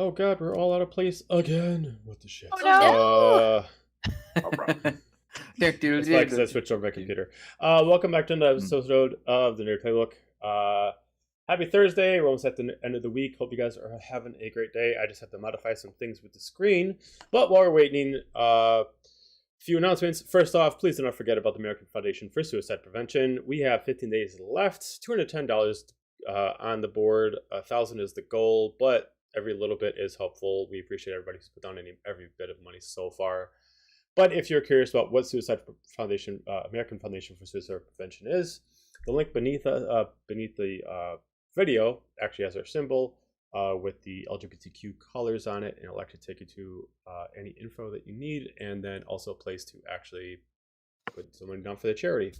Oh god, we're all out of place again. What the shit? Oh no! It's like because I switched over my computer. Welcome back to another episode of the Nerd Playbook. Happy Thursday. We're almost at the end of the week. Hope you guys are having a great day. I just have to modify some things with the screen. But while we're waiting, few announcements. First off, please do not forget about the American Foundation for Suicide Prevention. We have 15 days left. $210 on the board. $1,000 is the goal, but every little bit is helpful. We appreciate everybody who's put down every bit of money so far. But if you're curious about what Suicide Foundation, American Foundation for Suicide Prevention is, the link beneath the video actually has our symbol with the LGBTQ colors on it, and it'll actually take you to any info that you need, and then also a place to actually put some money down for the charity.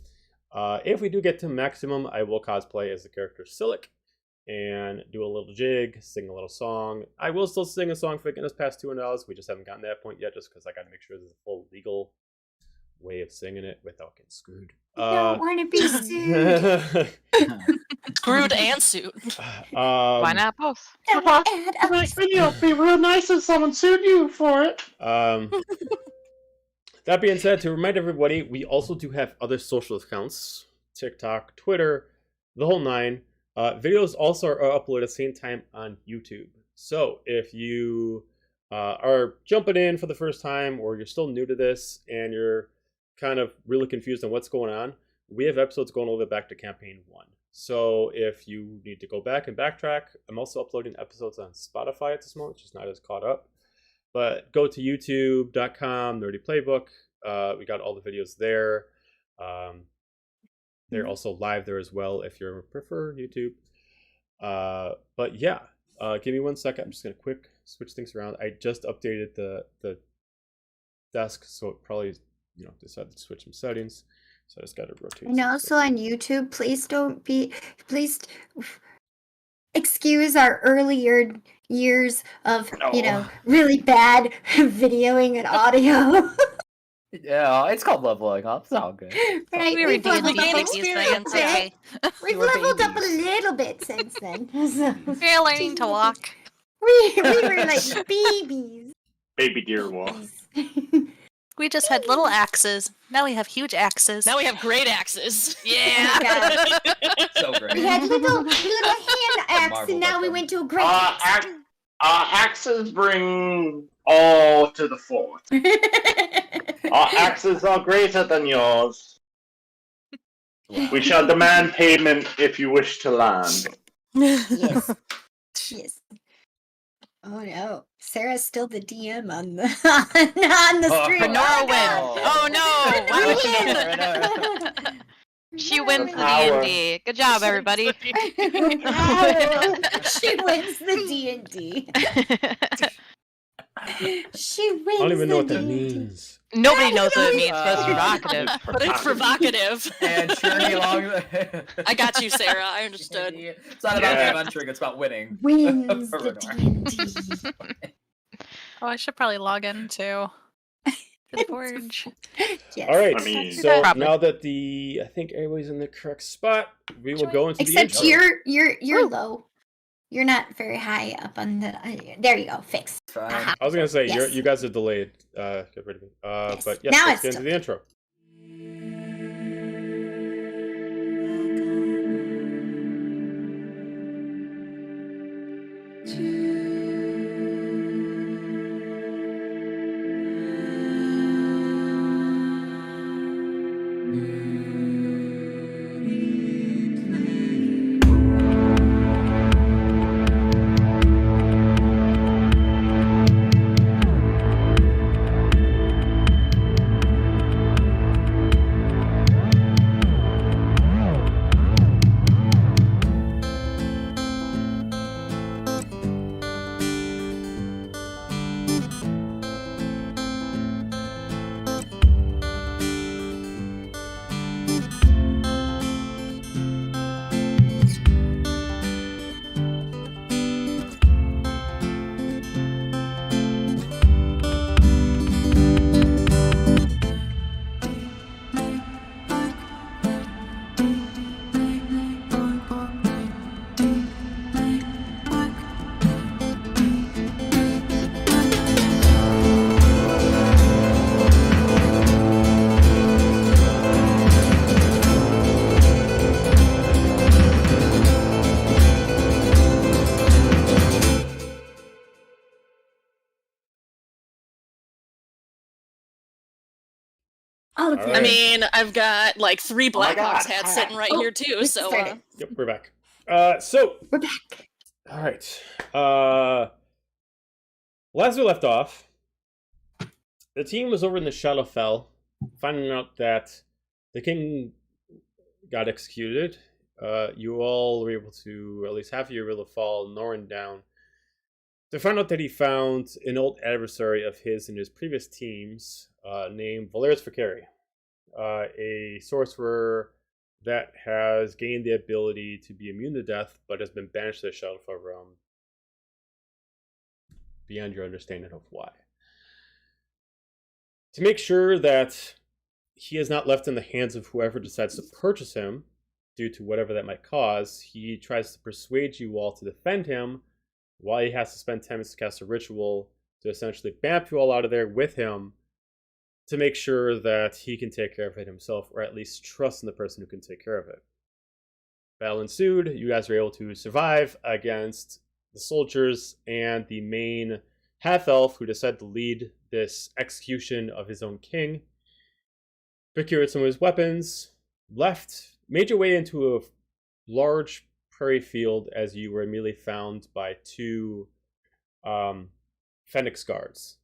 If we do get to maximum, I will cosplay as the character Silic and do a little jig, sing a little song. I will still sing a song for getting us past $200. We just haven't gotten to that point yet, just because I got to make sure there's a full legal way of singing it without getting screwed. I don't want to be sued. Screwed and sued. Why not both? It'd be real nice if someone sued you for it. That being said, to remind everybody, we also do have other social accounts: TikTok, Twitter, the whole nine. Videos also are uploaded at the same time on YouTube. So if you are jumping in for the first time, or you're still new to this and you're kind of really confused on what's going on, we have episodes going all the way back to campaign 1. So if you need to go back and backtrack, I'm also uploading episodes on Spotify at this moment, just not as caught up. But go to youtube.com, Nerdy Playbook. We got all the videos there. They're also live there as well if you prefer YouTube. But yeah, give me 1 second. I'm just going to quick switch things around. I just updated the desk, so it probably decided to switch some settings. So I just got to rotate. And also on YouTube, please excuse our earlier years of, really bad videoing and audio. Yeah, it's called leveling up. It's all good. Right, We we've redeemed leveled the up experience, okay? We've leveled up a little bit since then. So, We're learning to walk. we were like babies. Baby deer walk. We just had little axes. Now we have huge axes. Now we have great axes. Yeah. So great. We had little hand axe, and now we went to a great axe. Axes bring all to the fore. Our axes are greater than yours. We shall demand payment if you wish to land. Yes. Yes. Oh no, Sarah's still the DM on the stream. Nora wins. Oh no! Why would she do that? She wins the D&D. Good job, everybody. She wins the D&D. She wins. I don't even know what the that D&D. means. Nobody knows what it means, but it's provocative. But it's provocative. And cheering along the... I got you, Sarah. I understood. It's not about adventuring, it's about winning. Wins the D&D. Oh, I should probably log in too. The Forge. Yes. All right, I mean- so Probably. now that I think everybody's in the correct spot, we will go into Except the intro. you're low. You're not very high up on the. There you go. Fixed. Fine. Aha. I was gonna say Yes. you guys are delayed. Get rid of me. Yes. But yes, Now let's it's get into the intro. Oh, All good. I mean, I've got like 3 Oh my Blackhawks God. hats sitting right Oh, here too. let's So start it. Yep, we're back. So We're back. all right. Last we left off, the team was over in the Shadowfell, finding out that the king got executed. You all were able to, at least half of you were able to follow Norin down to find out that he found an old adversary of his in his previous teams named Valeris Fakari, a sorcerer that has gained the ability to be immune to death, but has been banished to the Shadowfell realm beyond your understanding of why. To make sure that he is not left in the hands of whoever decides to purchase him, due to whatever that might cause, he tries to persuade you all to defend him while he has to spend 10 minutes to cast a ritual to essentially bamf you all out of there with him to make sure that he can take care of it himself, or at least trust in the person who can take care of it. Battle ensued. You guys were able to survive against the soldiers and the main half-elf who decided to lead this execution of his own king. Procured some of his weapons, left, made your way into a large prairie field as you were immediately found by 2 Phoenix guards.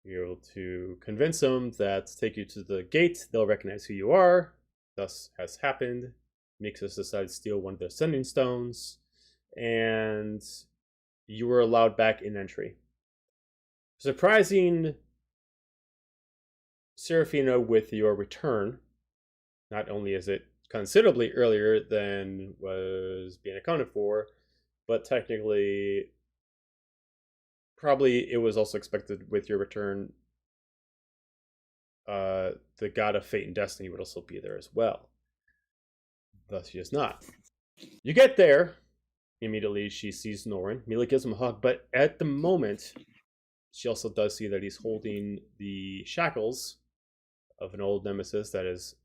You're able to convince them that to take you to the gate, they'll recognize who you are. Thus has happened. Mixus decided to steal one of their sending stones, and you were allowed back in entry. Surprising Serafina with your return, not only is it considerably earlier than was being accounted for, but technically probably it was also expected with your return. The god of fate and destiny would also be there as well. Thus she is not. You get there. Immediately she sees Norin. Mila gives him a hug, but at the moment she also does see that he's holding the shackles of an old nemesis that has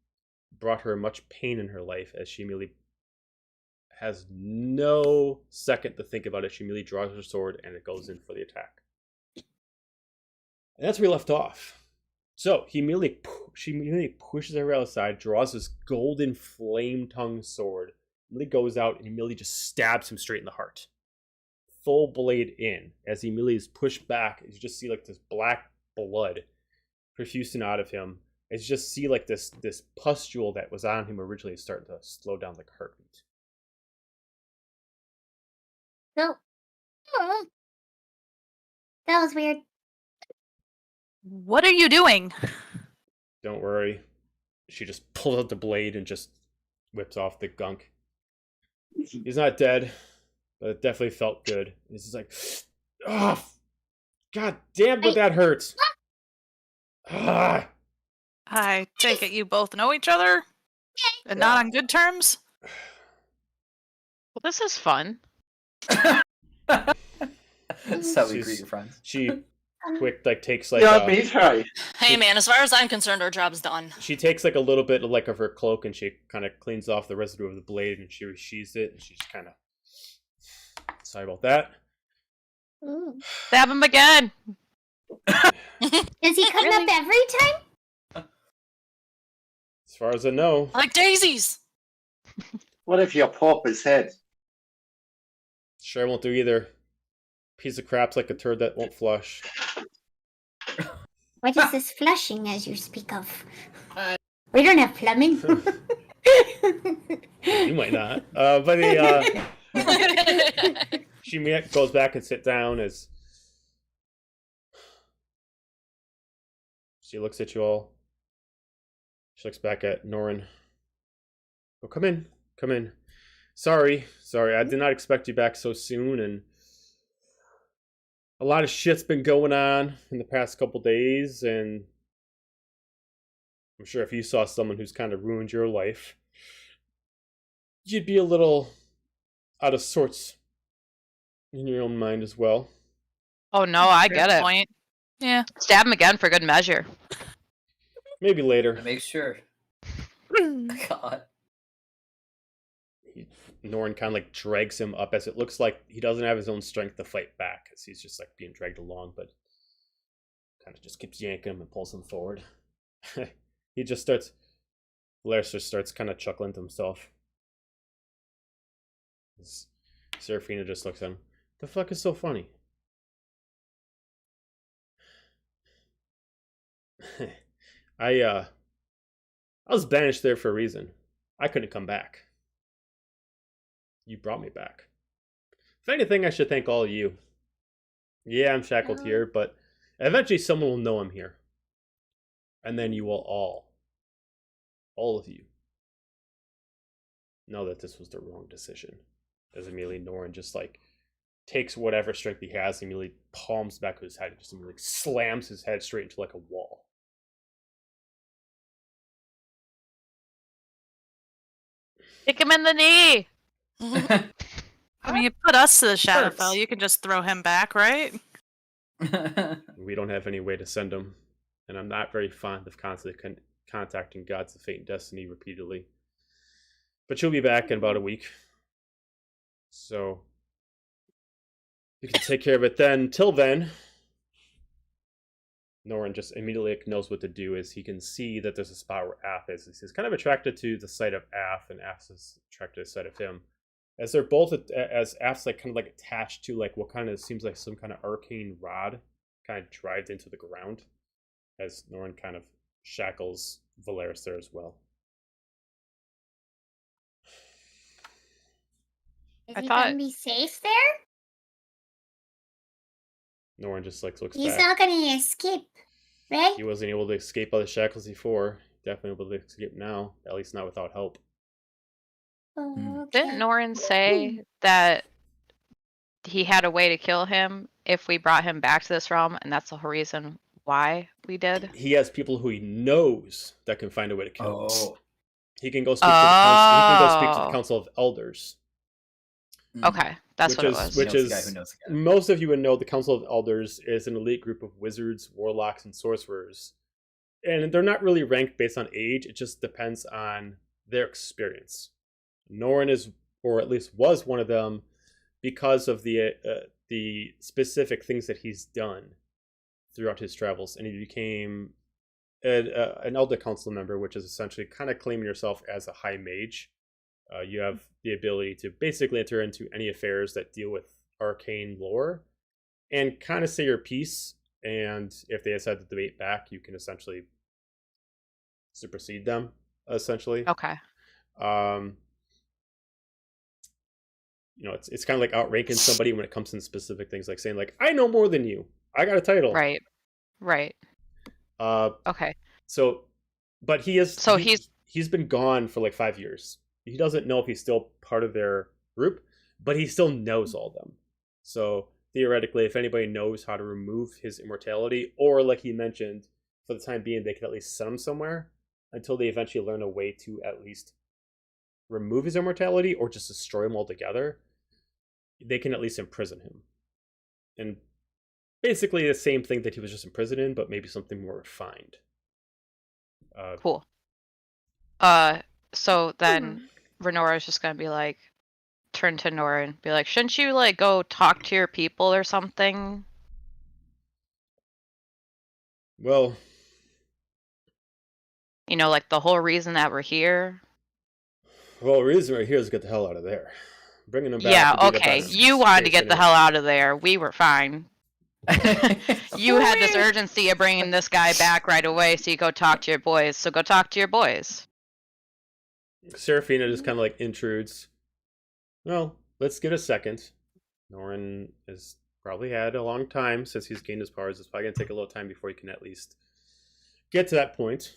brought her much pain in her life, as she immediately has no second to think about it. She immediately draws her sword and it goes in for the attack. And that's where we left off. So she immediately pushes her aside, draws this golden flame-tongued sword, immediately goes out and immediately just stabs him straight in the heart. Full blade in. As he immediately is pushed back, you just see like this black blood profusing out of him. As you just see like this pustule that was on him originally is starting to slow down like a heartbeat. No. Oh. That was weird. What are you doing? Don't worry. She just pulls out the blade and just whips off the gunk. He's not dead, but it definitely felt good. He's just like, oh, god damn, but that hurts. Ah. I take it you both know each other? And not on good terms? Well, this is fun. That's how we greet your friends. She takes like Yeah, me try. Hey man, as far as I'm concerned, our job's done. she takes like a little bit of her cloak and she kind of cleans off the residue of the blade and she resheathes it and she's kind of sorry about that. Ooh. Stab him again. Does he come Really? up every time? As far as I know. Like daisies! What if you pop his head? Sure won't do either. Piece of crap's like a turd that won't flush. What is this flushing as you speak of? We don't have plumbing. You might not. But she goes back and sit down as she looks at you all. She looks back at Norin. Oh, come in. Come in. Sorry. I did not expect you back so soon, and a lot of shit's been going on in the past couple days, and I'm sure if you saw someone who's kind of ruined your life, you'd be a little out of sorts in your own mind as well. Oh no, I get Good it. point. Yeah. Stab him again for good measure. Maybe later. Make sure. God. Norin kind of like drags him up, as it looks like he doesn't have his own strength to fight back, as he's just like being dragged along, but kind of just keeps yanking him and pulls him forward. he just starts. Valerius just starts kind of chuckling to himself. Seraphina just looks at him. The fuck is so funny? I was banished there for a reason. I couldn't come back. You brought me back. If anything, I should thank all of you. Yeah, I'm shackled here, but eventually someone will know I'm here. And then you will all of you, know that this was the wrong decision. As immediately Norin just like takes whatever strength he has and immediately palms back his head and just immediately slams his head straight into like a wall. Kick him in the knee. I mean, you put us to the Shadowfell. You can just throw him back, right? We don't have any way to send him, and I'm not very fond of constantly contacting gods of fate and destiny repeatedly. But you'll be back in about a week, so you can take care of it then. Till then, Norin just immediately knows what to do. Is he can see that there's a spot where Af is. He's kind of attracted to the sight of Af, and Af is attracted to the sight of him. As they're both, as Af's like kind of like attached to like what kind of seems like some kind of arcane rod, kind of drives into the ground, as Norin kind of shackles Valerius there as well. Is I he thought- gonna be safe there? Norin just like looks He's back. not gonna escape, right? He wasn't able to escape by the shackles before. Definitely able to escape now, at least not without help. Oh, Didn't Norin say that he had a way to kill him if we brought him back to this realm, and that's the whole reason why we did? He has people who he knows that can find a way to kill him. Oh. He can go speak to the council. He can go speak to the Oh. Council of Elders. Okay, that's what it was. Which He knows the guy is who knows the guy. most of you would know the Council of Elders is an elite group of wizards, warlocks, and sorcerers, and they're not really ranked based on age. It just depends on their experience. Norin is, or at least was, one of them because of the specific things that he's done throughout his travels, and he became an Elder Council member, which is essentially kind of claiming yourself as a high mage. You have the ability to basically enter into any affairs that deal with arcane lore and kind of say your piece. And if they decide to debate back, you can essentially supersede them, essentially. Okay. You know, it's kind of like outranking somebody when it comes to specific things, like saying, like, I know more than you. I got a title. Right. Okay. So, but he is. So he's been gone for like 5 years. He doesn't know if he's still part of their group, but he still knows all of them. So theoretically, if anybody knows how to remove his immortality, or like he mentioned, for the time being, they could at least send him somewhere until they eventually learn a way to at least remove his immortality or just destroy him altogether, they can at least imprison him. And basically the same thing that he was just imprisoned in, but maybe something more refined. Cool. So then Renora is just gonna be like, turn to Nora and be like, shouldn't you like go talk to your people or something? Well, You know, like the whole reason that we're here. the reason we're here is to get the hell out of there. Bringing them back. Yeah, would be the okay. best You wanted to case get the scenario. hell out of there. We were fine. You had this urgency of bringing this guy back right away, so you go talk to your boys. So go talk to your boys. Seraphina just kind of like intrudes. Well, let's give it a second. Norin has probably had a long time since he's gained his powers. It's probably going to take a little time before he can at least get to that point.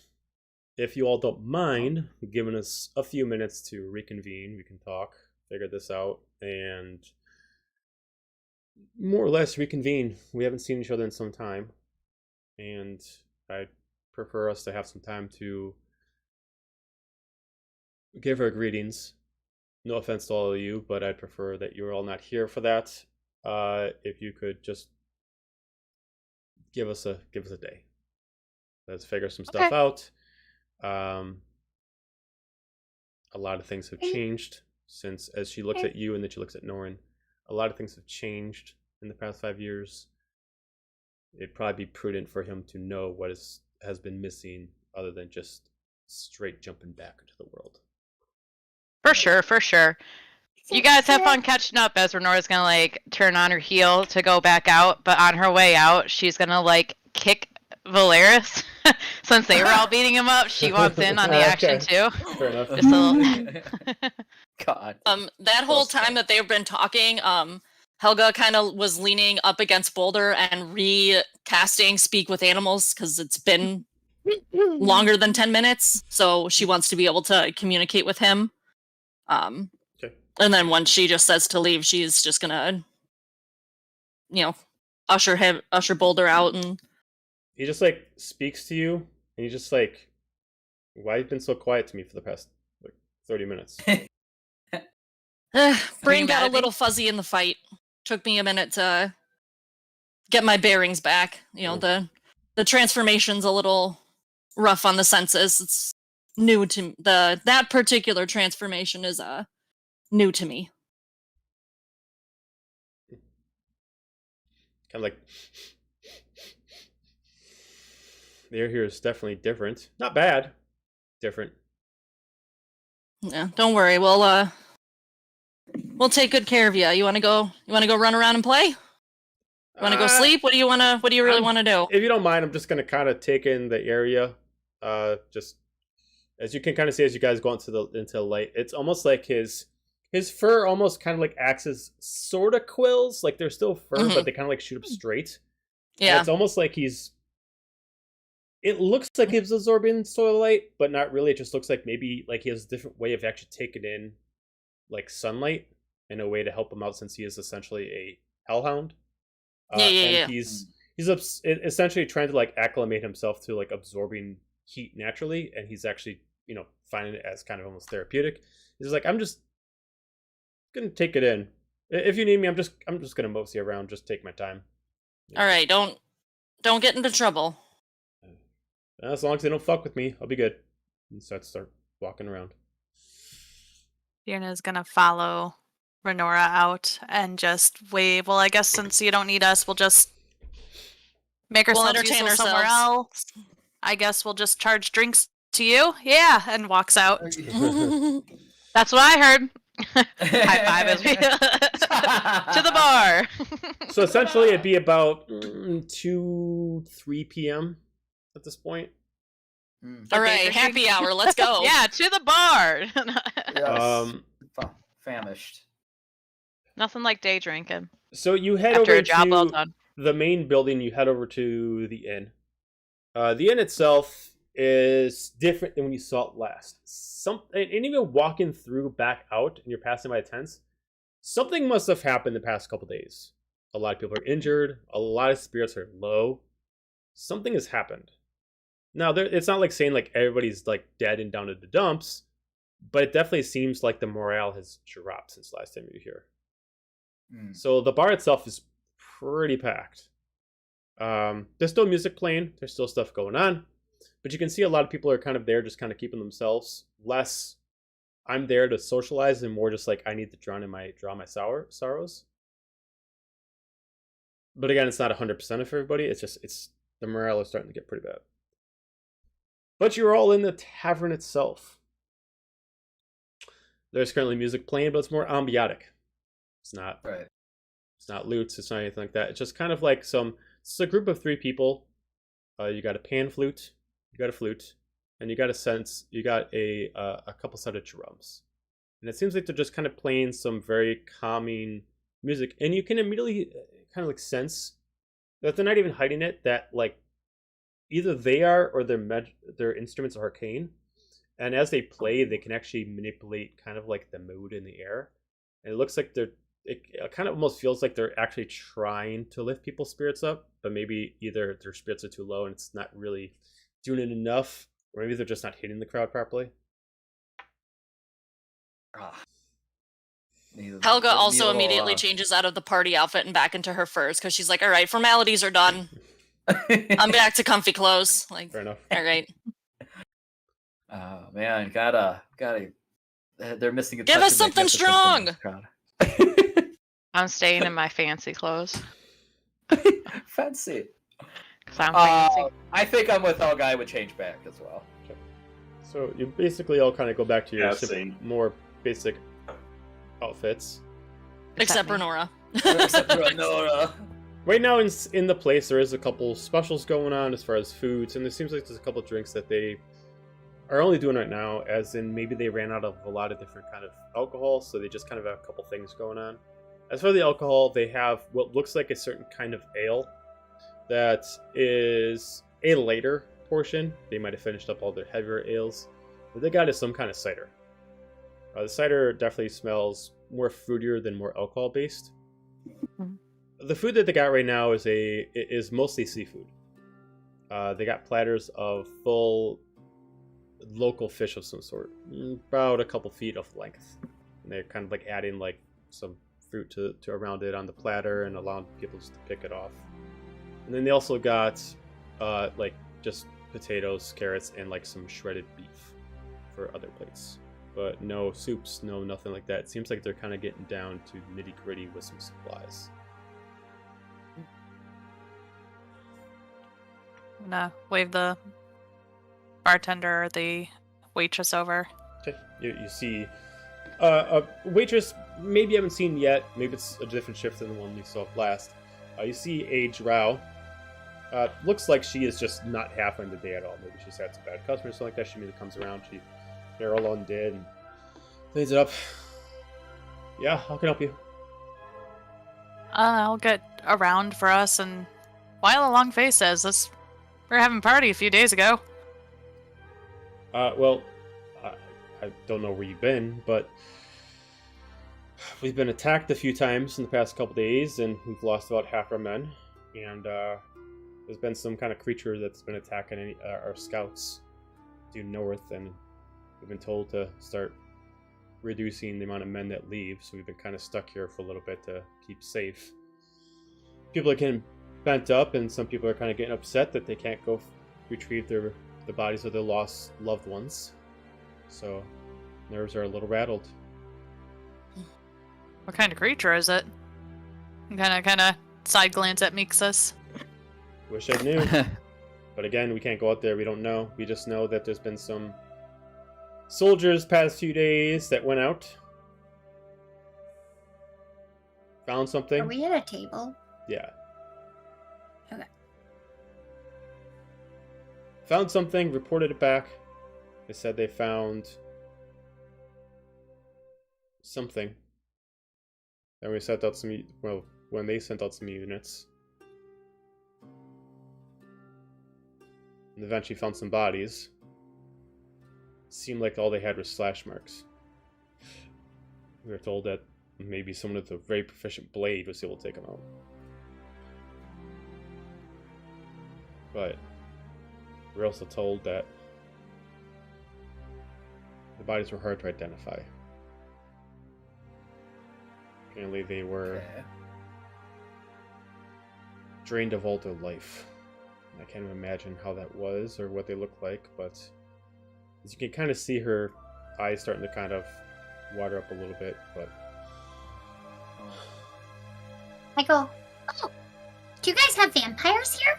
If you all don't mind giving us a few minutes to reconvene, we can talk, figure this out, and more or less reconvene. We haven't seen each other in some time, and I'd prefer us to have some time to give our greetings. No offense to all of you, but I'd prefer that you're all not here for that. If you could just give us a day. Let's figure some stuff out. A lot of things have changed since, as she looks at you and then she looks at Norin, a lot of things have changed in the past 5 years. It'd probably be prudent for him to know what has been missing other than just straight jumping back into the world. For sure, for sure. You guys have fun catching up as Renora's gonna like turn on her heel to go back out, but on her way out, she's gonna like kick Valeris. Since they were all beating him up, she wants in on the action too. Fair enough. Just a little... God. That whole time that they've been talking, Helga kind of was leaning up against Boulder and recasting Speak with Animals because it's been longer than 10 minutes, so she wants to be able to communicate with him. Okay. And then when she just says to leave, she's just gonna, usher Boulder out, and He just like speaks to you, and he's just like, "Why have you been so quiet to me for the past 30 minutes?" brain got a little fuzzy in the fight. Took me a minute to get my bearings back. The transformation's a little rough on the senses. It's new to that particular transformation is new to me. Kind of like the air here is definitely different. Not bad, different. Yeah, don't worry. We'll take good care of you. You want to go run around and play? You want to go sleep? What do you really want to do? If you don't mind, I'm just gonna kind of take in the area. Just as you can kind of see as you guys go into the light, it's almost like his fur almost kind of like acts as sort of quills, like they're still fur, but they kind of like shoot up straight. Yeah, and it's almost like it looks like he's absorbing solar light, but not really. It just looks like maybe like he has a different way of actually taking in like sunlight in a way to help him out, since he is essentially a hellhound. And he's essentially trying to like acclimate himself to like absorbing heat naturally, and he's actually finding it as kind of almost therapeutic. He's like, I'm just gonna take it in. If you need me, I'm just gonna mosey around, just take my time. All right, don't get into trouble. As long as they don't fuck with me, I'll be good. And so I start walking around. Fiona's gonna follow Renora out and just wave. Well, I guess since you don't need us, we'll just make ourselves entertain useful somewhere ourselves. else. I guess we'll just charge drinks to you. Yeah, and walks out. That's what I heard. High five as we to the bar. So essentially, it'd be about 2-3 p.m. at this point. All right, happy hour. Let's go. Yeah, to the bar. Yes. Famished. Nothing like day drinking. So you head After over a job well to done. the main building. You head over to the inn. The inn itself is different than when you saw it last. And even walking through back out, and you're passing by the tents, something must have happened the past couple days. A lot of people are injured. A lot of spirits are low. Something has happened. Now, it's not like saying like everybody's like dead and down to the dumps, but it definitely seems like the morale has dropped since last time you were here. So the bar itself is pretty packed. There's still music playing. There's still stuff going on. But you can see a lot of people are kind of there just kind of keeping themselves. Less, I'm there to socialize, and more just like I need to drown my sorrows. But again, it's not 100% of everybody. It's the morale is starting to get pretty bad. But you're all in the tavern itself. There's currently music playing, but it's more ambiotic. It's not Right. It's not lutes. It's not anything like that. It's just kind of like it's a group of 3 people. You got a pan flute, you got a flute, and you got a couple set of drums. And it seems like they're just kind of playing some very calming music, and you can immediately kind of like sense that they're not even hiding it. That like either they are or their instruments are arcane, and as they play, they can actually manipulate kind of like the mood in the air. And it looks like it kind of almost feels like they're actually trying to lift people's spirits up, but maybe either their spirits are too low and it's not really doing it enough, or maybe they're just not hitting the crowd properly. Helga also immediately changes out of the party outfit and back into her furs because she's like, all right, formalities are done. I'm back to comfy clothes. Like, Fair enough. all right. Oh man, gotta. They're missing a Give touch us of something magnificence strong! in this crowd. I'm staying in my fancy clothes. Fancy. 'Cause I'm fancy. I think I'm with All Guy would change back as well. So you basically all kind of go back to your same. more basic outfits. Except me. Renora. Except for Nora. Right now in the place, there is a couple specials going on as far as foods, and it seems like there's a couple drinks that they are only doing right now, as in maybe they ran out of a lot of different kind of alcohol, so they just kind of have a couple things going on. As for the alcohol, they have what looks like a certain kind of ale that is a later portion. They might have finished up all their heavier ales. What they got is some kind of cider. The cider definitely smells more fruitier than more alcohol based. The food that they got right now is mostly seafood. They got platters of full local fish of some sort, about a couple feet of length. And they're kind of like adding like some fruit to around it on the platter and allowing people just to pick it off. And then they also got like just potatoes, carrots, and like some shredded beef for other plates. But no soups, no nothing like that. It seems like they're kind of getting down to nitty gritty with some supplies. I'm gonna wave the bartender or the waitress over. Okay, you see a waitress maybe you haven't seen yet. Maybe it's a different shift than the one we saw last. You see a drow. Looks like she is just not having the day at all. Maybe she's had some bad customers, something like that. She maybe comes around, they're all undead and cleans it up. Yeah, how can I help you? I'll get around for us, and while a long face says this, we were having a party a few days ago. Well, I don't know where you've been, but we've been attacked a few times in the past couple days, and we've lost about half our men. And there's been some kind of creature that's been attacking our scouts due north, and we've been told to start reducing the amount of men that leave, so we've been kind of stuck here for a little bit to keep safe. People are getting bent up, and some people are kind of getting upset that they can't go retrieve the bodies of their lost loved ones. So nerves are a little rattled. What kind of creature is it? Kind of side glance at Mixus. Wish I knew. But again, we can't go out there. We don't know. We just know that there's been some soldiers past few days that went out. Found something. Are we at a table? Yeah. Okay. Found something, reported it back. They said they found something. Then we sent out some, well, when they sent out some units. And eventually found some bodies. Seemed like all they had were slash marks. We were told that maybe someone with a very proficient blade was able to take them out. But we were also told that the bodies were hard to identify. Apparently they were drained of all their life. I can't even imagine how that was or what they looked like, but as you can kind of see her eyes starting to kind of water up a little bit, but I go, oh, do you guys have vampires here?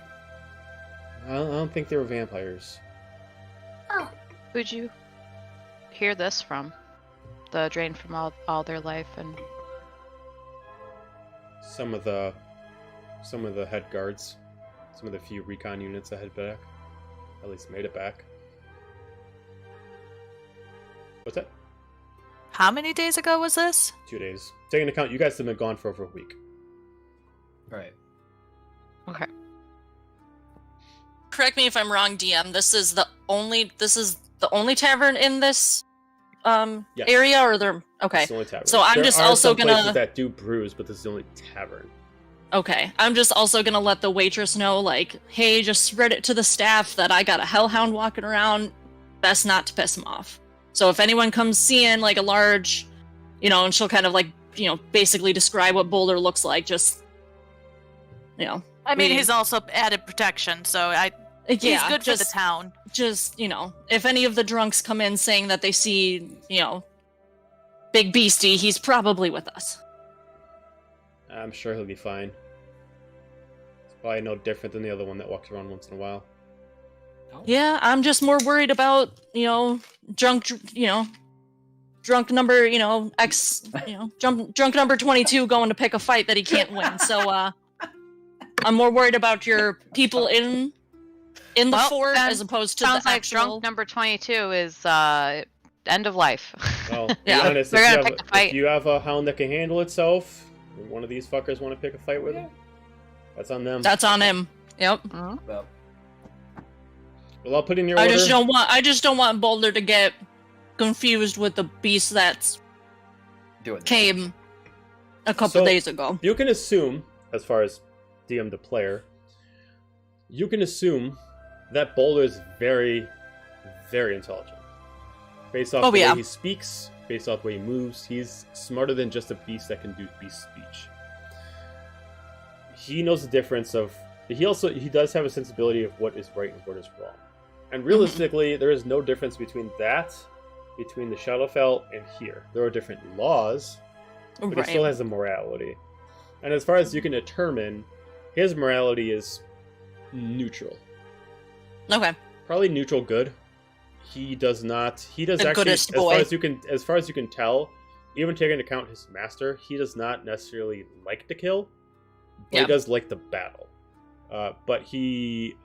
I don't think they were vampires. Oh, Who'd you hear this from? The drain from all their life and Some of the head guards, some of the few recon units that had back, at least made it back. What's that? How many days ago was this? 2 days. Taking into account, you guys have been gone for over a week. Right. okay. Correct me if I'm wrong, DM. This is the only tavern in this Yes. area, or there? Okay. It's the only tavern. So I'm There just are also some places gonna. that do brews, but this is the only tavern. Okay, I'm just also gonna let the waitress know, like, hey, just spread it to the staff that I got a hellhound walking around. Best not to piss him off. So if anyone comes seeing like a large, and she'll kind of like, basically describe what Boulder looks like. Just, I mean, he's also added protection, so he's good for the town. Just, if any of the drunks come in saying that they see, Big Beastie, he's probably with us. I'm sure he'll be fine. probably no different than the other one that walks around once in a while. Yeah, I'm just more worried about, drunk number, X, drunk number 22 going to pick a fight that he can't win. So, I'm more worried about your people in the fort then as opposed to sounds the like actual... drunk number 22 is end of life. Well, Yeah. be honest, They're gonna pick a fight. if you have a hound that can handle itself, and one of these fuckers want to pick a fight with him, that's on them. That's on him. Yep. Well, Well, I'll put in your order. I just don't want Boulder to get confused with the beast that's doing came a couple days ago. You can assume, as far as DM the player, you can assume that Boulder is very, very intelligent. Based off the way he speaks, based off the way he moves, he's smarter than just a beast that can do beast speech. He knows the difference of... He does have a sensibility of what is right and what is wrong. And realistically, there is no difference between the Shadowfell and here. There are different laws, but he still has a morality. And as far as you can determine, his morality is neutral. Okay. Probably neutral good. He does actually, goodest boy. as far as you can tell, even taking into account his master, he does not necessarily like to kill, but he does like the battle. But he,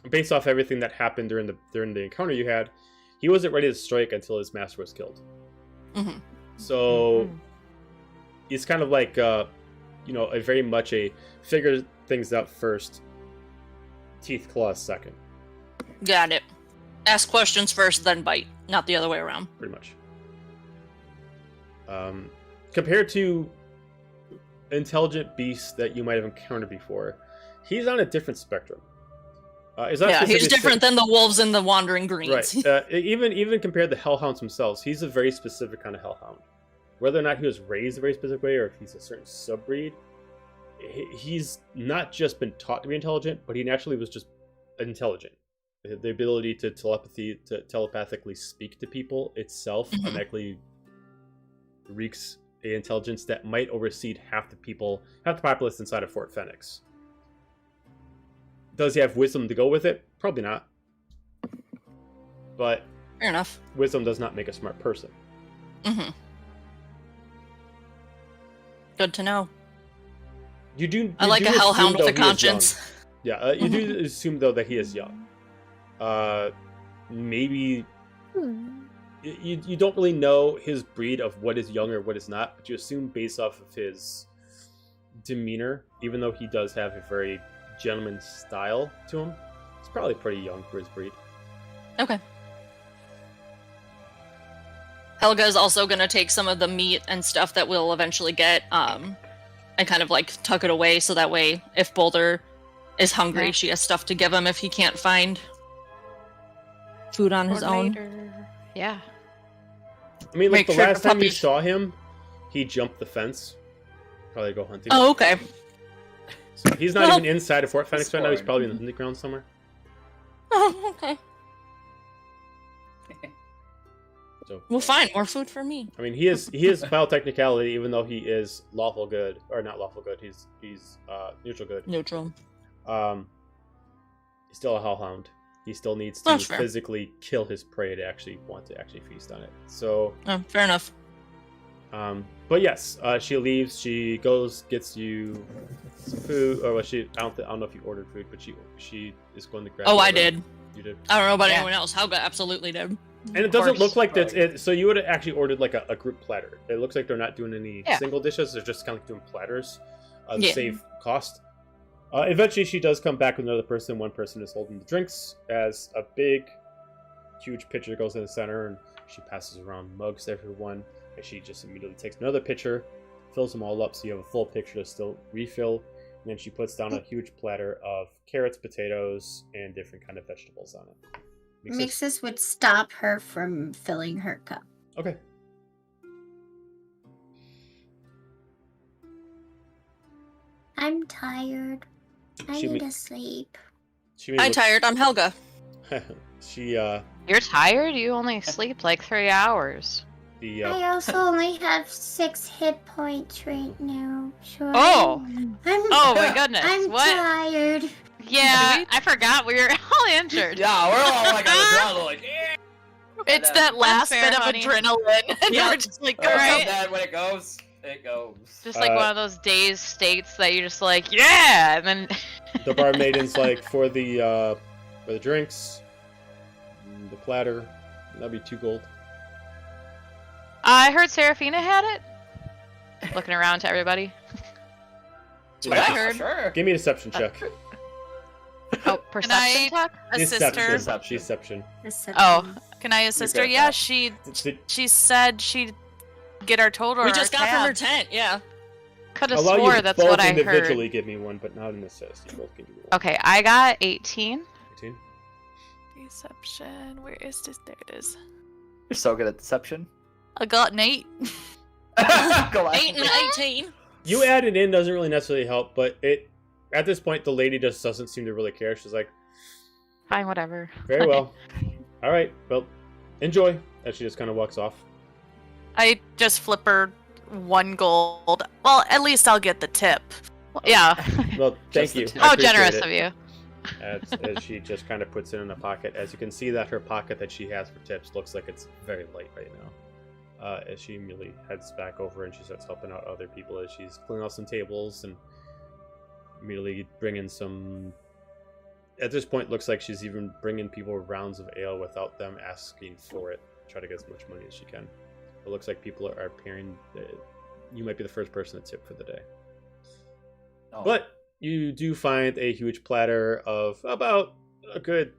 based off everything that happened during the encounter you had, he wasn't ready to strike until his master was killed. Mm-hmm. So it's kind of like a very much a figure things out first, teeth claws second. Got it. Ask questions first, then bite, not the other way around. Pretty much. Compared to intelligent beasts that you might have encountered before, he's on a different spectrum. He's different than the wolves and the wandering greens. Right. Even compared to hellhounds themselves, he's a very specific kind of hellhound. Whether or not he was raised a very specific way, or if he's a certain subbreed, he's not just been taught to be intelligent, but he naturally was just intelligent. The ability to telepathically speak to people itself automatically reeks an intelligence that might oversee half the populace inside of Fort Phoenix. Does he have wisdom to go with it? Probably not. But fair enough. Wisdom does not make a smart person. Mm-hmm. Good to know. I like a hellhound with a conscience. Yeah, you do assume though that he is young. Maybe you don't really know his breed of what is young or what is not, but you assume based off of his demeanor, even though he does have a very gentleman style to him, he's probably pretty young for his breed. Okay. Helga is also going to take some of the meat and stuff that we'll eventually get, and kind of like tuck it away so that way if Boulder is hungry, she has stuff to give him if he can't find food on his own. Yeah. I mean, like the last time you saw him, he jumped the fence. Probably go hunting. Oh, okay. So he's not even inside of Fort Phoenix right now. He's probably in the hunting ground somewhere. Oh, okay. So, well, fine. More food for me. I mean, he is foul technicality, even though he is lawful good, or not lawful good. He's neutral good. Neutral. He's still a hellhound. He still needs to physically kill his prey to actually want to feast on it. So, fair enough. But yes, she leaves. She goes, gets you some food, or I don't know if you ordered food, but she is going to grab. Oh, I did. You did. I don't know about anyone else. Helga absolutely did. And it doesn't look like that's it. So you would have actually ordered like a group platter. It looks like they're not doing any single dishes. They're just kind of like doing platters to save cost. Eventually, she does come back with another person. One person is holding the drinks as a big, huge pitcher goes in the center, and she passes around mugs to everyone. And she just immediately takes another pitcher, fills them all up, so you have a full pitcher to still refill. And then she puts down a huge platter of carrots, potatoes, and different kind of vegetables on it. Mixes would stop her from filling her cup. Okay. I'm tired. I need to sleep. I'm tired. I'm Helga. She You're tired? You only sleep like 3 hours. The I also only have 6 hit points right now. So Oh! I'm, Oh my goodness! I'm What? tired. Yeah, I forgot we were all injured. Yeah, we're all like on the ground, like, yeah. It's And then- that last fair, bit of honey. adrenaline, and Yeah. we're just like, Right. And then when it goes, it goes. Just like one of those dazed states that you're just like, yeah, and then the barmaiden's like, for the drinks, the platter, that'd be 2 gold. I heard Serafina had it. Looking around to everybody. That's what I heard. Sure. Give me a deception check. Oh, perception check? assist her? Deception. Oh, Can I assist You're her? good, Yeah, Matt. she said she'd get our total. We or just our got from her tab. tent, yeah. could have Allow you swore to that's both what I individually heard. give me one, but not an assist. You both can do one. Okay, I got 18. 18. Deception. Where is this? There it is. You're so good at deception. I got an 8. Go on. 8 and 18. You add it in doesn't really necessarily help, but at this point the lady just doesn't seem to really care. She's like, Fine, whatever. very well. All right, well, enjoy. And she just kind of walks off. I just flip her 1 gold. Well, at least I'll get the tip. Yeah. Well, thank Just the you. tip. I How appreciate generous it. of you. As she just kind of puts it in a pocket. As you can see that her pocket that she has for tips looks like it's very light right now. As she immediately heads back over and she starts helping out other people as she's cleaning off some tables and immediately bringing some... At this point, looks like she's even bringing people rounds of ale without them asking for it. Try to get as much money as she can. It looks like people are pairing... you might be the first person to tip for the day. Oh. But you do find a huge platter of about a good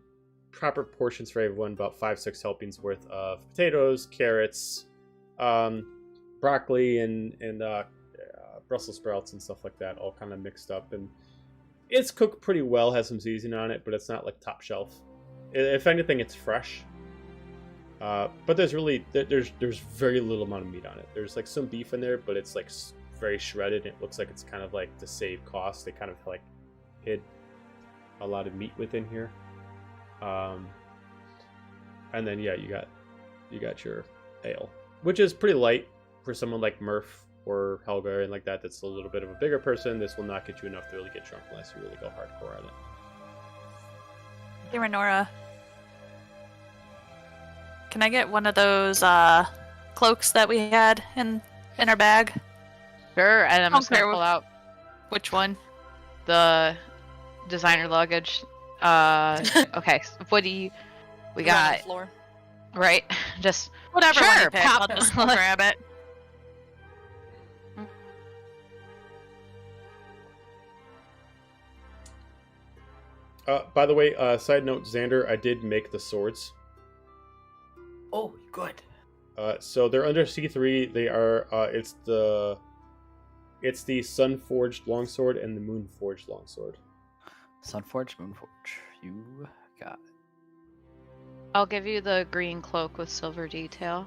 proper portions for everyone, about 5-6 helpings worth of potatoes, carrots, broccoli, and Brussels sprouts and stuff like that, all kind of mixed up. And it's cooked pretty well, has some seasoning on it, but it's not like top shelf. If anything, it's fresh. But there's very little amount of meat on it. There's like some beef in there, but it's like very shredded. It looks like it's kind of like to save costs. They kind of like hid a lot of meat within here. And then yeah, you got your ale, which is pretty light for someone like Murph or Helga and like that. That's a little bit of a bigger person. This will not get you enough to really get drunk unless you really go hardcore on it. Hey, Renora. Can I get one of those cloaks that we had in our bag? Sure, and I'm just Okay, gonna pull out Which one? the designer luggage. Okay, so what do you... We Go on the got, floor. right? Just Whatever one Sure, you pick, pop I'll it. just go grab it. By the way, side note, Xander, I did make the swords. Oh, good. So they're under C3. They are. It's the Sun-forged longsword and the Moon-forged longsword. Sunforge, Moonforge. You got it. I'll give you the green cloak with silver detail.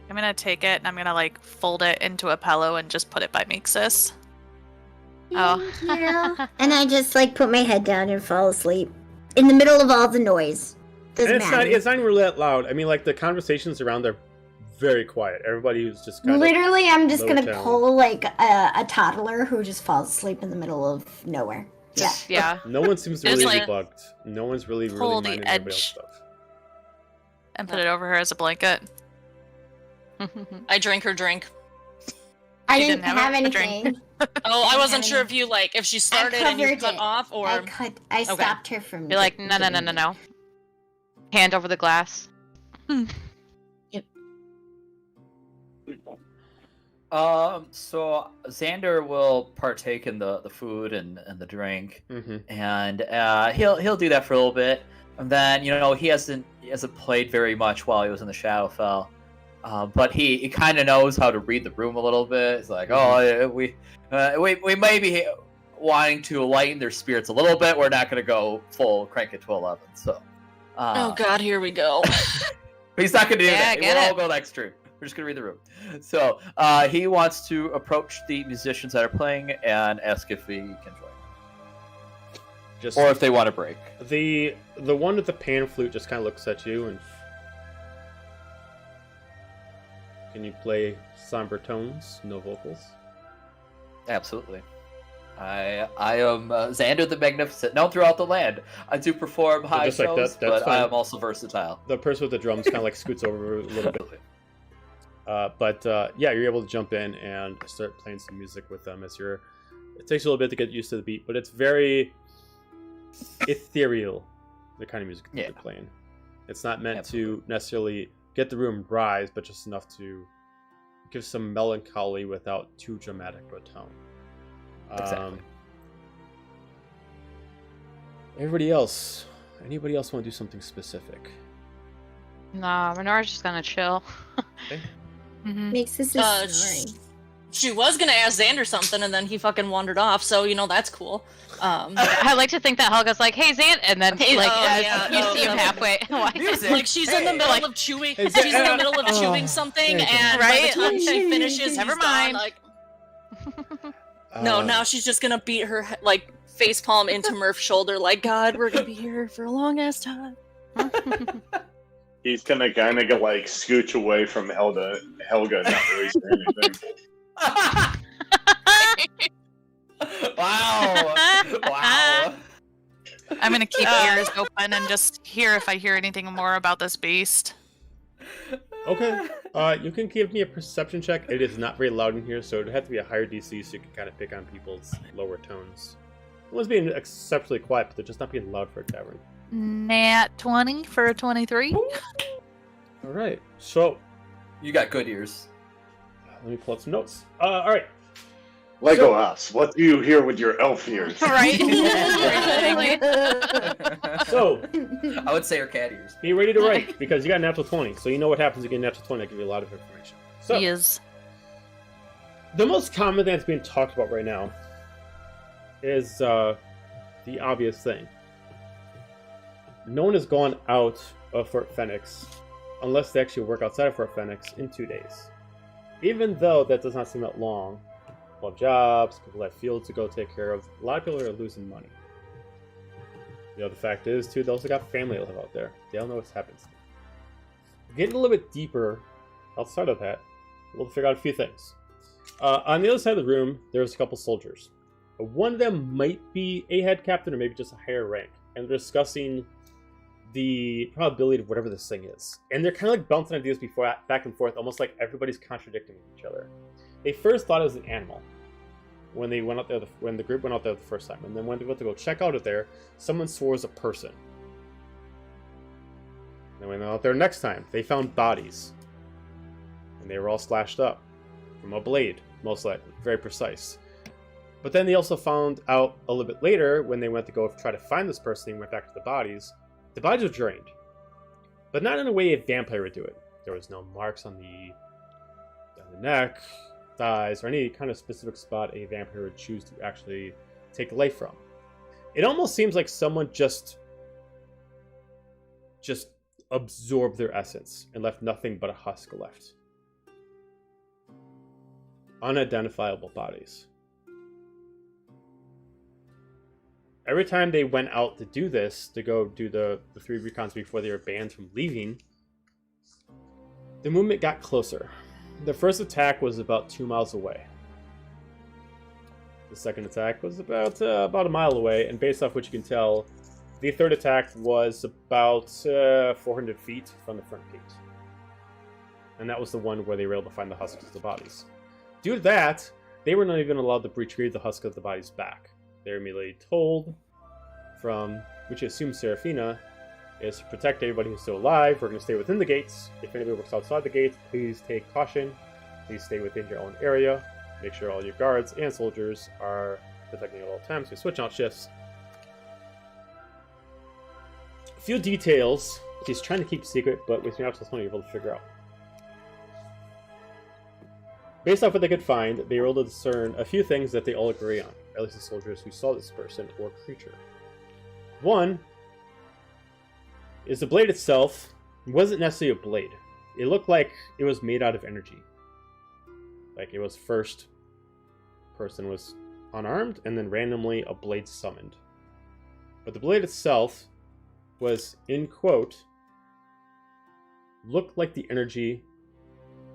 I'm gonna take it and I'm gonna like fold it into a pillow and just put it by Mixus. Oh. Thank you. And I just like put my head down and fall asleep in the middle of all the noise. And Doesn't it's not. matter. It's not even really that loud. I mean, like the conversations around there, very quiet. Everybody who's just kind Literally, I'm just low gonna tone. pull like a toddler who just falls asleep in the middle of nowhere. Yeah. Yeah. of. No one seems to Just, really be like, bugged. No one's really pull the minding everybody else's edge. stuff. And put it over her as a blanket. I drank her drink. I She didn't didn't have have a drink. anything. Oh, I wasn't have sure any. if you if she started and you covered cut it. off or. I stopped her from. You're like, no, no, no, no, no. Hand over the glass. So Xander will partake in the food and the drink, Mm-hmm. and he'll do that for a little bit, and then he hasn't played very much while he was in the Shadowfell, but he kind of knows how to read the room a little bit. It's like, oh, we may be wanting to lighten their spirits a little bit. We're not going to go full crank it to 11. So, Oh God, here we go. he's not going to do Yeah, I that. get We'll it. all go that extreme. We're just going to read the room. So he wants to approach the musicians that are playing and ask if he can join, Just or if they want to break. the one with the pan flute just kind of looks at you and Can you play somber tones, no vocals? Absolutely. I am Xander the Magnificent, known throughout the land. I do perform high just like that, shows, that's but I fine. am also versatile. The person with the drums kind of like scoots over a little bit. Yeah, you're able to jump in and start playing some music with them as you're. It takes a little bit to get used to the beat, but it's very ethereal, the kind of music that Yeah. they're playing. It's not meant Absolutely. to necessarily get the room rise, but just enough to give some melancholy without too dramatic of a tone. Exactly. Everybody else, anybody else want to do something specific? Nah, Renora's just gonna chill. Okay. Mhm. Makes this a story. She was gonna ask Xander something, and then he fucking wandered off. So that's cool. I like to think that Helga's like, "Hey, Xan," and then Hey, like oh, as yeah, you oh, see him okay. halfway. Music. Like she's in the Hey. middle of chewing. Is She's in it- the middle of chewing something, there you go. and by Right? the time she finishes, Never he's gone, mind. like, no, Uh, now she's just gonna beat her like face palm into Murph's shoulder. Like, God, we're gonna be here for a long ass time. He's gonna kind of like scooch away from Helga, not really saying anything. Wow. Wow. I'm gonna keep ears open and just hear if I hear anything more about this beast. Okay. You can give me a perception check. It is not very loud in here, so it'd have to be a higher DC so you can kind of pick on people's lower tones. No one's being exceptionally quiet, but they're just not being loud for a tavern. Nat 20 for a 23. All right. So You got good ears. let me pull up some notes. All right. Legolas, what do you hear with your elf ears? Right? So I would say her cat ears. be ready to write because you got a natural 20. So you know what happens if you get a natural 20. I give you a lot of information. So He is. the most common thing that's being talked about right now is the obvious thing. No one has gone out of Fort Phoenix unless they actually work outside of Fort Phoenix in 2 days. Even though that does not seem that long, people have jobs, people have fields to go take care of. A lot of people are losing money. The other fact is, too, they also got family that live out there. They don't know what's happened. Getting a little bit deeper outside of that, we'll figure out a few things. On the other side of the room, there's a couple soldiers. One of them might be a head captain or maybe just a higher rank, and they're discussing the probability of whatever this thing is. And they're kind of like bouncing ideas back and forth, almost like everybody's contradicting each other. They first thought it was an animal when they went out there, when the group went out there the first time, and then when they went to go check out of there, someone swore it was a person. And then when they went out there next time, they found bodies, and they were all slashed up from a blade, most likely, very precise. But then they also found out a little bit later when they went to go try to find this person. They went back to the bodies were drained, but not in a way a vampire would do it. There was no marks on the neck, thighs, or any kind of specific spot a vampire would choose to actually take life from. It almost seems like someone just absorbed their essence and left nothing but a husk left. Unidentifiable bodies. Every time they went out to do this, to go do the 3 recons before they were banned from leaving, the movement got closer. The first attack was about 2 miles away. The second attack was about a mile away, and based off what you can tell, the third attack was about 400 feet from the front gate. And that was the one where they were able to find the husks of the bodies. Due to that, they were not even allowed to retrieve the husk of the bodies back. They were immediately told from, which I assume Seraphina, is to protect everybody who's still alive. We're going to stay within the gates. If anybody works outside the gates, please take caution. Please stay within your own area. Make sure all your guards and soldiers are protecting at all times. We switch out shifts. A few details he's trying to keep secret, but with your natural 20 you're able to figure out. Based off what they could find, they were able to discern a few things that they all agree on, at least the soldiers who saw this person or creature. One is the blade itself wasn't necessarily a blade. It looked like it was made out of energy. Like it was first person was unarmed, and then randomly a blade summoned. But the blade itself was, in quote, looked like the energy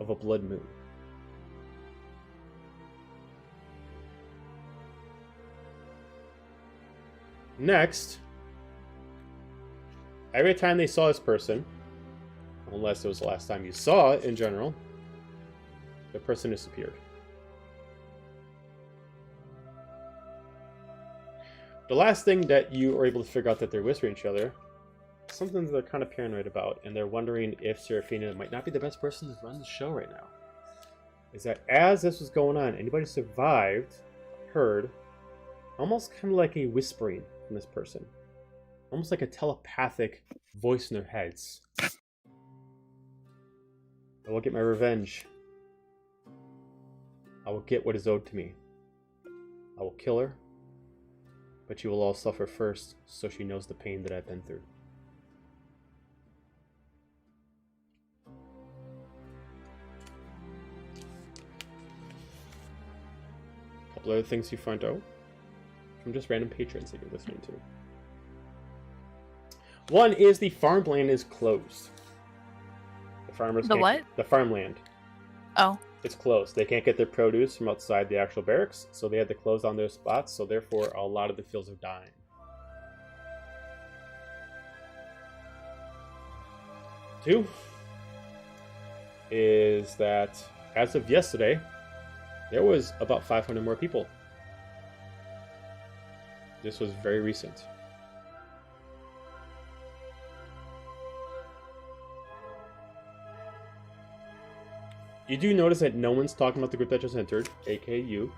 of a blood moon. Next, every time they saw this person, unless it was the last time you saw it in general, the person disappeared. The last thing that you are able to figure out that they're whispering to each other, something that they're kind of paranoid about, and they're wondering if Seraphina might not be the best person to run the show right now, is that as this was going on, anybody who survived heard almost kind of like a whispering from this person. Almost like a telepathic voice in their heads. I will get my revenge. I will get what is owed to me. I will kill her, but you will all suffer first, so she knows the pain that I've been through. A couple other things you find out from just random patrons that you're listening to. One is the farmland is closed. The farmers The can't- what? The farmland. Oh. It's closed. They can't get their produce from outside the actual barracks, so they had to close down their spots, so therefore a lot of the fields are dying. Two is that as of yesterday, there was about 500 more people. This was very recent. You do notice that no one's talking about the group that just entered, aka you.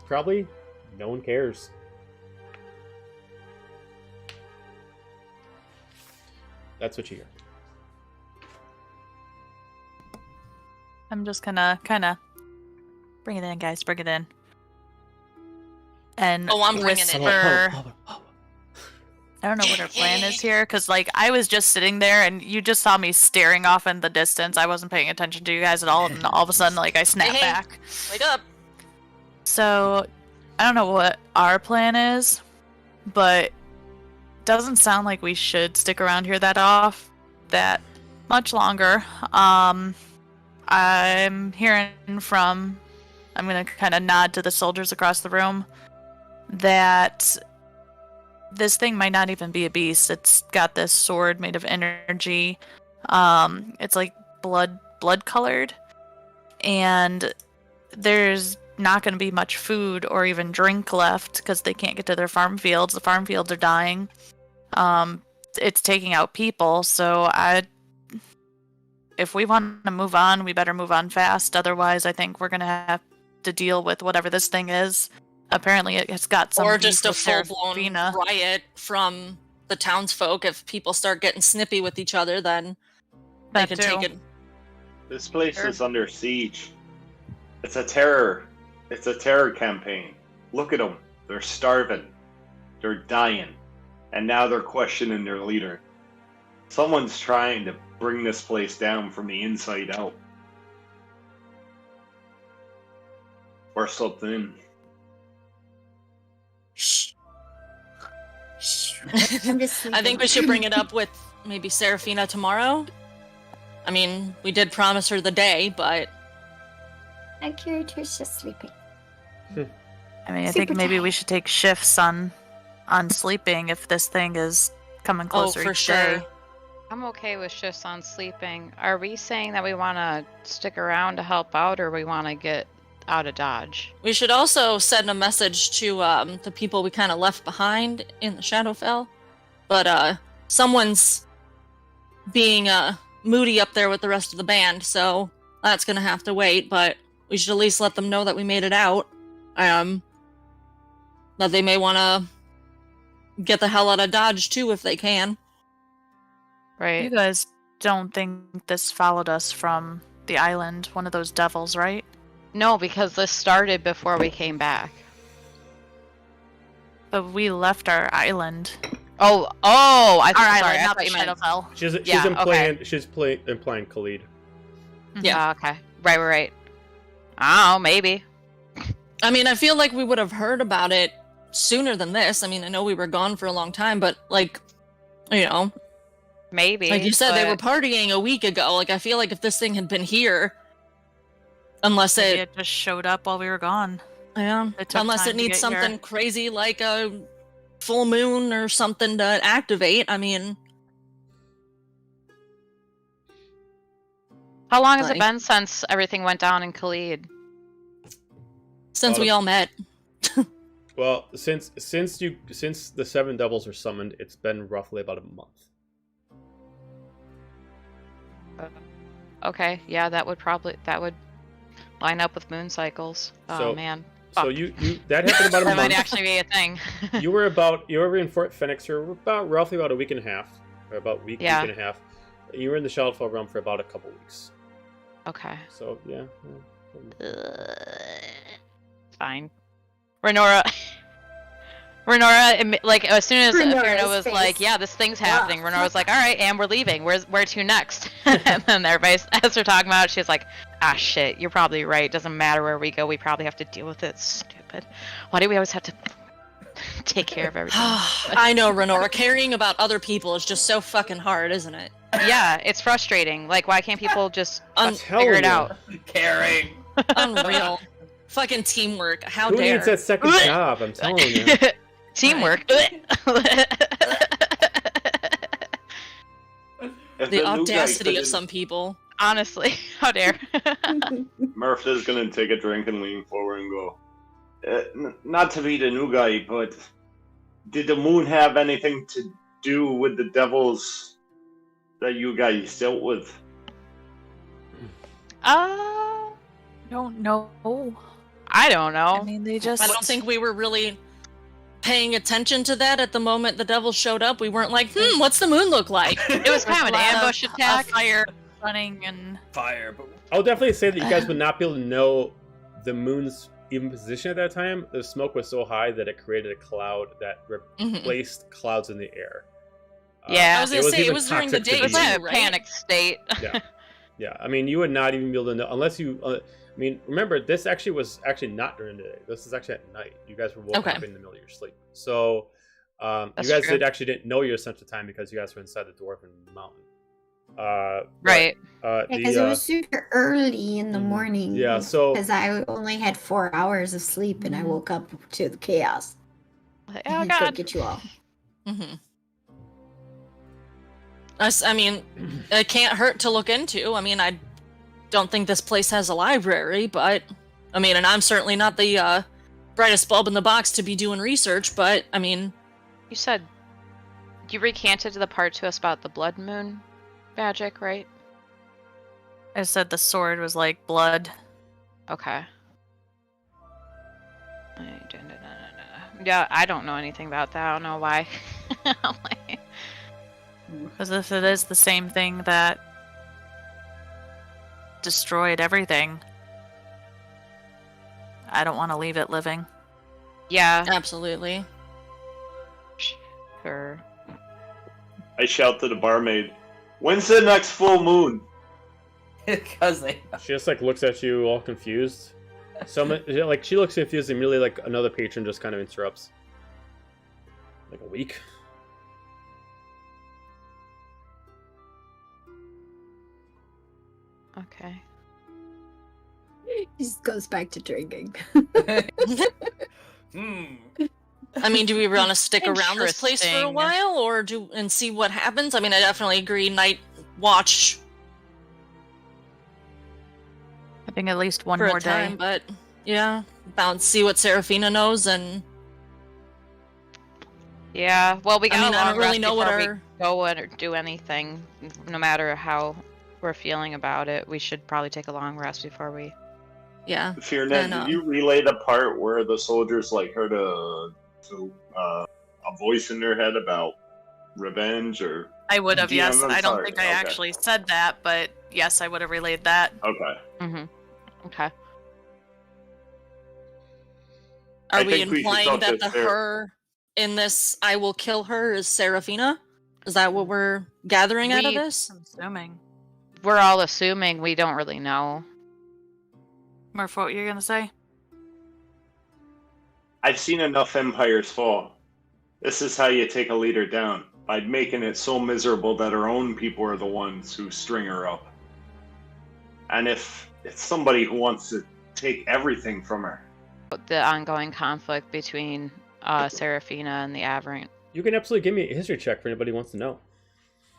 Probably no one cares. That's what you hear. I'm just gonna kind of bring it in, guys. Bring it in. And Oh, I'm bringing it in. whisper. I don't know what our plan is here, because like I was just sitting there, and you just saw me staring off in the distance. I wasn't paying attention to you guys at all, and all of a sudden, like I snapped Hey, back. Wake up. So I don't know what our plan is, but doesn't sound like we should stick around here that much longer. I'm hearing from, I'm gonna kind of nod to the soldiers across the room, that this thing might not even be a beast. It's got this sword made of energy. It's like blood colored, and there's not going to be much food or even drink left because they can't get to their farm fields. The farm fields are dying. It's taking out people, so if we want to move on, we better move on fast. Otherwise, I think we're going to have to deal with whatever this thing is. Apparently, it's got some. Or just a beef with full-blown Seraphina. riot from the townsfolk. If people start getting snippy with each other, then they That can too. take it. This place Sure. is under siege. It's a terror. It's a terror campaign. Look at them. They're starving. They're dying. And now they're questioning their leader. Someone's trying to bring this place down from the inside out. Or something. I'm just I think we should bring it up with maybe Seraphina tomorrow. I mean, we did promise her the day, but My character's just sleeping. I mean, I Super think maybe we tired. should take shifts on sleeping if this thing is coming closer for each sure. day. I'm okay with shifts on sleeping. Are we saying that we want to stick around to help out, or we want to get out of Dodge? we should also send a message to the people we kind of left behind in the Shadowfell. But someone's being moody up there with the rest of the band, so that's gonna have to wait. But we should at least let them know that we made it out. That they may want to get the hell out of Dodge too if they can. You Right. guys don't think this followed us from the island, one of those devils, right? No, because this started before we came back. But we left our island. Oh! I Our thought, sorry, island, I not thought the you meant. Shadowfell. She's Yeah, implying Khalid. Yeah. Oh, okay. Right. Oh, maybe. I mean, I feel like we would have heard about it sooner than this. I mean, I know we were gone for a long time, but like, you know, Maybe. like you said, they were but- partying a week ago. Like, I feel like if this thing had been here, Unless Maybe it, it just showed up while we were gone. yeah, It took unless time it to needs get here. something crazy like a full moon or something to activate. I mean, How long has it Like- been since everything went down in Khalid? since we all met. Well, since the 7 devils are summoned, it's been roughly about a month. Okay, yeah, that would line up with moon cycles. Oh So- man. So Fuck. you that happened about a That might month. actually be a thing. You were in Fort Phoenix for roughly about a week and a half, or about week Yeah. and a half. You were in the Shadowfell realm for about a couple weeks. Okay. So yeah. Fine. Renora, like as soon as Renora's Fiona was face. like, "Yeah, this thing's Wow. happening," Renora was like, "All right, and we're leaving. Where to next?" And then everybody, as they're talking about it, she's like, "Ah, shit, you're probably right. Doesn't matter where we go. We probably have to deal with it. Stupid. Why do we always have to take care of everything?" I know, Renora. Caring about other people is just so fucking hard, isn't it? Yeah, it's frustrating. Like, why can't people just I'm telling figure it you. out? Caring. Unreal. Fucking teamwork. How Who dare? needs that second job? I'm telling you. Teamwork. If The new guy audacity of couldn't- some people. Honestly, how dare? Murph is gonna take a drink and lean forward and go. Not to be the new guy, but did the moon have anything to do with the devils that you guys dealt with? Don't know. I don't know. I mean, they just. I don't think we were really paying attention to that at the moment the devil showed up. We weren't like, what's the moon look like? It was kind of an ambush attack. A fire running and. Fire, but I'll definitely say that you guys would not be able to know the moon's even position at that time. The smoke was so high that it created a cloud that replaced clouds in the air. Yeah. I was gonna say, it even was during the toxic to day, It was the in moon. a right? panic state. Yeah, I mean, you would not even be able to know unless you. I mean, remember, this actually was not during the day. This is actually at night. You guys were woken Okay. up in the middle of your sleep. So, you That's guys true. didn't know your central time because you guys were inside the Dwarven Mountain. Right. Because it was super early in the morning. Yeah, so Because I only had 4 hours of sleep and I woke up to the chaos. Oh I had to god. get you all. Mm-hmm. I mean, it can't hurt to look into. I mean, I don't think this place has a library, but I mean, and I'm certainly not the brightest bulb in the box to be doing research, but I mean, You said you recanted the part to us about the blood moon magic, right? I said the sword was like blood. Okay. Yeah, I don't know anything about that. I don't know why. Because if it is the same thing that destroyed everything, I don't want to leave it living. Yeah, absolutely. sure. I shout to the barmaid, "When's the next full moon?" because they. she just like looks at you all confused. Like she looks confused and immediately like another patron just kind of interrupts. Like a week. Okay. He just goes back to drinking. I mean, do we want to stick around this place for a Interesting. while, or and see what happens? I mean, I definitely agree. Night watch I think at least one for more a time, day. but yeah, bound see what Serafina knows, and Yeah, well, we I got mean, a I long don't really rest know what before we our go or do anything. No matter how we're feeling about it, we should probably take a long rest before we. yeah. Fearnet, And, did you relay the part where the soldiers like heard a voice in their head about revenge or? I would have, DM, yes. I'm I don't sorry. think I Okay. actually said that, but yes, I would have relayed that. Okay. Mm-hmm. Okay. Are I we think we should implying talk that to the Sarah. her in this "I will kill her" is Serafina? Is that what we're gathering out of We- this? I'm assuming. We're all assuming. We don't really know. Murph, what you're gonna say? I've seen enough empires fall. This is how you take a leader down, by making it so miserable that her own people are the ones who string her up. And if It's somebody who wants to take everything from her. The ongoing conflict between Seraphina and the Aberrant. You can absolutely give me a history check for anybody who wants to know.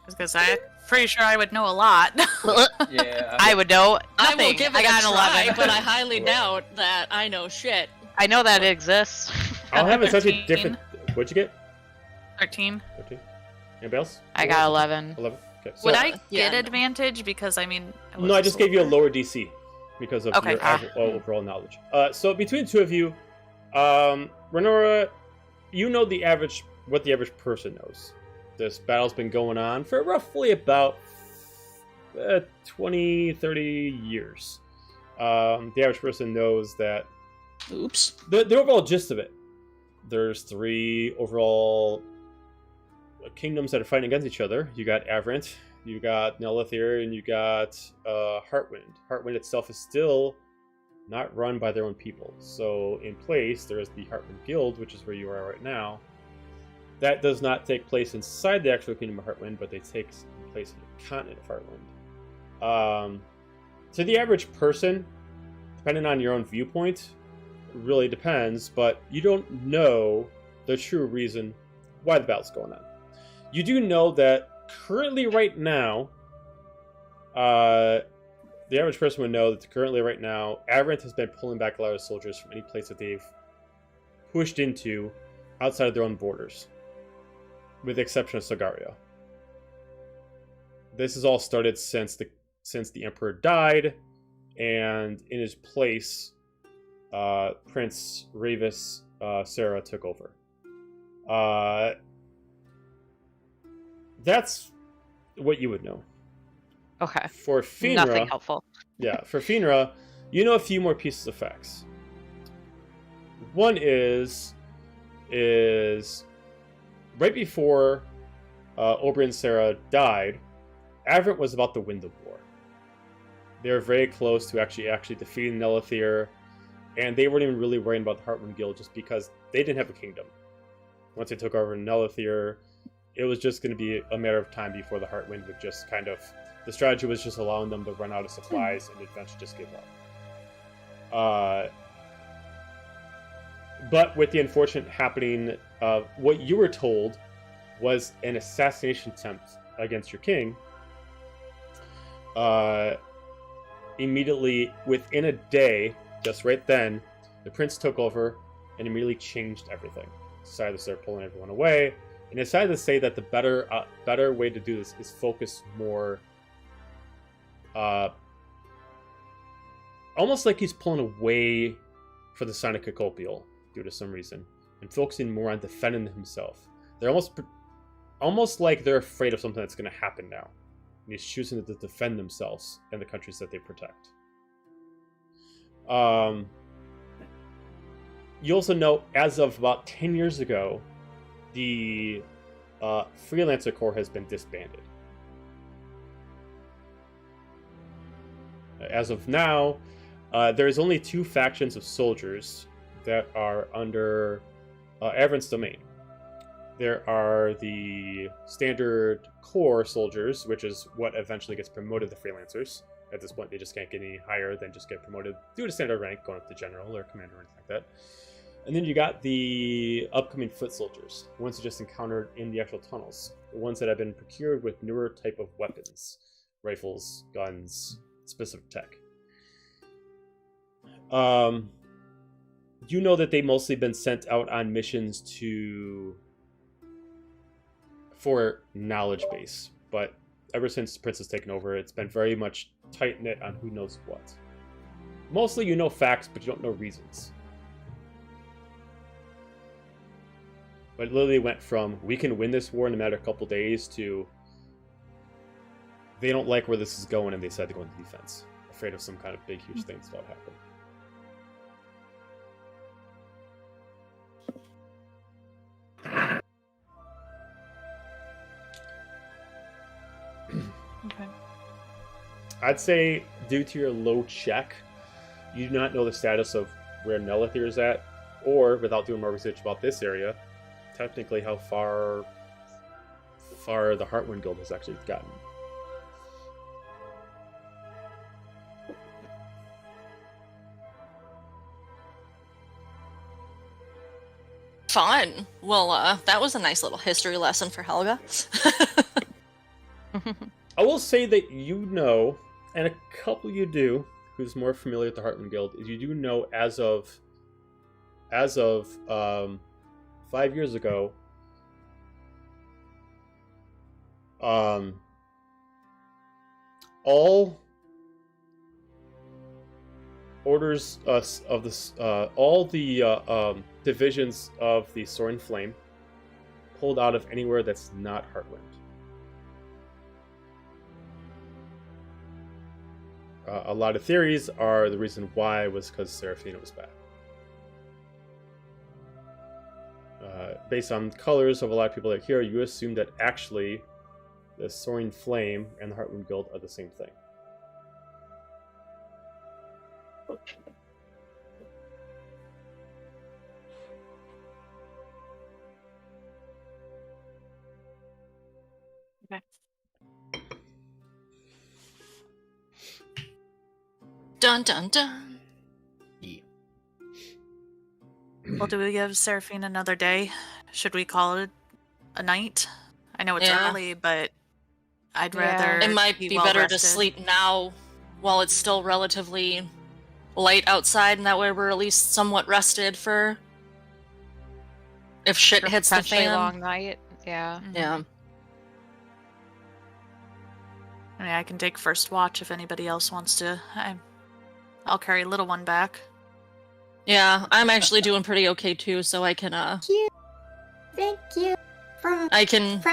Because I'm pretty sure I would know a lot. Yeah. I would know I nothing. will give it I got a an try, 11. but I highly doubt that I know shit. I know that it exists. I'll have it such a 13. different. What'd you get? 13. 13. Anybody else? I got 11. 11. Okay. So, Would I yeah, get no. advantage? Because, I mean... no, I just gave you a lower DC because of Okay. your overall knowledge. So between the two of you, Renora, you know what the average person knows. This battle's been going on for roughly about 20, 30 years. The average person knows that Oops. the overall gist of it. There's 3 overall kingdoms that are fighting against each other. You got Aberrant, you got Nelithir, and you got Heartwind. Heartwind itself is still not run by their own people. So in place, there is the Heartwind Guild, which is where you are right now. That does not take place inside the actual Kingdom of Heartwind, but they take place in the continent of Heartwind. To the average person, depending on your own viewpoint, it really depends, but you don't know the true reason why the battle's going on. You do know that currently right now, the average person would know that currently right now, Aberrant has been pulling back a lot of soldiers from any place that they've pushed into outside of their own borders, with the exception of Sagaria. This has all started since the Emperor died, and in his place, Prince Ravis Sarah took over. That's what you would know. Okay. For Finra, Nothing helpful. yeah, for Finra, you know a few more pieces of facts. One is right before Oberyn and Sarah died, Aberrant was about to win the war. They were very close to actually defeating Nelithir, and they weren't even really worrying about the Heartwind Guild just because they didn't have a kingdom. Once they took over Nelithir, it was just going to be a matter of time before the Heartwind would just kind of... The strategy was just allowing them to run out of supplies and eventually just give up. But with the unfortunate happening of what you were told was an assassination attempt against your king, immediately, within a day, just right then, the prince took over and immediately changed everything. Decided to start pulling everyone away, and decided to say that the better way to do this is focus more, almost like he's pulling away for the Sonic Copial due to some reason, and focusing more on defending himself. They're almost like they're afraid of something that's going to happen now. And he's choosing to defend themselves and the countries that they protect. You also know, as of about 10 years ago, the Freelancer Corps has been disbanded. As of now, there's only 2 factions of soldiers that are under Aberrant's domain. There are the standard core soldiers, which is what eventually gets promoted to freelancers. At this point, they just can't get any higher than just get promoted due to standard rank, going up to general or commander or anything like that. And then you got the upcoming foot soldiers, the ones you just encountered in the actual tunnels, the ones that have been procured with newer type of weapons, rifles, guns, specific tech. You know that they mostly been sent out on missions for knowledge base, but ever since the Prince has taken over, it's been very much tight-knit on who knows what. Mostly you know facts, but you don't know reasons. But it literally went from, we can win this war in a matter of a couple days, to they don't like where this is going and they decide to go into defense, afraid of some kind of big, huge things about to happen. Okay. I'd say, due to your low check, you do not know the status of where Nelithir is at, or, without doing more research about this area, technically how far the Heartwind Guild has actually gotten. Fun. Well, that was a nice little history lesson for Helga. I will say that you know, and a couple you do, who's more familiar with the Heartland Guild, is you do know as of 5 years ago, all orders of this, all the divisions of the Soaring Flame pulled out of anywhere that's not Heartland. A lot of theories are the reason why was because Seraphina was bad. Based on colors of a lot of people that here, you assume that actually the Soaring Flame and the Heartland Guild are the same thing. Okay. Dun dun dun. Yeah. Well, do we give Seraphine another day? Should we call it a night? I know it's Yeah. early, but I'd Yeah. rather. It might be well better to rested. sleep now while it's still relatively light outside, and that way we're at least somewhat rested for if shit For hits the potentially fan. long night. Yeah. Mhm. Yeah. I mean, I can take first watch if anybody else wants to. I'll carry little one back. Yeah, I'm actually doing pretty okay too, so I can Thank you from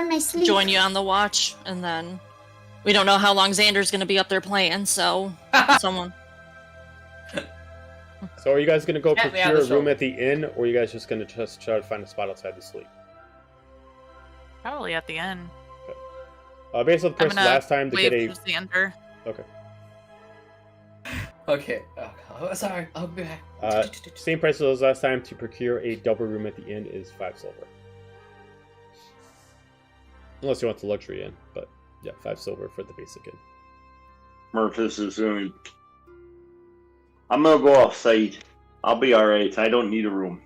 my sleep. join you on the watch, and then we don't know how long Xander's gonna be up there playing, so someone. So are you guys going to go Get me procure on a the room shoulder. at the inn, or are you guys just going to just try to find a spot outside to sleep? Probably at the end. Based on the I'm person gonna last time to wave get a... to Xander. Okay. Okay. Oh, sorry. I'll be back. Same price as last time. To procure a double room at the inn is 5 silver. Unless you want the luxury inn, but yeah, 5 silver for the basic inn. Murphys is going. I'm gonna go outside. I'll be alright. I don't need a room.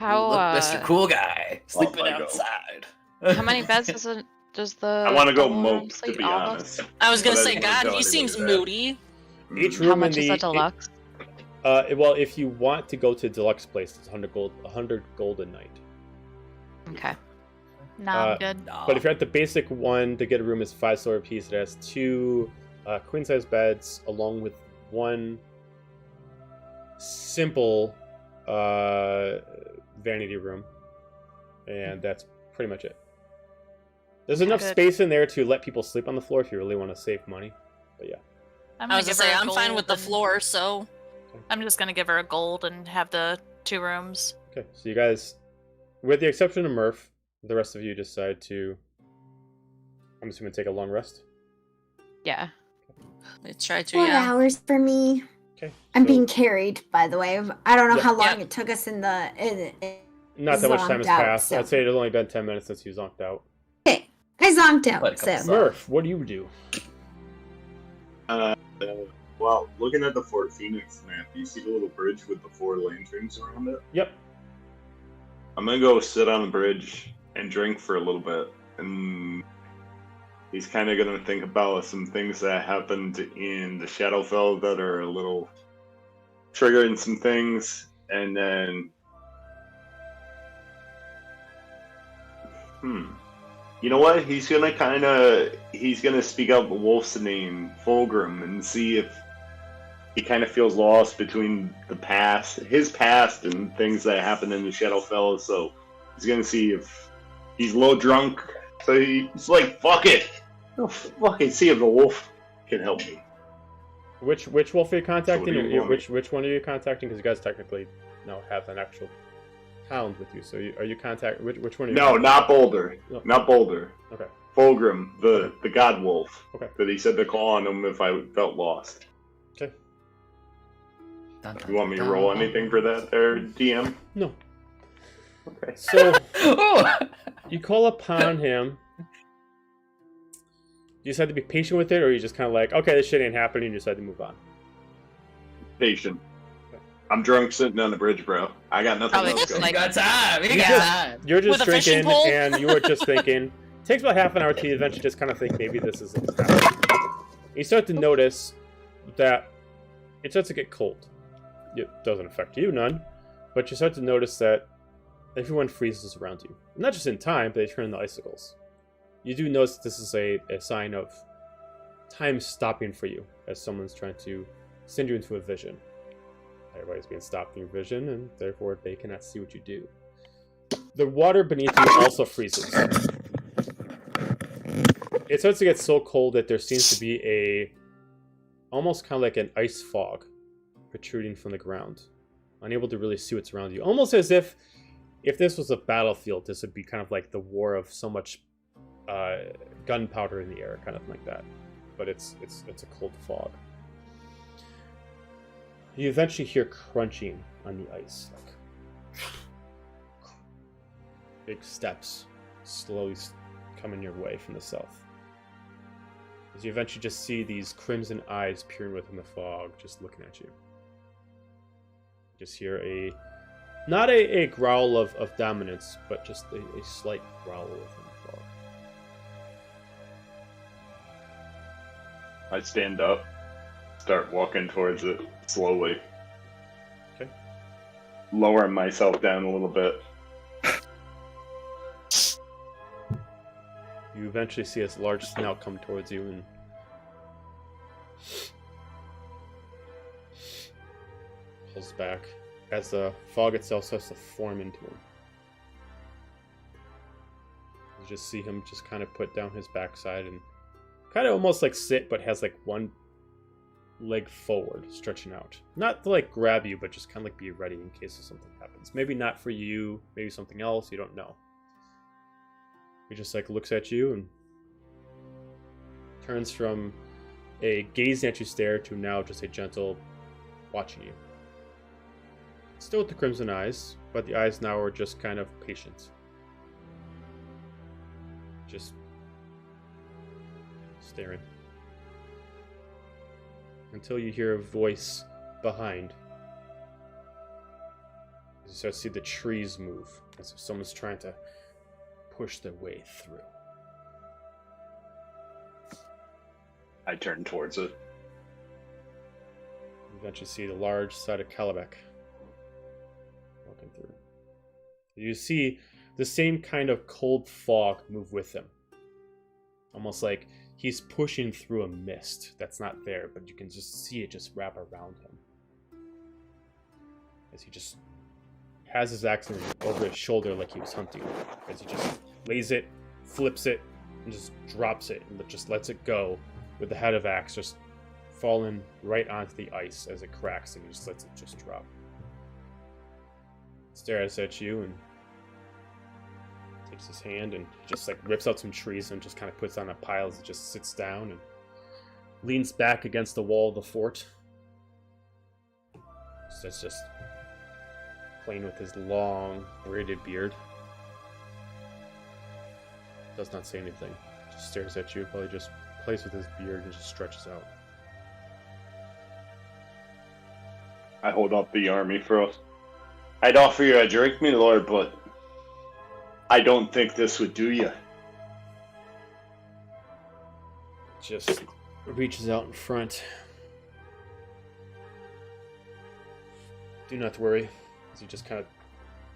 How Look, Mr. Cool Guy sleeping I go. outside. how many beds does the I want to go double room mope, to sleep? be All of us? honest. I was gonna But I say, didn't wanna God, tell he anybody seems that. moody. Each Mm. room How in much the... is a deluxe? well, if you want to go to deluxe place, it's 100 gold a night. Okay. Nah, I'm good. No. But if you're at the basic one, to get a room is 5 silver piece. It has 2 queen size beds along with 1 simple vanity room, and that's pretty much it. There's enough Good. space in there to let people sleep on the floor if you really want to save money. But yeah, I'm I was gonna give her say, a I'm fine with the gold and- floor, so I'm just gonna give her a gold and have the 2 rooms. okay. So you guys, with the exception of Murph, the rest of you decide to, I'm assuming, take a long rest. Yeah. let's try to. 4 Yeah. hours for me. Okay. I'm so being carried, by the way. I don't know Yep. how long Yep. it took us in the. not that much time has zonked out, passed. so- I'd say it has only been 10 minutes since you zonked out. Okay, I zonked Played a out. couple So songs. Murph, what do you do? Well, looking at the Fort Phoenix map, you see the little bridge with the 4 lanterns around it? Yep. I'm gonna go sit on the bridge and drink for a little bit. And he's kind of gonna think about some things that happened in the Shadowfell that are a little triggering some things. And then... You know what? He's gonna speak out the wolf's name, Fulgrim, and see if he kind of feels lost between his past and things that happened in the Shadowfell. So he's gonna see if he's low drunk. So he's like, "Fuck it, I'll fucking see if the wolf can help me." Which wolf are you contacting? So what do you Or want? which one are you contacting? Because you guys technically now have an actual hound with you. So are you contacting which one? Are you No, contacting? not Boulder. No. Not Boulder. Okay. Fulgrim, the god wolf. Okay. That he said to call on him if I felt lost. Okay. You want me to roll anything for that, there, DM? No. Okay. So Oh! you call upon him. You just have to be patient with it, or you just kind of like, okay, this shit ain't happening. You decide to move on. Patient. I'm drunk sitting on the bridge, bro. I got nothing Probably else just going. like- You got time. You You got just- time. You're just With a fishing drinking, pole? and you were just thinking. It takes about half an hour to eventually just kind of think maybe this is what's happening. You start to notice that it starts to get cold. It doesn't affect you none, but you start to notice that everyone freezes around you. Not just in time, but they turn into icicles. You do notice that this is a sign of time stopping for you, as someone's trying to send you into a vision. Everybody's being stopped in your vision, and therefore they cannot see what you do. The water beneath you also freezes. It starts to get so cold that there seems to be almost kind of like an ice fog protruding from the ground. Unable to really see what's around you. Almost as if this was a battlefield, this would be kind of like the war of so much gunpowder in the air, kind of like that. But it's a cold fog. You eventually hear crunching on the ice. Big steps slowly coming your way from the south. As you eventually just see these crimson eyes peering within the fog, just looking at you. Just hear not a growl of dominance, but just a slight growl within the fog. I stand up, start walking towards it slowly. Okay. Lowering myself down a little bit. You eventually see this large snout come towards you and pulls back as the fog itself starts to form into him. You just see him just kind of put down his backside and kind of almost like sit, but has like one leg forward, stretching out. Not to like grab you, but just kind of like be ready in case something happens. Maybe not for you, maybe something else, you don't know. He just like looks at you and turns from a gazing at you stare to now just a gentle watching you. Still with the crimson eyes, but the eyes now are just kind of patient. Just staring. Until you hear a voice behind. You start to see the trees move, as if someone's trying to push their way through. I turn towards it. You eventually see the large side of Calabec walking through. You see the same kind of cold fog move with him. Almost like he's pushing through a mist that's not there, but you can just see it just wrap around him. As he just has his axe over his shoulder like he was hunting. As he just lays it, flips it, and just drops it, and just lets it go with the head of axe just falling right onto the ice as it cracks, and he just lets it just drop. Stares at you and takes his hand and just like rips out some trees and just kind of puts on a pile as it just sits down and leans back against the wall of the fort. Starts just playing with his long, braided beard. Does not say anything. Just stares at you, probably just plays with his beard and just stretches out. I hold up the army for us. I'd offer you a drink, me lord, but I don't think this would do you. Just reaches out in front. Do not worry. As he just kind of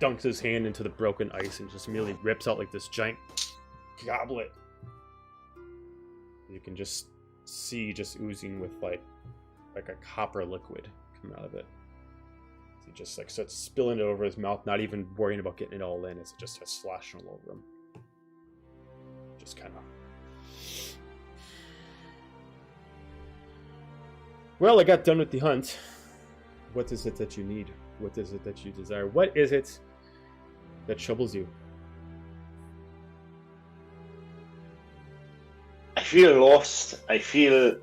dunks his hand into the broken ice and just immediately rips out like this giant goblet. You can just see just oozing with like a copper liquid coming out of it. He just like starts spilling it over his mouth, not even worrying about getting it all in, as it just starts sloshing all over him. Just kind of. Well, I got done with the hunt. What is it that you need? What is it that you desire? What is it that troubles you? I feel lost. I feel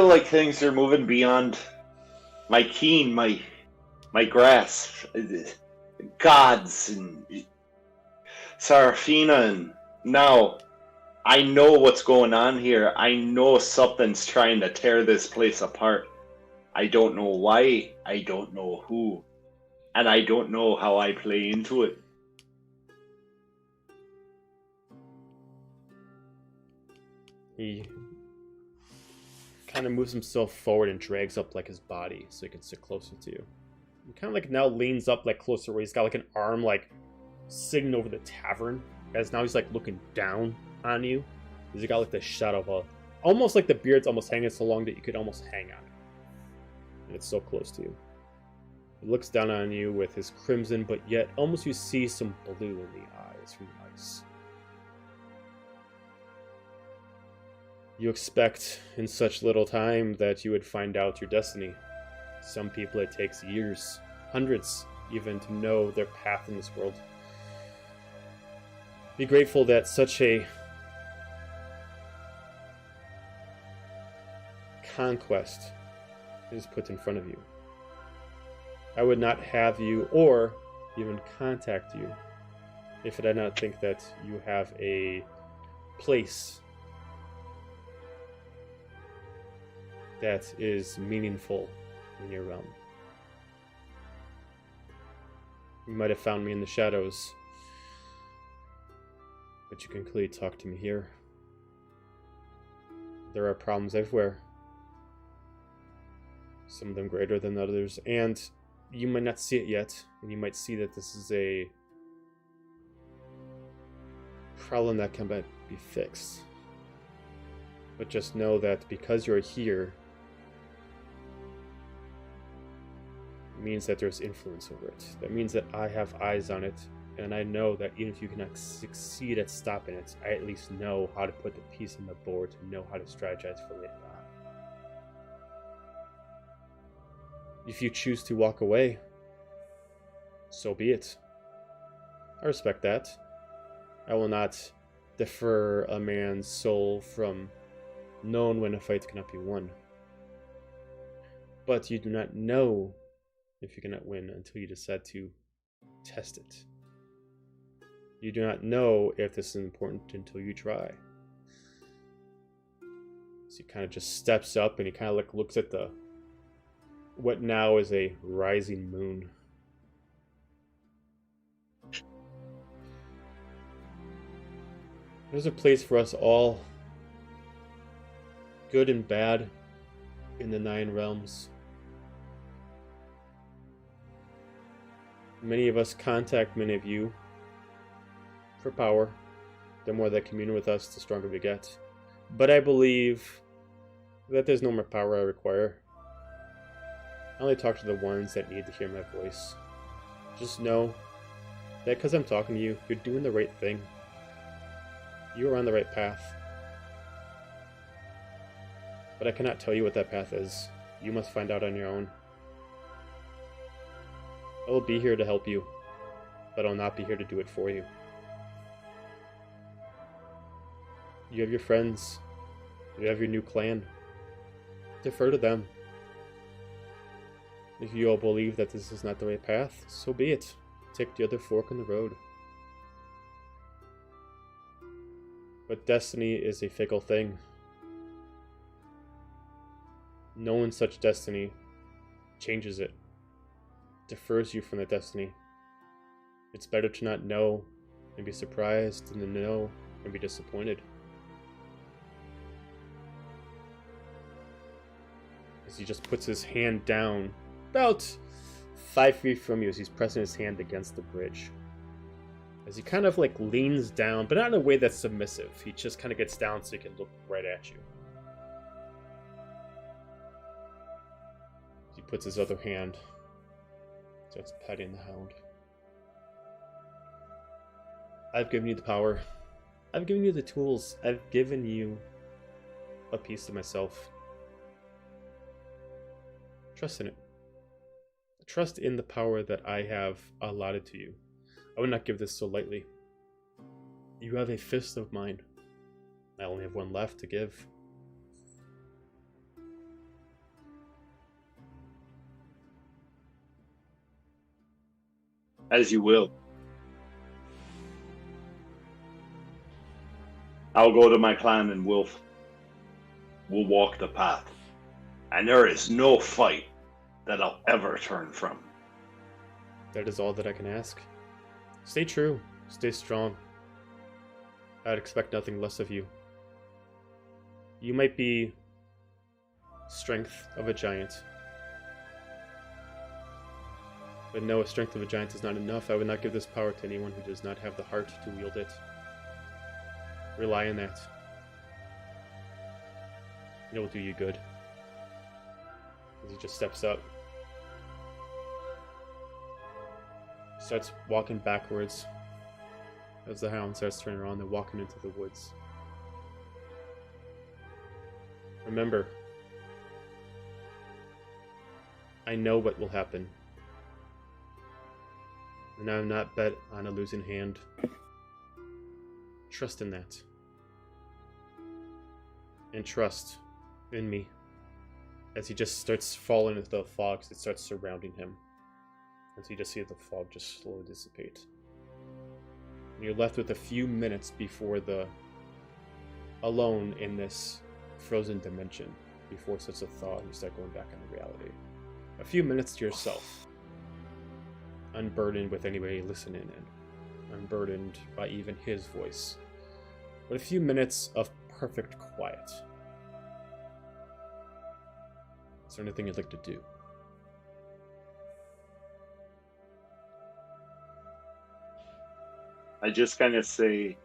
like things are moving beyond my keen, my grasp. Gods and Serafina, and now I know what's going on here. I know something's trying to tear this place apart. I don't know why, I don't know who, and I don't know how I play into it. He kind of moves himself forward and drags up like his body so he can sit closer to you. He kind of like now leans up like closer where he's got like an arm like sitting over the tavern, as now he's like looking down on you. He's got like the shadow of a, almost like the beard's almost hanging so long that you could almost hang on it. And it's so close to you. He looks down on you with his crimson, but yet almost you see some blue in the eyes from the ice. You expect in such little time that you would find out your destiny. Some people it takes years, hundreds even, to know their path in this world. Be grateful that such a conquest is put in front of you. I would not have you or even contact you if I did not think that you have a place that is meaningful in your realm. You might have found me in the shadows, but you can clearly talk to me here. There are problems everywhere, some of them greater than others, and you might not see it yet, and you might see that this is a problem that can be fixed. But just know that because you're here, it means that there's influence over it. That means that I have eyes on it, and I know that even if you cannot succeed at stopping it, I at least know how to put the piece on the board to know how to strategize for later on. If you choose to walk away, so be it. I respect that. I will not defer a man's soul from knowing when a fight cannot be won. But you do not know if you cannot win until you decide to test it. You do not know if this is important until you try. So he kind of just steps up and he kind of like looks at the what now is a rising moon. There's a place for us all, good and bad, in the 9 realms. Many of us contact many of you for power. The more they commune with us, the stronger we get. But I believe that there's no more power I require. I only talk to the ones that need to hear my voice. Just know that because I'm talking to you, you're doing the right thing. You are on the right path. But I cannot tell you what that path is. You must find out on your own. I will be here to help you, but I'll not be here to do it for you. You have your friends. You have your new clan. Defer to them. If you all believe that this is not the right path, so be it. Take the other fork in the road. But destiny is a fickle thing. Knowing such destiny changes it. Defers you from the destiny. It's better to not know and be surprised than to know and be disappointed. As he just puts his hand down about 5 feet from you as he's pressing his hand against the bridge. As he kind of like leans down, but not in a way that's submissive. He just kind of gets down so he can look right at you. He puts his other hand, starts petting the hound. I've given you the power. I've given you the tools. I've given you a piece of myself. Trust in it. Trust in the power that I have allotted to you. I would not give this so lightly. You have a fist of mine. I only have one left to give. As you will. I'll go to my clan and we'll walk the path. And there is no fight that I'll ever turn from. That is all that I can ask. Stay true. Stay strong. I'd expect nothing less of you. You might be strength of a giant. But no, strength of a giant is not enough. I would not give this power to anyone who does not have the heart to wield it. Rely on that. It will do you good. As he just steps up. Starts walking backwards. As the hound starts turning around, they're walking into the woods. Remember, I know what will happen. And I'm not bet on a losing hand. Trust in that. And trust in me. As he just starts falling into the fog, it starts surrounding him. As you just see the fog just slowly dissipate. And you're left with a few minutes before alone in this frozen dimension. Before such a thaw, you start going back into reality. A few minutes to yourself. Unburdened with anybody listening in. Unburdened by even his voice. But a few minutes of perfect quiet. Is there anything you'd like to do? I just kind of say,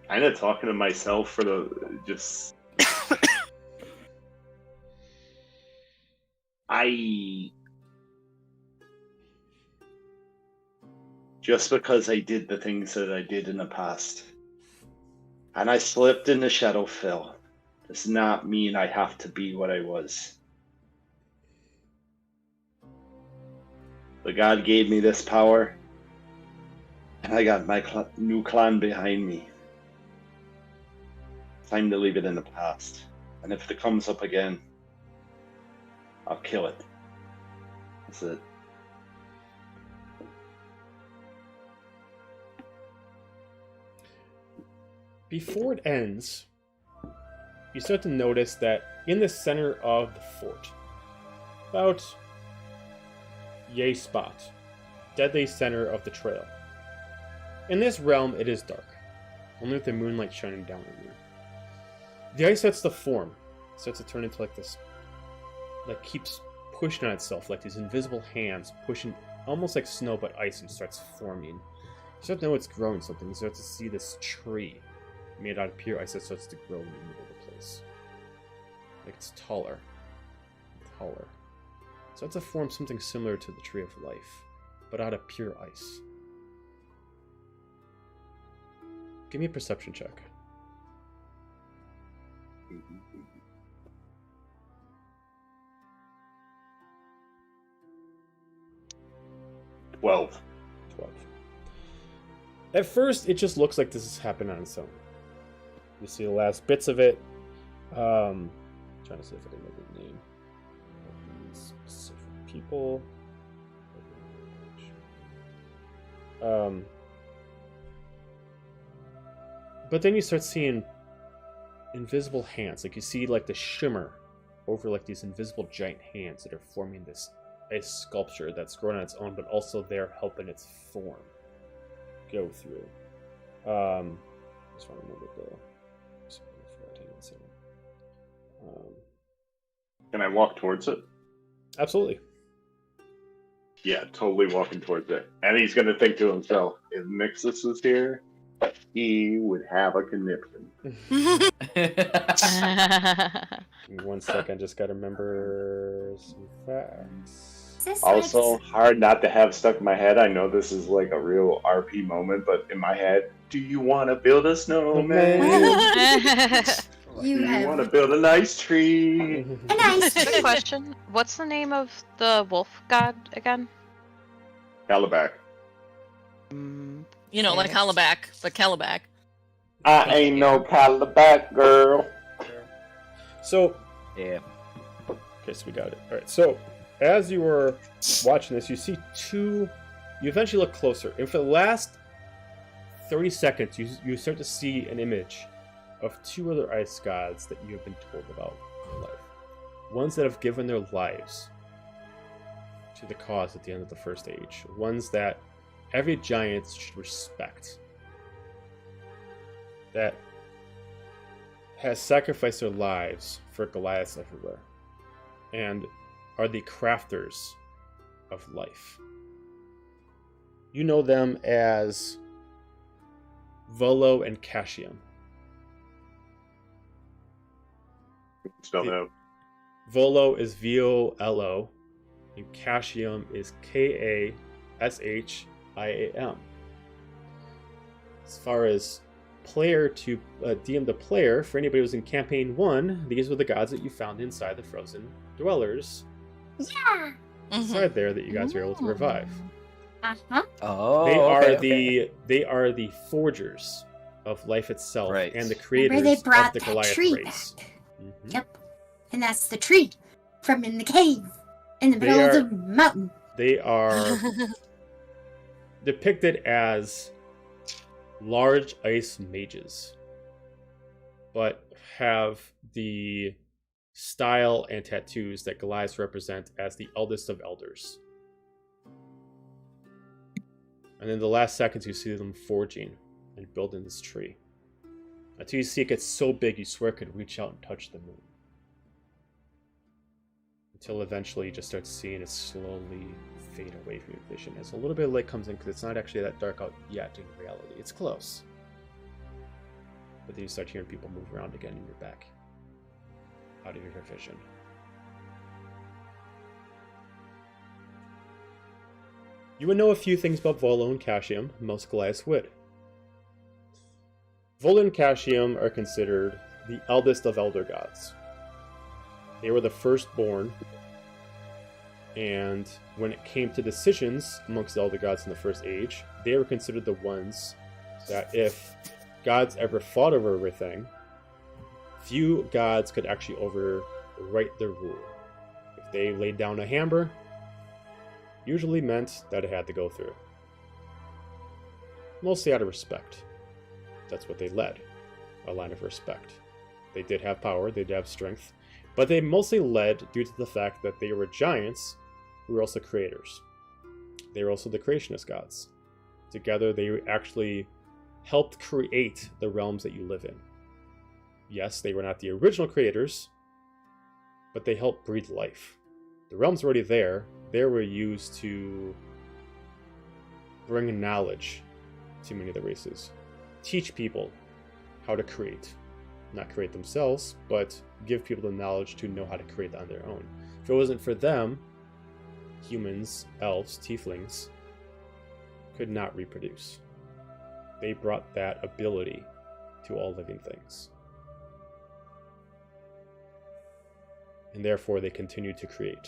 kind of talking to myself for just because I did the things that I did in the past, and I slipped in the Shadowfell, does not mean I have to be what I was. The God gave me this power, and I got my new clan behind me. Time to leave it in the past. And if it comes up again, I'll kill it. That's it. Before it ends, you start to notice that in the center of the fort, about yay spot, deadly center of the trail. In this realm, it is dark, only with the moonlight shining down on you. The ice starts to form, starts to turn into like this, like keeps pushing on itself, like these invisible hands pushing, almost like snow but ice, and starts forming. You start to know it's growing something. You start to see this tree made out of pure ice that starts to grow in the middle of the place. Like it's taller, taller. It starts to form something similar to the tree of life, but out of pure ice. Give me a perception check. Twelve. At first, it just looks like this is happening on its own. You see the last bits of it. Trying to see if I can remember the name of these specific people. But then you start seeing invisible hands. Like you see like the shimmer over like these invisible giant hands that are forming this ice sculpture that's grown on its own, but also they're helping its form go through. Just want to remember the. Can I walk towards it? Absolutely. Yeah, totally walking towards it. And he's going to think to himself, if Mixus was here, he would have a conniption. Give me 1 second, just gotta remember some facts. Also, hard not to have stuck in my head. I know this is like a real RP moment, but in my head, do you want to build a snowman? Do you want to build a nice tree? A nice Good tree. question. What's the name of the wolf god again? Calabac. You know, like Hollaback, but Calabac. I ain't no Calabac girl. So, Yeah. okay, so we got it. All right. So, as you were watching this, you see two. You eventually look closer, and for the last 30 seconds, you start to see an image of two other ice gods that you have been told about in life. ones that have given their lives to the cause at the end of the first age. Ones that every giant should respect. That has sacrificed their lives for Goliaths everywhere. And are the crafters of life. You know them as Volo and Cashium. Spell that out. Volo is Volo, and Cashium is Kashim. As far as player to DM the player, for anybody who's in campaign 1, these were the gods that you found inside the frozen dwellers. Yeah. Inside there that you guys were able to revive. Uh-huh. Oh, they are the forgers of life itself, Right. and the Remember creators they brought of the that Goliath tree race. back. Mhm. Yep. And that's the tree from in the cave in the They middle are- of the mountain. They are depicted as large ice mages, but have the style and tattoos that Goliaths represent as the eldest of elders. And in the last seconds, you see them forging and building this tree. Until you see it gets so big, you swear it could reach out and touch the moon. Until eventually you just start seeing it slowly fade away from your vision as a little bit of light comes in, because it's not actually that dark out yet in reality. It's close. But then you start hearing people move around again in your back. Out of your vision. You would know a few things about Volo and Cashium, most Goliaths would. Volo and Cashium are considered the eldest of elder gods. They were the firstborn, and when it came to decisions amongst the elder gods in the first age, they were considered the ones that if gods ever fought over everything, few gods could actually overwrite their rule. If they laid down a hammer, usually meant that it had to go through. Mostly out of respect. That's what they led, a line of respect. They did have power, they did have strength, but they mostly led due to the fact that they were giants who were also creators. They were also the creationist gods. Together, they actually helped create the realms that you live in. Yes, they were not the original creators, but they helped breathe life. The realms were already there. They were used to bring knowledge to many of the races. Teach people how to create. Not create themselves, but give people the knowledge to know how to create on their own. If it wasn't for them, humans, elves, tieflings could not reproduce. They brought that ability to all living things. And therefore they continued to create.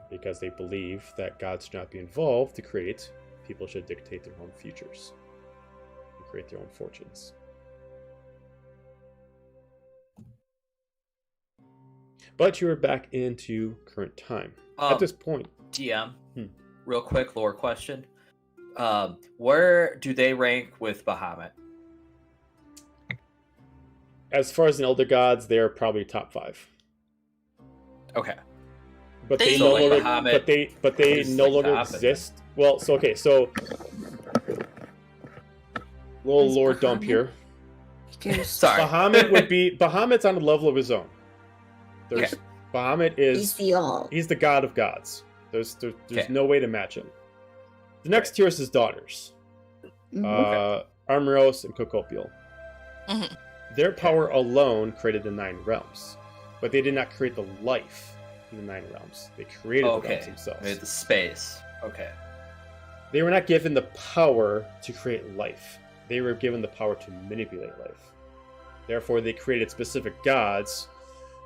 Because they believe that gods should not be involved to create, people should dictate their own futures and create their own fortunes. But you are back into current time. At this point, DM, real quick lore question. Where do they rank with Bahamut? as far as the elder gods, they are probably top 5. Okay. But They- they So, no like, longer, Bahamut but they is, no like, longer top, exist. Well, so okay, so little Is lore dump Bahamut- here. Sorry. Bahamut's on a level of his own. There's Okay. Bahamut He's is the all. he's the god of gods. There's Okay. no way to match him. The next tier is his daughters, Mhm. Armoros and Kokopiel. Mhm. Their power alone created the 9 realms, but they did not create the life in the 9 realms. They created the realms Okay. themselves. Made the space. Okay. They were not given the power to create life. They were given the power to manipulate life. Therefore, they created specific gods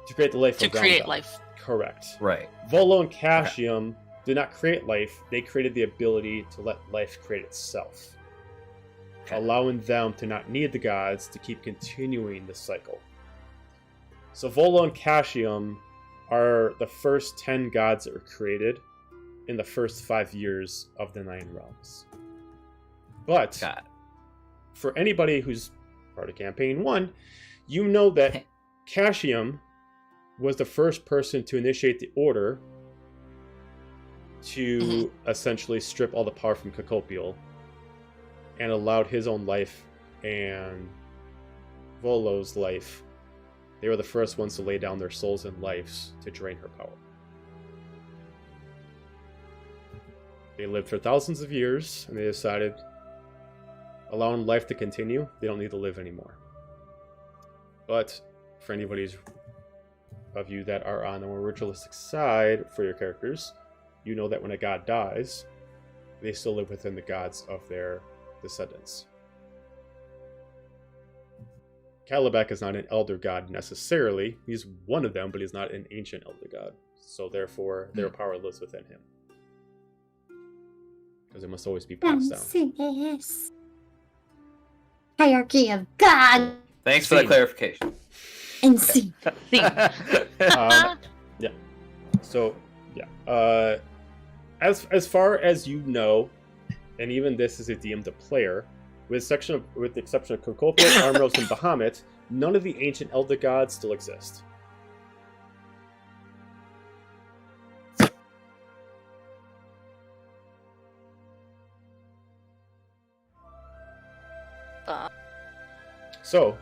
to create the life To around create them. life. Correct. Right. Volo and Cashium did not create life. They created the ability to let life create itself, Okay. allowing them to not need the gods to keep continuing the cycle. So Volo and Cashium are the first 10 gods that were created in the first 5 years of the 9 realms. But Got it. for anybody who's part of campaign 1, you know that Cashium was the first person to initiate the order to essentially strip all the power from Kokopiel and allowed his own life and Volo's life. They were the first ones to lay down their souls and lives to drain her power. They lived for thousands of years, and they decided, allowing life to continue, they don't need to live anymore. But for anybody of you that are on the more ritualistic side for your characters, you know that when a god dies, they still live within the gods of their descendants. Calibac is not an elder god necessarily. He's one of them, but he's not an ancient elder god. So therefore, their power lives within him. Because it must always be passed down. Yes. Hierarchy of God. Thanks for the clarification. And see. Yeah. So, yeah. As far as you know, and even this is a DM to player, with the exception of Kokopia, Armros, and Bahamut, none of the ancient elder gods still exist. So,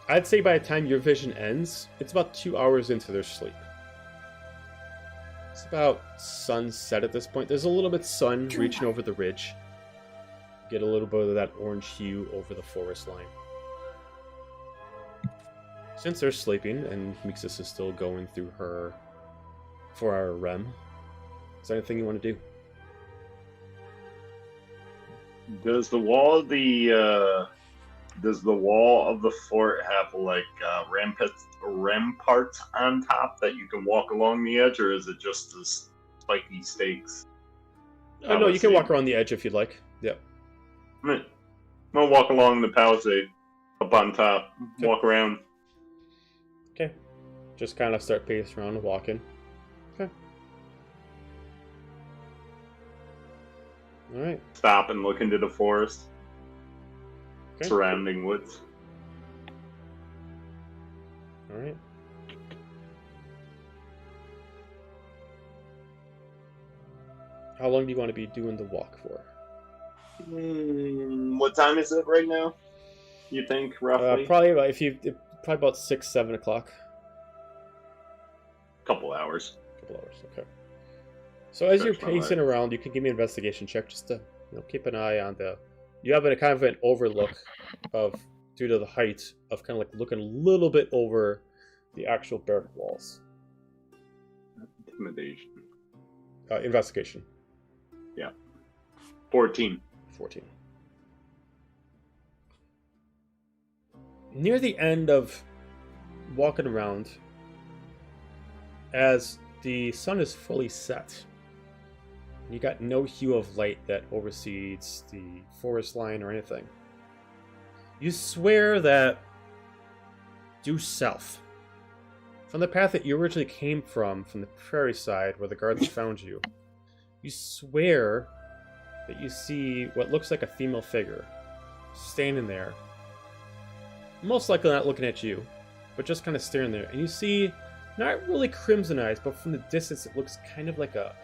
I'd say by the time your vision ends, it's about 2 hours into their sleep. It's about sunset at this point. There's a little bit of sun reaching over the ridge. Get a little bit of that orange hue over the forest line. Since they're sleeping, and Mixus is still going through her 4-hour REM, is there anything you want to do? Does the wall of the fort have like ramparts on top that you can walk along the edge, or is it just the spiky stakes? Oh no, you can walk around the edge if you'd like. Yep. I'm gonna walk along the palisade up on top. Okay. Walk around. Okay. Just kind of start pacing around and walking. Okay. Alright. Stop and look into the forest. Okay. Surrounding woods. Alright. How long do you want to be doing the walk for? What time is it right now? You think roughly? Probably about 6-7 o'clock. Couple hours. Couple hours. Okay. So as you're Stretch my pacing legs. around, you can give me an investigation check just to keep an eye on the. You have a kind of an overlook of due to the height of kind of like looking a little bit over the actual barrack walls. Intimidation. Investigation. Yeah. 14. 14. Near the end of walking around, as the sun is fully set, you got no hue of light that oversees the forest line or anything. You swear that due south, from the path that you originally came from the prairie side where the guards found you, you swear that you see what looks like a female figure standing there, most likely not looking at you, but just kind of staring there. And you see not really crimson eyes, but from the distance it looks kind of like a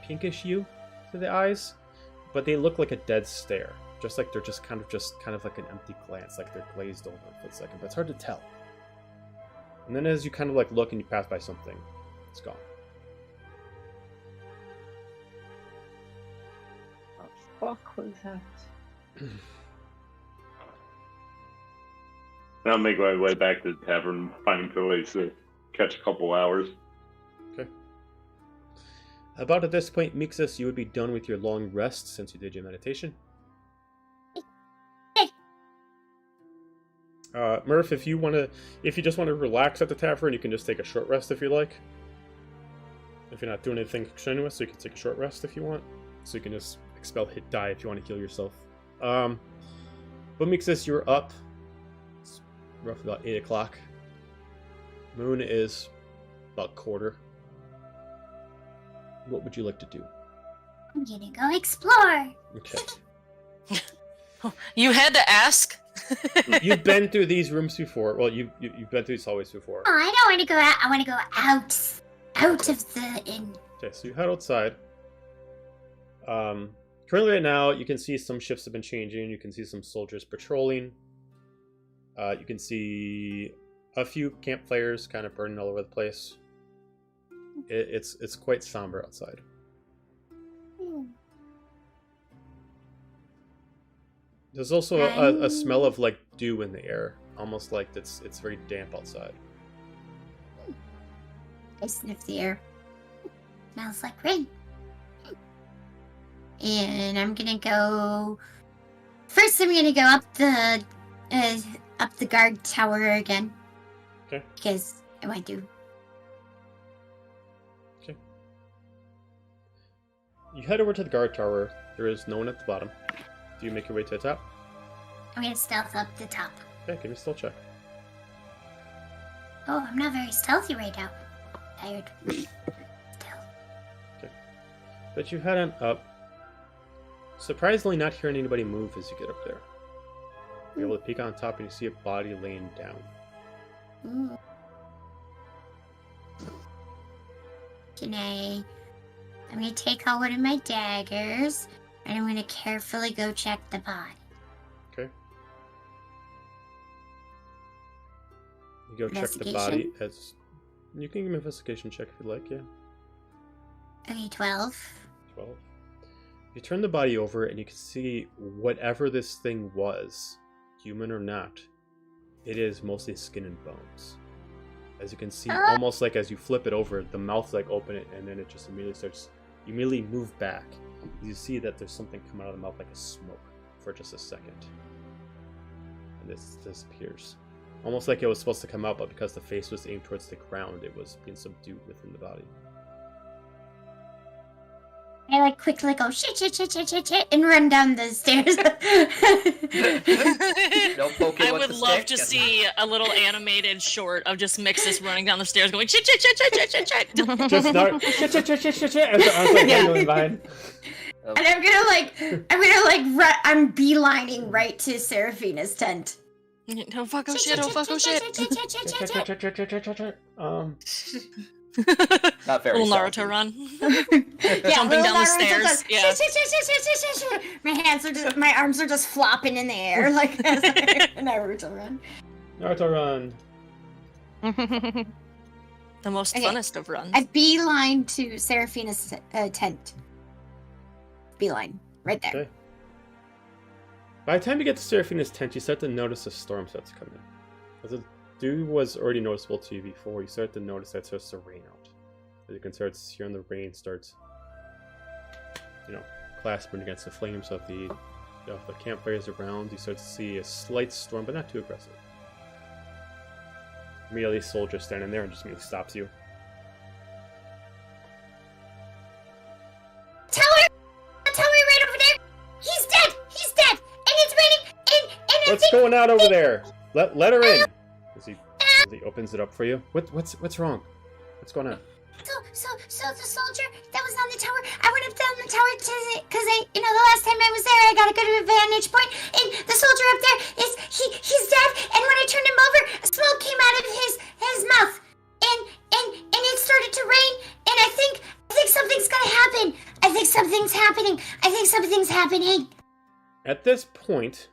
pinkish hue to the eyes, but they look like a dead stare, just like they're just kind of like an empty glance, like they're glazed over for a second, but it's hard to tell. And then as you kind of like look and you pass by something, it's gone. What the fuck was that? I'll make my way back to the tavern, finding a place to catch a couple hours. Okay. About at this point, Mixus, you would be done with your long rest since you did your meditation. Murph, if you just want to relax at the tavern, you can just take a short rest if you like. If you're not doing anything strenuous, so you can take a short rest if you want. So you can just expel hit die if you want to heal yourself. But Mixus, you're up. It's roughly about 8 o'clock. Moon is about quarter. What would you like to do? I'm gonna go explore. Okay. You had to ask? You've been through these rooms before. Well, you've been through these hallways before. Oh, I don't want to go out. I want to go out of the inn. Okay, so you head outside. Currently right now, you can see some shifts have been changing. You can see some soldiers patrolling. You can see a few campfires kind of burning all over the place. It's quite somber outside. There's also a smell of like dew in the air, almost like it's very damp outside. I sniff the air. Smells like rain. And I'm gonna go. First, I'm gonna go up the guard tower again. Okay. Because I want to. Okay. You head over to the guard tower. There is no one at the bottom. Do you make your way to the top? I'm gonna stealth up the top. Okay, give me a stealth check. Oh, I'm not very stealthy right now. Tired. Stealth. But you head on up. Surprisingly, not hearing anybody move as you get up there. You're able to peek on top and you see a body laying down. Ooh. I'm gonna take out one of my daggers and I'm gonna carefully go check the body. Okay. You go check the body as... You can give me an investigation check if you'd like, yeah. Okay, 12. 12. You turn the body over and you can see whatever this thing was, human or not, it is mostly skin and bones. As you can see, almost like as you flip it over, the mouth's like open it and then it just you immediately move back. You see that there's something coming out of the mouth like a smoke for just a second. And this disappears. Almost like it was supposed to come out, but because the face was aimed towards the ground, it was being subdued within the body. I like quickly go shit, and run down the stairs. No poking I with would the love stick to and- see a little animated short of just Mixus running down the stairs going shit. Just start shit, as the arms like going behind. And I'm gonna I'm beelining right to Seraphina's tent. Oh fuck, oh shit, oh fuck, oh shit. Not very Little stealthy. Naruto run. Yeah, Jumping down the Naruto stairs. goes, Yeah. my arms are just flopping in the air like as Naruto run. Naruto run. The most Okay. funnest of runs. I beeline to Seraphina's tent. Beeline, right there. Okay. By the time you get to Seraphina's tent, you start to notice a storm starts to come in. As the dew was already noticeable to you before, you start to notice that it starts to rain out. As you can start hearing the rain starts, clasping against the flames of the campfires around. You start to see a slight storm, but not too aggressive. Immediately, soldier standing there and just immediately stops you. Tower right over there. He's dead. And it's raining. And What's going on over there? Let her in. As he opens it up for you. What's wrong? What's going on? So the soldier that was on the tower, I went up down the tower because the last time I was there, I got a good vantage point, and the soldier up there he's dead. And when I turned him over, smoke came out of his mouth, and it started to rain. And I think something's gonna happen. I think something's happening. At this point,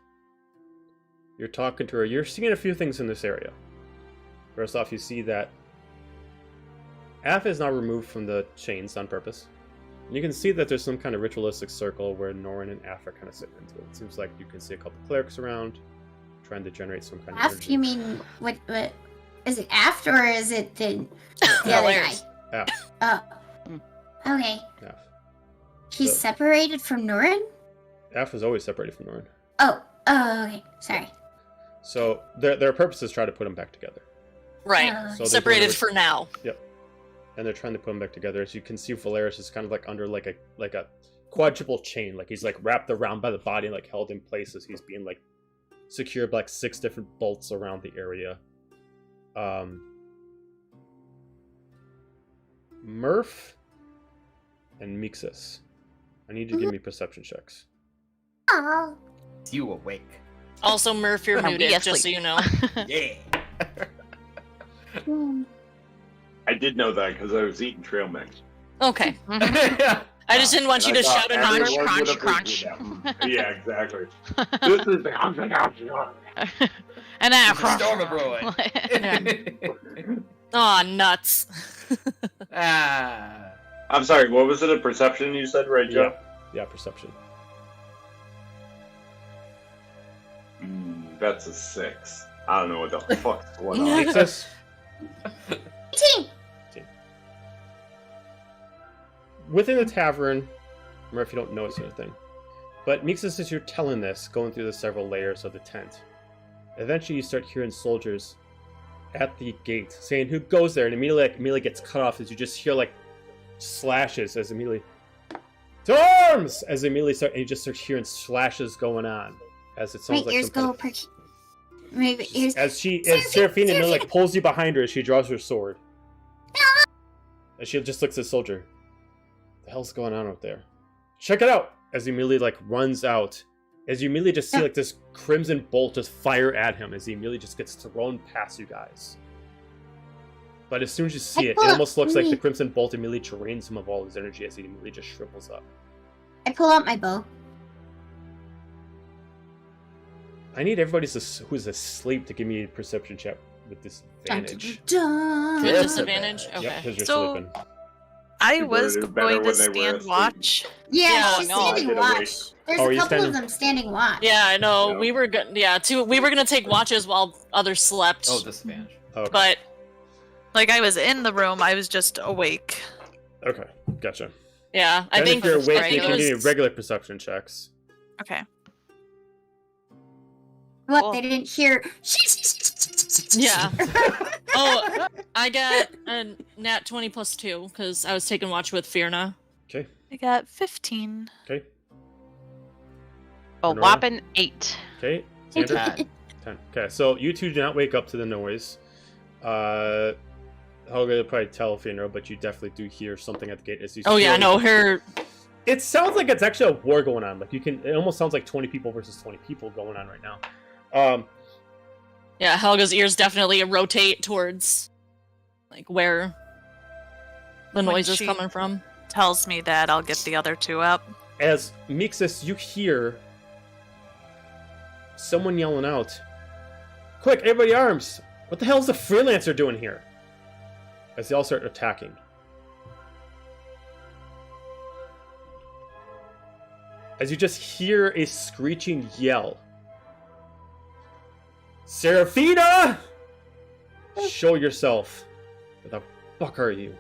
you're talking to her. You're seeing a few things in this area. First off, you see that Af is now removed from the chains on purpose. And you can see that there's some kind of ritualistic circle where Norin and Af are kind of sitting into it. It seems like you can see a couple clerks around, trying to generate some kind of Af? energy. You mean what? Is it after or is it the other guy? Af. Oh, okay. Af. He's So- separated from Norin? Af is always separated from Norin. Oh, okay. Sorry. So their purpose is try to put them back together. Right. Oh. So they're Separated doing for now. and they're trying to put them back together. As you can see, Valeris is kind of like under like a quadruple chain, like he's like wrapped around by the body and like held in place as he's being like secured by like 6 different bolts around the area. Murph and Mixus, I need you to give me perception checks. Oh. You awake. Also, Murph, you're Are we muted, just so asleep? you know. Yeah. I did know that because I was eating trail mix. Okay. Yeah. I just didn't want you And I to thought shout it everyone out. would crunch, appreciate crunch. that. Yeah, exactly. This is the And then Storm a brewing. Aw, nuts. Ah. I'm sorry, what was it? A perception you said, right, Joe? Yeah, perception. That's a 6. I don't know what the fuck's going on. Mixus, 18. within the tavern, remember if you don't notice anything, but Mixus, as you're telling this, going through the several layers of the tent, eventually you start hearing soldiers at the gate saying, "Who goes there?" And immediately gets cut off as you just hear like slashes as immediately to arms as immediately start, and you just start hearing slashes going on as it sounds My like ears some kind go of- perky. Maybe ears. as Seraphina, Seraphina immediately like Seraphina. pulls you behind her as she draws her sword. And she just looks at the soldier. The hell's going on out there? Check it out! As he immediately like runs out. As you immediately just see like this crimson bolt just fire at him as he immediately just gets thrown past you guys. But as soon as you see it, it almost looks like the crimson bolt immediately drains him of all his energy as he immediately just shrivels up. I pull out my bow. I need everybody who's asleep to give me a perception check with disadvantage. Dun. With Yes, disadvantage? advantage. Okay. Yep, because you're So- sleeping. I People was do better going to when they were stand asleep. watch. Yeah, Yeah, she's no, I standing did watch. wait. There's Oh, are a you couple of standing- them standing watch. Yeah, I know. Yeah. We were we were gonna take watches while others slept. Oh, disadvantage. Okay. But Like I was in the room, I was just awake. Okay, gotcha. yeah, I And think if you're awake, you can regulars- give me regular perception checks. Okay. What? Cool. They didn't hear. Yeah. Oh, I got a nat 20 plus 2 because I was taking watch with Fierna. Okay, I got 15. okay, A Nora? whopping 8. okay. Xander? 10. 10. Okay, so you two do not wake up to the noise. Helga will probably tell Fiona, but you definitely do hear something at the gate as you. Oh yeah, no, her. It sounds like it's actually a war going on. Like you can. It almost sounds like 20 people versus 20 people going on right now. Yeah, Helga's ears definitely rotate towards like where the When noise is she- coming from. Tells me that I'll get the other two up. As Mixus, you hear someone yelling out, "Quick, everybody arms! What the hell is the freelancer doing here?" As they all start attacking. As you just hear a screeching yell. Seraphina! Show yourself. Where the fuck are you?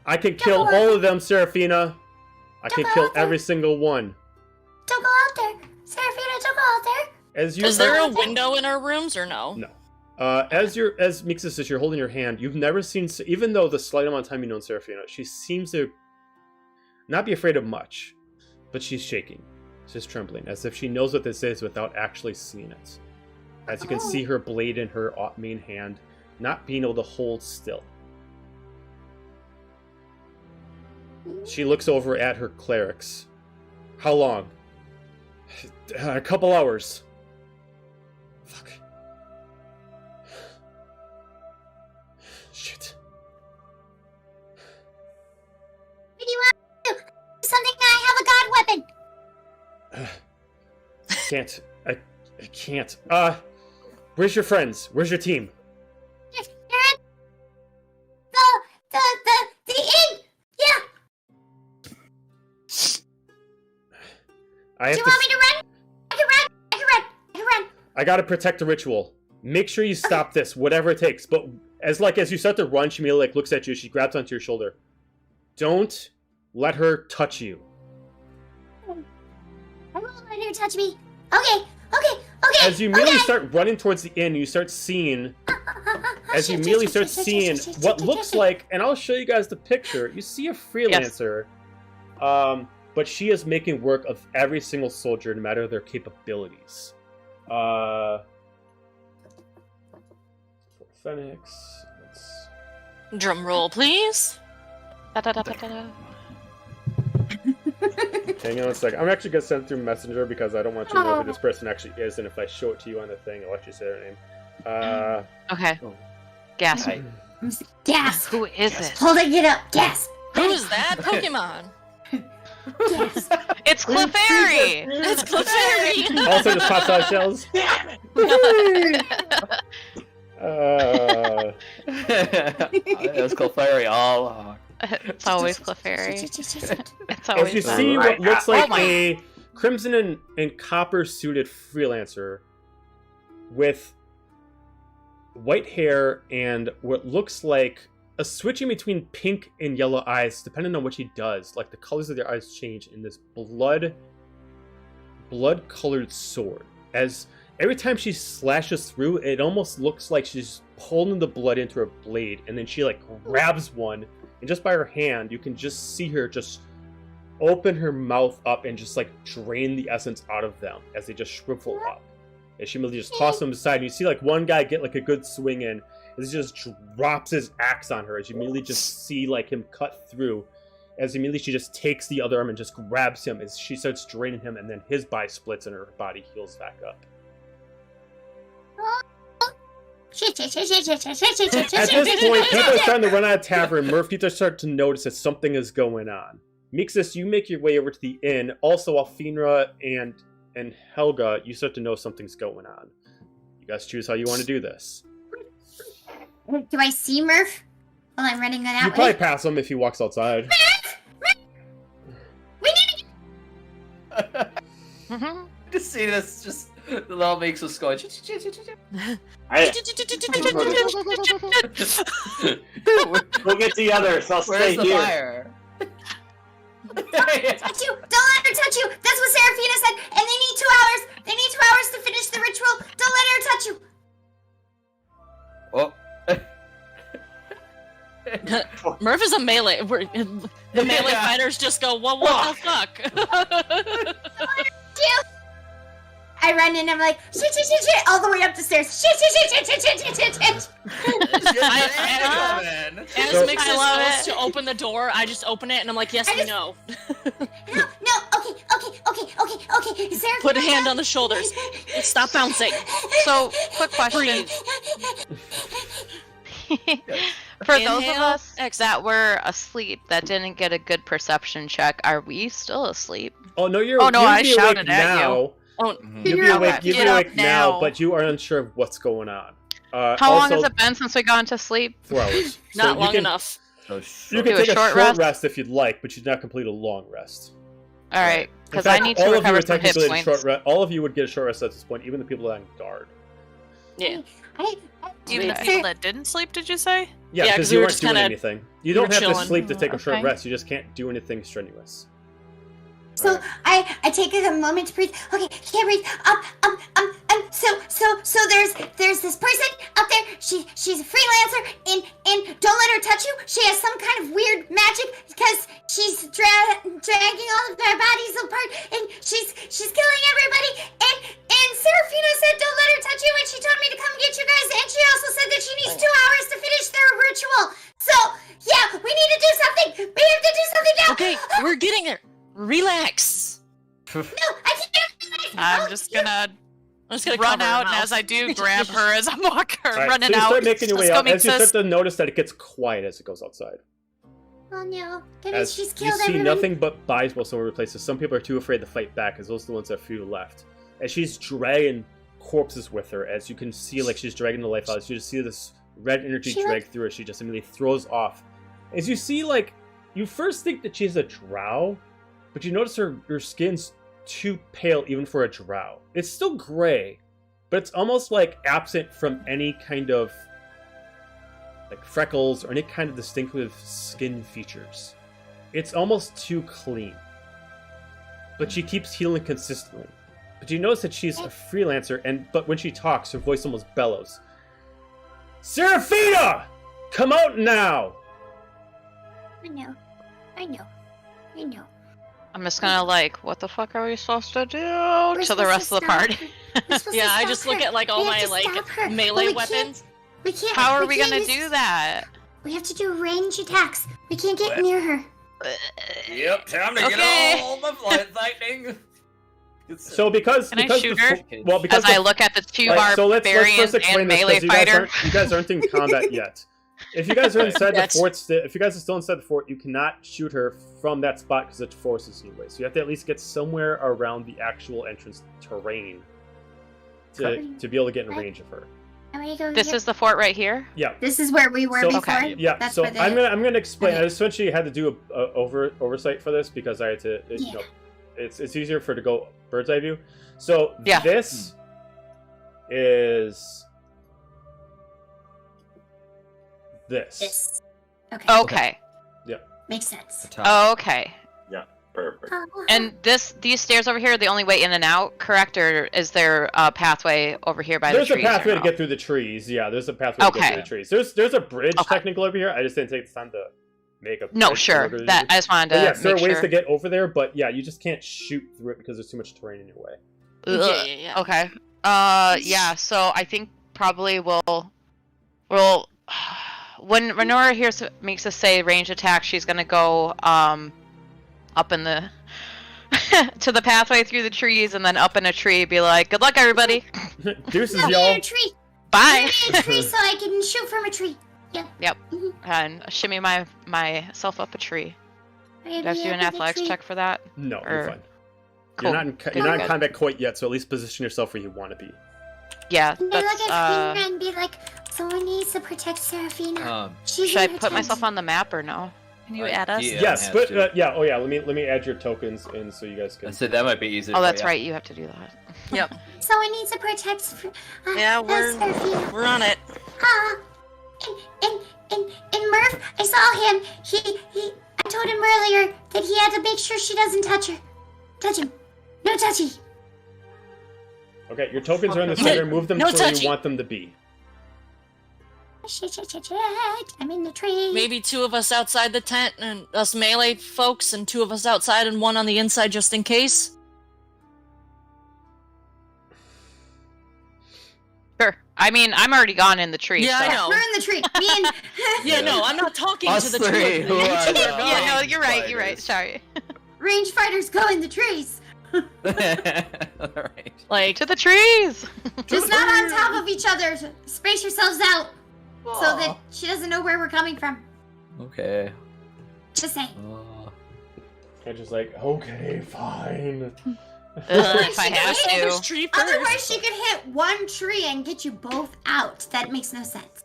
I can kill all of them, Seraphina. I can kill every single one. Don't go out there. Seraphina, don't go out there. As you Is there a window in our rooms or no? No. As Mixus, as you're holding your hand, you've never seen, even though the slight amount of time you've known Seraphina, she seems to not be afraid of much, but she's shaking. She's trembling, as if she knows what this is without actually seeing it. As you can see her blade in her main hand, not being able to hold still. She looks over at her clerics. How long? A couple hours. Fuck. Shit. What do you want to do? Something. I have a god weapon. Can't. I can't. Where's your friends? Where's your team? You're in the inn. Yeah. I have Do you to. want me to run? I can run. I can run. I can run. I gotta protect the ritual. Make sure you stop this, whatever it takes. But as you start to run, she immediately looks at you. She grabs onto your shoulder. Don't let her touch you. I won't let her touch me. Okay. As you immediately start running towards the inn, you start seeing. As you immediately start seeing what looks like, and I'll show you guys the picture. You see a freelancer, but she is making work of every single soldier, no matter their capabilities. Phoenix. Drum roll, please. Da-da-da-da-da. Hang on a sec. I'm actually gonna send it through Messenger because I don't want you to know who this person actually is, and if I show it to you on the thing, I'll actually say their name. Okay. Oh. Gasp. Gasp. Who is it? Holding it up. Gasp. Who's that Pokemon? Gasp. It's Clefairy! It's Clefairy! Also just pops out shells. It was Clefairy all along. It's always Clefairy. It's As always you that. see what looks like my- a crimson and copper suited freelancer with white hair and what looks like a switching between pink and yellow eyes, depending on what she does. Like the colors of their eyes change in this blood-colored sword. As every time she slashes through, it almost looks like she's pulling the blood into her blade, and then she like grabs one, and just by her hand, you can just see her just open her mouth up and just like drain the essence out of them as they just shrivel up. And she immediately just tosses them aside, and you see like one guy get like a good swing in, and he just drops his axe on her as you immediately just see like him cut through. As immediately she just takes the other arm and just grabs him as she starts draining him, and then his body splits and her body heals back up. At this point, people are starting to run out of tavern. Murphy just start to notice that something is going on. Mixus, you make your way over to the inn. Also, Alfinra and Helga, you start to know something's going on. You guys choose how you want to do this. Do I see Murph while I'm running that You way? probably pass him if he walks outside. We need to Mhm. Just see this, just the little makes us go. We'll get the others. I'll Where's stay the here. fire? touch you. Don't let her touch you. That's what Seraphina said. And they need 2 hours. They need 2 hours to finish the ritual. Don't let her touch you. Oh. Murph is a melee. The melee fighters just go, what the fuck? I run in, I'm like, shit, all the way up the stairs. Shit. As So- Mixus I love goes it. to open the door, I just open it and I'm like, yes, we know. No, okay. Seraphina, Put a hand on the shoulders. Stop bouncing. So, quick question. For those of Inhale, us exhale. that were asleep, that didn't get a good perception check, are we still asleep? Oh no, you're. Oh, no, you'd I be shouted awake at you. now. Oh, You'd be awake. You'd be Get up awake now, now. but you are unsure of what's going on. How also, long has it been since we got into sleep? 4 hours. not So long you can, enough. You Do can a take a short short rest? if you'd like, but you do not complete a long rest. All right, In because I fact, need all to of you recover would some hit technically get a points. short rest. All of you would get a short rest at this point, even the people that are on guard. Yeah. Even the people that didn't sleep, did you say? Yeah, Yeah, because 'cause you we were weren't just doing kinda- anything. You we don't were have to chilling. sleep to take a short Okay. rest. You just can't do anything strenuous. So I take a moment to breathe. Okay, can't breathe. So there's this person out there. She's a freelancer, and don't let her touch you. She has some kind of weird magic because she's dragging all of their bodies apart, and she's killing everybody. And Seraphina said don't let her touch you, and she told me to come get you guys. And she also said that she needs 2 hours to finish their ritual. So yeah, we need to do something. We have to do something now. Okay, we're getting there. Relax. No, I can't. I'm just gonna I'm just gonna run cover her out, and mouth. as I do, grab her as I'm walking, All right, running so you out. start making your way Let's out go, as you start Mixus. to notice that it gets quiet as it goes outside. Oh no, that As means she's you killed see everybody. nothing but bodies all over the place. So some people are too afraid to fight back, as those are the ones that are few left. As she's dragging corpses with her, as you can see, like she's dragging the life out. As you just see this red energy She, drag through her, she just immediately throws off. As you see, like, you first think that she's a drow, but you notice her skin's too pale even for a drow. It's still gray, but it's almost like absent from any kind of like freckles or any kind of distinctive skin features. It's almost too clean. But she keeps healing consistently. But you notice that she's a freelancer, but when she talks, her voice almost bellows. Seraphina! Come out now! I know. I'm just gonna what the fuck are we supposed to do We're to the supposed rest to of the stop party? her. We're supposed to Yeah, I stop just her. look at like all We my have to like stop her, but melee we can't- weapons. We can't. How are we can't gonna use- do that? We have to do range attacks. We can't get near her. Yep, time to Okay. get all the lightning. So because Can I because shoot the her? because As I the- look at the two like, so let's barbarians first explain and this melee because you guys fighter. aren't in combat yet. If you guys are inside the That's- fort, if you guys are still inside the fort, you cannot shoot her from that spot because it forces you away. So you have to at least get somewhere around the actual entrance terrain to be able to get in range of her. I'm gonna go This here. is the fort right here. Yeah. This is where we were So- before. Okay. Yeah, That's so where the- I'm gonna explain. Okay. I essentially had to do a oversight for this because I had to. You know, it's easier for to go bird's eye view. So Yeah. this is this. This. Okay. Okay. Makes sense. Okay. Perfect. Oh, And these stairs over here are the only way in and out, correct? Or is there a pathway over here by There's the a trees? pathway or to no? get through the trees. Yeah, there's a pathway to get Okay. through the trees. There's a bridge Okay. technically over here. I just didn't take the time to make a. No, bridge sure. over That I just wanted But to yes, there are make ways sure. to get over there, but yeah, you just can't shoot through it because there's too much terrain in your way. Ugh. Yeah. Okay. Yeah. So I think probably we'll when Renora here makes us say range attack, she's gonna go up in the to the pathway through the trees and then up in a tree. Be like, good luck, everybody. Deuces, Put me y'all. in a tree. Bye. Put me in a tree so I can shoot from a tree. Yep. Mhm. And shimmy myself up a tree. Do I have to do an athletics check for that? No, you're Or- fine. Cool. You're not in Good. combat quite yet, so at least position yourself where you want to be. Yeah. And they look That's at Fina and be like, someone needs to protect Serafina. She's should I in her put myself tent." on the map or no? Can you add us? Yeah. Yes, has but to. yeah. Oh yeah. Let me add your tokens in so you guys can. I said that might be easy. Oh, that's right. You have to do that. Yep. Someone needs to protect. Yeah, Serafina. We're on it. And Murph, I saw him. I told him earlier that he had to make sure she doesn't touch her. Touch him. No touchy. Okay, your tokens are in the center. Move them No to where touchy. you want them to be. Shit. I'm in the tree. Maybe two of us outside the tent and us melee folks, and two of us outside and one on the inside just in case. Sure. I mean, I'm already gone in the tree. Yeah, so. I know. We're in the tree. Me and Yeah, no, I'm not talking Us to the three two who of you. are the Yeah, no, you're right. range You're right. fighters. Sorry. range fighters go in the trees. Alright. Like, To the trees. Just not on top of each other. Space yourselves out so that she doesn't know where we're coming from. Okay. Just saying. I'm just like, okay, fine. If I She have can hit to. tree Otherwise, she could hit one tree and get you both out. That makes no sense.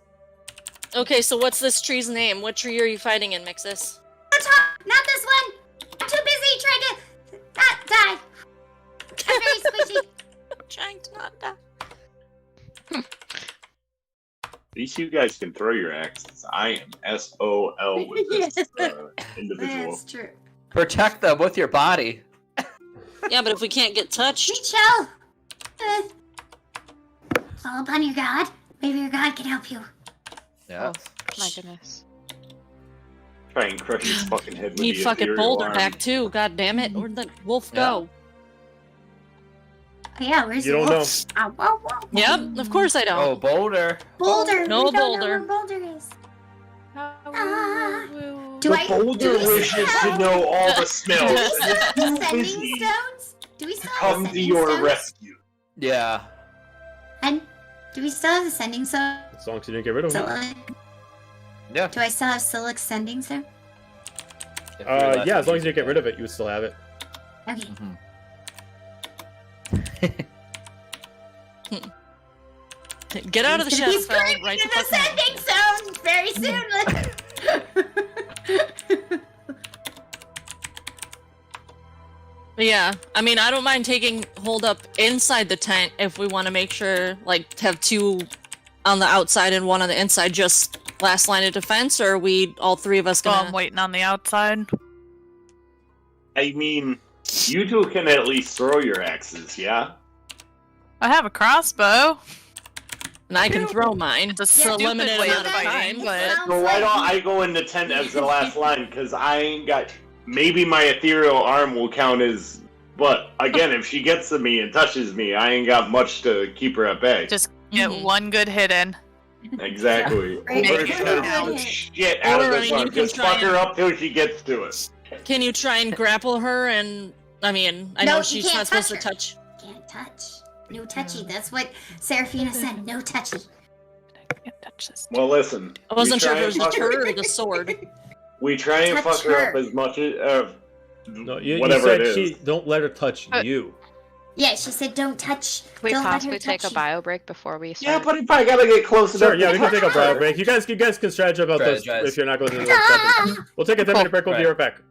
Okay, so what's this tree's name? What tree are you fighting in, Mixus? Not this one. I'm too busy trying to not die. I'm very squishy. Trying to not die. At least you guys can throw your axes. I am SOL with this individual. That's true. Protect them with your body. Yeah, but if we can't get touched, Be chill. Fall upon your god. Maybe your god can help you. Yeah. My goodness. Try and crush his fucking head with need the fucking ethereal Boulder arm. back too. God damn it! Where'd the wolf Yeah. go? Oh, yeah, where's You the don't wolf? Ow, whoa, whoa. Yep, of course I don't. Oh, Boulder. Boulder. No we don't Boulder. know where Boulder is. The Boulder do we wishes still to have- know all the Do smells. we still have Too ascending busy stones? Do we still have come to ascending your stones? rescue. Yeah. And do we still have ascending stones? As long as you didn't get rid of So, them. Yeah. do I still have still ascending stone? Yeah, as long as you didn't get rid of it, you would still have it. Okay. Get out of the shadow He's fell creating right the an fuck now. ascending zone very soon. But yeah, I mean, I don't mind taking hold up inside the tent if we want to make sure, like, have two on the outside and one on the inside, just last line of defense, or are we all three of us So gonna? I'm waiting on the outside. I mean, you two can at least throw your axes, yeah? I have a crossbow. And I can throw mine. It's a for a stupid limited way amount of of fighting, time. but So why don't I go in the tent as the last line? Because I ain't got... Maybe my ethereal arm will count as... But, again, if she gets to me and touches me, I ain't got much to keep her at bay. just get Mhm. one good hit in. Exactly. Right. Overshadow Right. the shit out of Or, I this mean, one. you can Just try fuck her up till she gets to it. Can you try and grapple her? And I mean, I No, know you she's can't not supposed to touch touch. Can't touch. No touchy. That's what Seraphina said. No touchy. I can't touch this. Well, listen. I wasn't we sure try if it was and the fuck her- turd or the sword. We try and Touch fuck her up her. as much as No, you whatever said it is. she don't let her touch you. Yeah, she said don't touch. Can we don't let her possibly take a touch you. bio break before we Yeah, start? but if I gotta get close enough, Sure, yeah, to we can touch take a bio her- break. You guys can strategize about this Strategize. if you're not going to do the We'll take a 10-minute break. We'll be right back.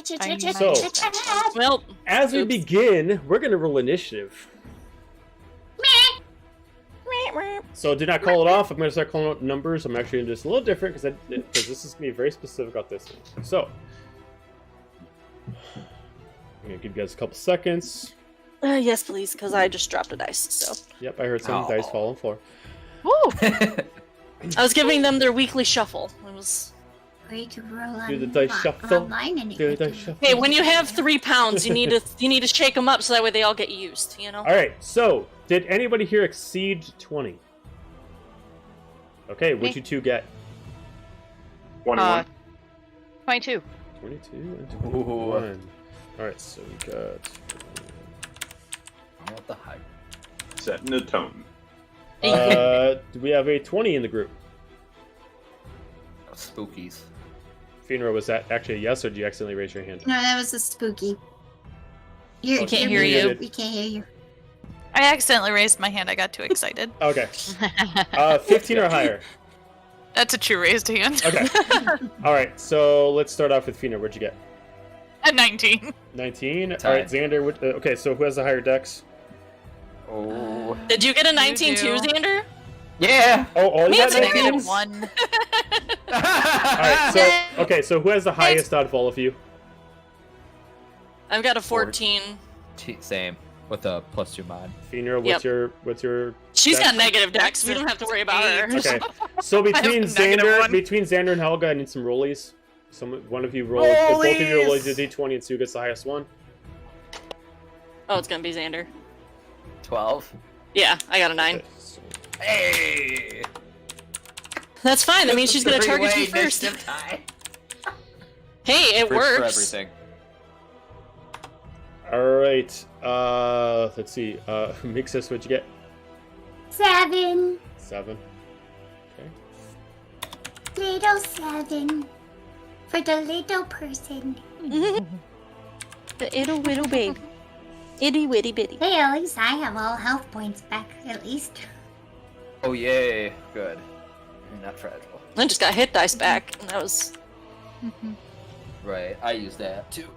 So, Well, as we oops. begin, we're going to roll initiative. So do not call it off. I'm going to start calling out numbers. I'm actually going to do this a little different because this is going to be very specific about this. So, I'm going to give you guys a couple seconds. Yes, please, because I just dropped a dice. So Yep, I heard some dice fall on the floor. I was giving them their weekly shuffle. It was. Way to roll on Do the dice shuffle. online and Do the dice shuffle. Hey, when you have 3 pounds, you need to shake them up so that way they all get used. You know. All right. So, did anybody here exceed 20? Okay, what'd you two get? 21. 22. 22 and 21. All right, so we got. I want the hype. Setting the tone. Do we have a 20 in the group? Spookies. Finra, was that actually a yes, or did you accidentally raise your hand? No, that was a spooky. We can't hear you. We can't hear you. I accidentally raised my hand. I got too excited. Okay. 15 or higher. That's a true raised hand. Okay. All right, so let's start off with Finra. What'd you get? A 19. 19. All right, Xander. Okay, so who has the higher dex? Oh. Did you get a 19 too, do. Xander? Yeah. Oh, all you Me got too. 19? 1. All right, so okay, so who has the highest out of all of you? I've got a 14. Same. With a +2 mod. Finra, what's your? She's dex? got negative dex. We don't have to worry about her. Okay, so between I have a negative one. Xander and Helga, I need some rollies. One of you roll. If both of you roll a d20 and Sue gets the highest one. Oh, it's gonna be Xander. 12. Yeah, I got a 9. Okay, so- Hey. That's fine. That means she's gonna target you first. Tie. Hey, it For works. everything. All right. Let's see. Mixus, what'd you get? 7. 7. Okay. Little 7. For the little person. The ittle whittle baby. Itty witty bitty. Hey, at least I have all health points back, at least. Oh yay! Good. You're not fragile. I just got hit dice back, and that was. Right. I use that too.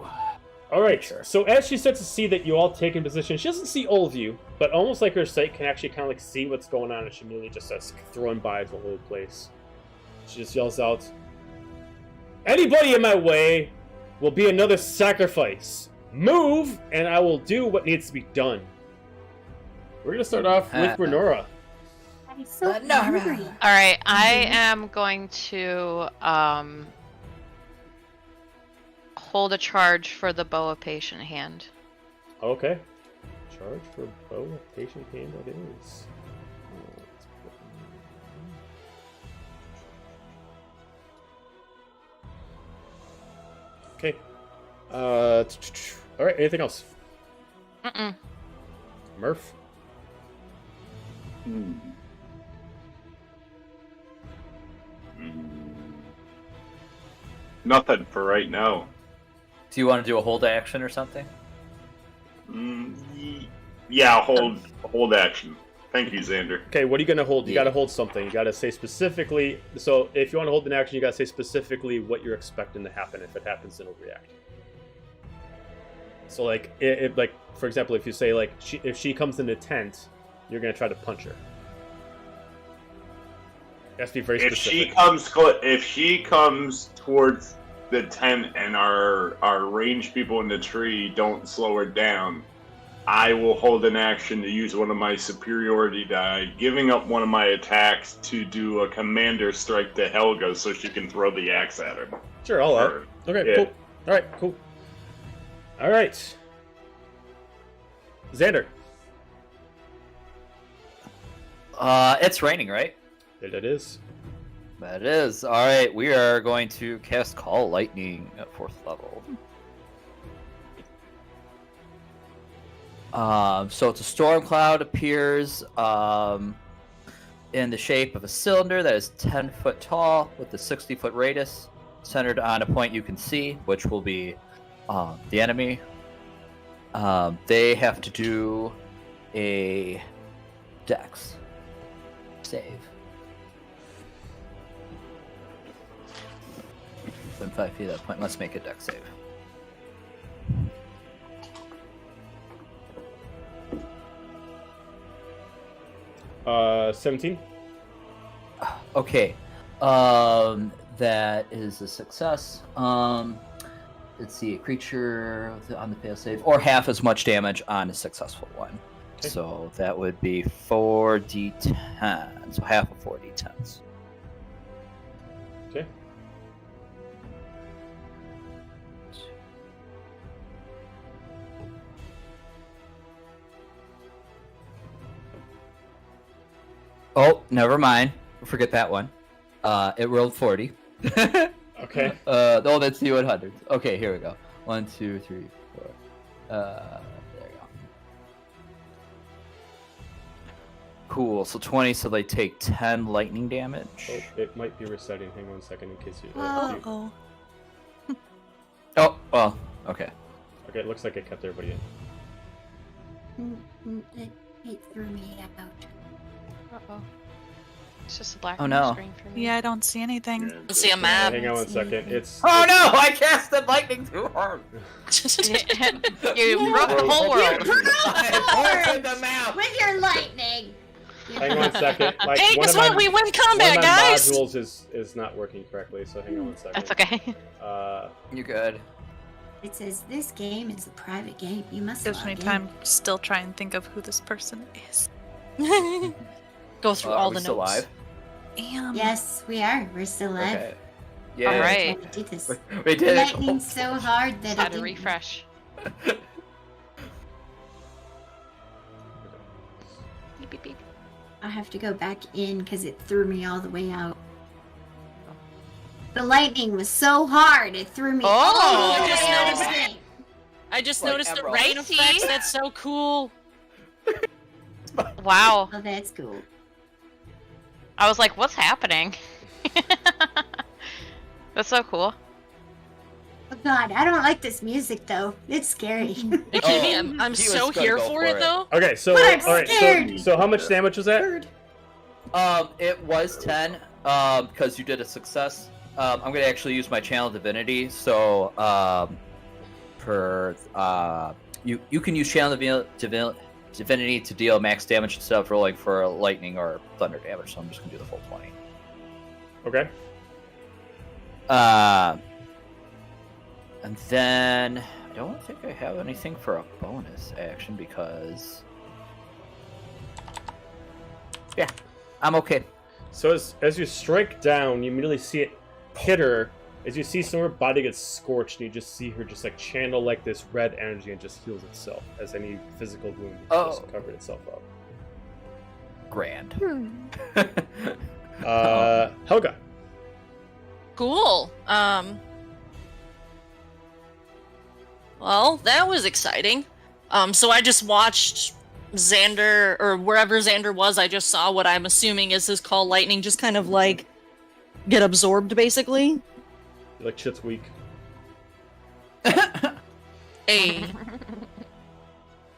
All right. Sure. So as she starts to see that you all take in position, she doesn't see all of you, but almost like her sight can actually kind of like see what's going on, and she immediately just starts throwing buys all over the place. She just yells out, "Anybody in my way will be another sacrifice. Move, and I will do what needs to be done." We're gonna start off with Renora. I'm so hungry. All right, I am going to hold a charge for the boa patient hand. Okay. Charge for bow of patient hand that is. Okay. All right. Anything else? Murph. Nothing for right now. Do you want to do a hold action or something? Yeah, hold action. Thank you, Xander. Okay, what are you gonna hold? You gotta hold something. You gotta say specifically. So if you want to hold an action, you gotta say specifically what you're expecting to happen. If it happens, then it'll react. So like, like for example, if you say like, if she comes in the tent, you're gonna try to punch her. It has to be very specific. If she comes towards the tent and our ranged people in the tree don't slow her down, I will hold an action to use one of my superiority die, giving up one of my attacks to do a commander strike to Helga so she can throw the axe at her. Sure, all out. Okay, Yeah. cool. All right, cool. All right, Xander. It's raining, right? It is. That is. Alright, we are going to cast Call Lightning at 4th level. So it's a storm cloud appears in the shape of a cylinder that is 10 foot tall with a 60-foot radius, centered on a point you can see, which will be the enemy. They have to do a dex save. Within 5 feet of that point, let's make a dex save. 17. Okay. That is a success. Let's see, a creature on the fail save, or half as much damage on a successful one. Okay. So that would be 4d10. So half of 4d10s. Okay. Oh, never mind. Forget that one. It rolled 40. Okay. Oh, that's the 100. Okay, here we go. 1, 2, 3, 4. There we go. Cool. So 20. So they take 10 lightning damage. Oh, it might be resetting. Hang on a second in case you. Oh. Oh, well, okay. Okay, it looks like it kept everybody in. It threw me out. Uh-oh. It's just a black Oh, no. screen for me. Yeah, I don't see anything. Let's see a map. Hang on one second. It's. Oh no! I casted lightning too hard. You broke the whole world. I broke the map. With your lightning. Hang on one second. Like, Hey, one guess of my- what? We win One combat, of my guys! modules is not working correctly, so hang on one second. That's okay. You're good. It says this game is a private game. You must Gives log me in. time to still try and think of who this person is. Go through Are all we the still notes. live? Yes, we are. We're still live. Okay. Yeah. All right. We did this. We did it. Lightning's so hard that Had it to didn't- refresh. Beep, beep, beep. I have to go back in because it threw me all the way out. The lightning was so hard it threw me all the Oh! way I just out of noticed the it. game. I just Like noticed the Emerald. rain Righty. effects. That's so cool. Wow. Oh, that's cool. I was like, what's happening? That's so cool. Oh God, I don't like this music though. It's scary. Are you kidding me? I'm he was so gonna here go for for it it. though. Okay, so But I'm all right, scared. so how much damage was that? Bird. It was 10. Because you did a success. I'm gonna actually use my channel divinity. So you can use channel divinity to deal max damage instead of rolling for lightning or thunder damage. So I'm just gonna do the full 20. Okay. And then I don't think I have anything for a bonus action because yeah, I'm okay. So as you strike down, you immediately see it hit her. As you see some of her body gets scorched, and you just see her just like channel like this red energy and just heals itself as any physical wound just covered itself up. Grand. Helga. Cool. Well, that was exciting. So I just watched Xander, or wherever Xander was, I just saw what I'm assuming is his call lightning just kind of like get absorbed, basically. Like shit's weak. A.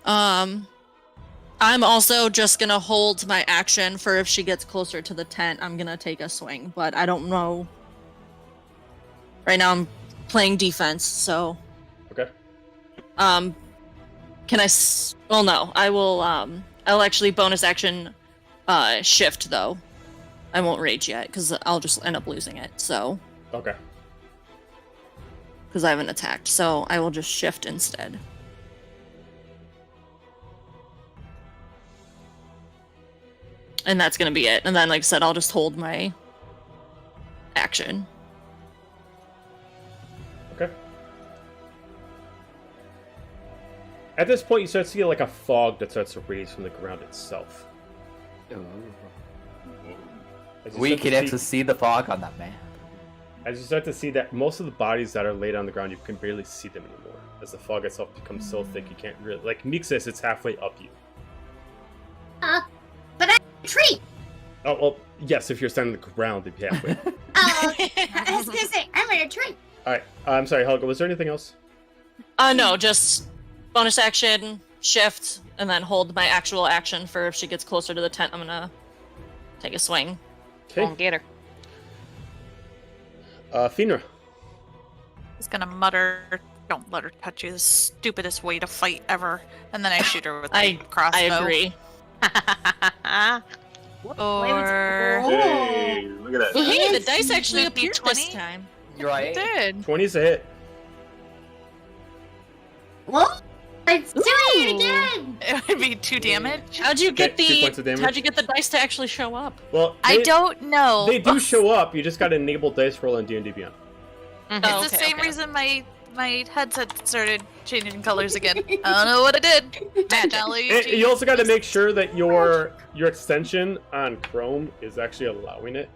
I'm also just gonna hold my action for if she gets closer to the tent, I'm gonna take a swing, but I don't know. Right now I'm playing defense, so. Okay. Can I well, no, I will, I'll actually bonus action, shift, though. I won't rage yet, because I'll just end up losing it, so. Okay. Because I haven't attacked, so I will just shift instead. And that's gonna be it. And then, like I said, I'll just hold my action. Okay. At this point, you start to see like a fog that starts to raise from the ground itself. As you We start to can actually see the fog on that map. As you start to see that most of the bodies that are laid on the ground, you can barely see them anymore. As the fog itself becomes so thick, you can't really... Like Mixis, it's halfway up you. But I'm a tree. Oh, well, yes, if you're standing on the ground, it'd be halfway. Oh, I was gonna say I'm in a tree. Alright, I'm sorry, Helga, was there anything else? No, just bonus action, shift, and then hold my actual action for if she gets closer to the tent, I'm gonna take a swing. Okay. Won't get her. Finra. He's gonna mutter, "Don't let her touch you. The stupidest way to fight ever." And then I shoot her with the crossbow. I agree. Or Hey, look at that. Hey, the dice actually Would it be appeared this 20? time. You're right. did. 20's a hit. Well, let's do it Ooh. again. It would be 2 damage. How'd you get Okay, 2 points of damage. How'd you get the dice to actually show up? Well, I don't know. They do show up. You just got to enable dice roll on D&D Beyond. It's Oh, the okay, same okay. reason my headset started changing colors again. I don't know what it did. Technology. You also got to make sure that your extension on Chrome is actually allowing it.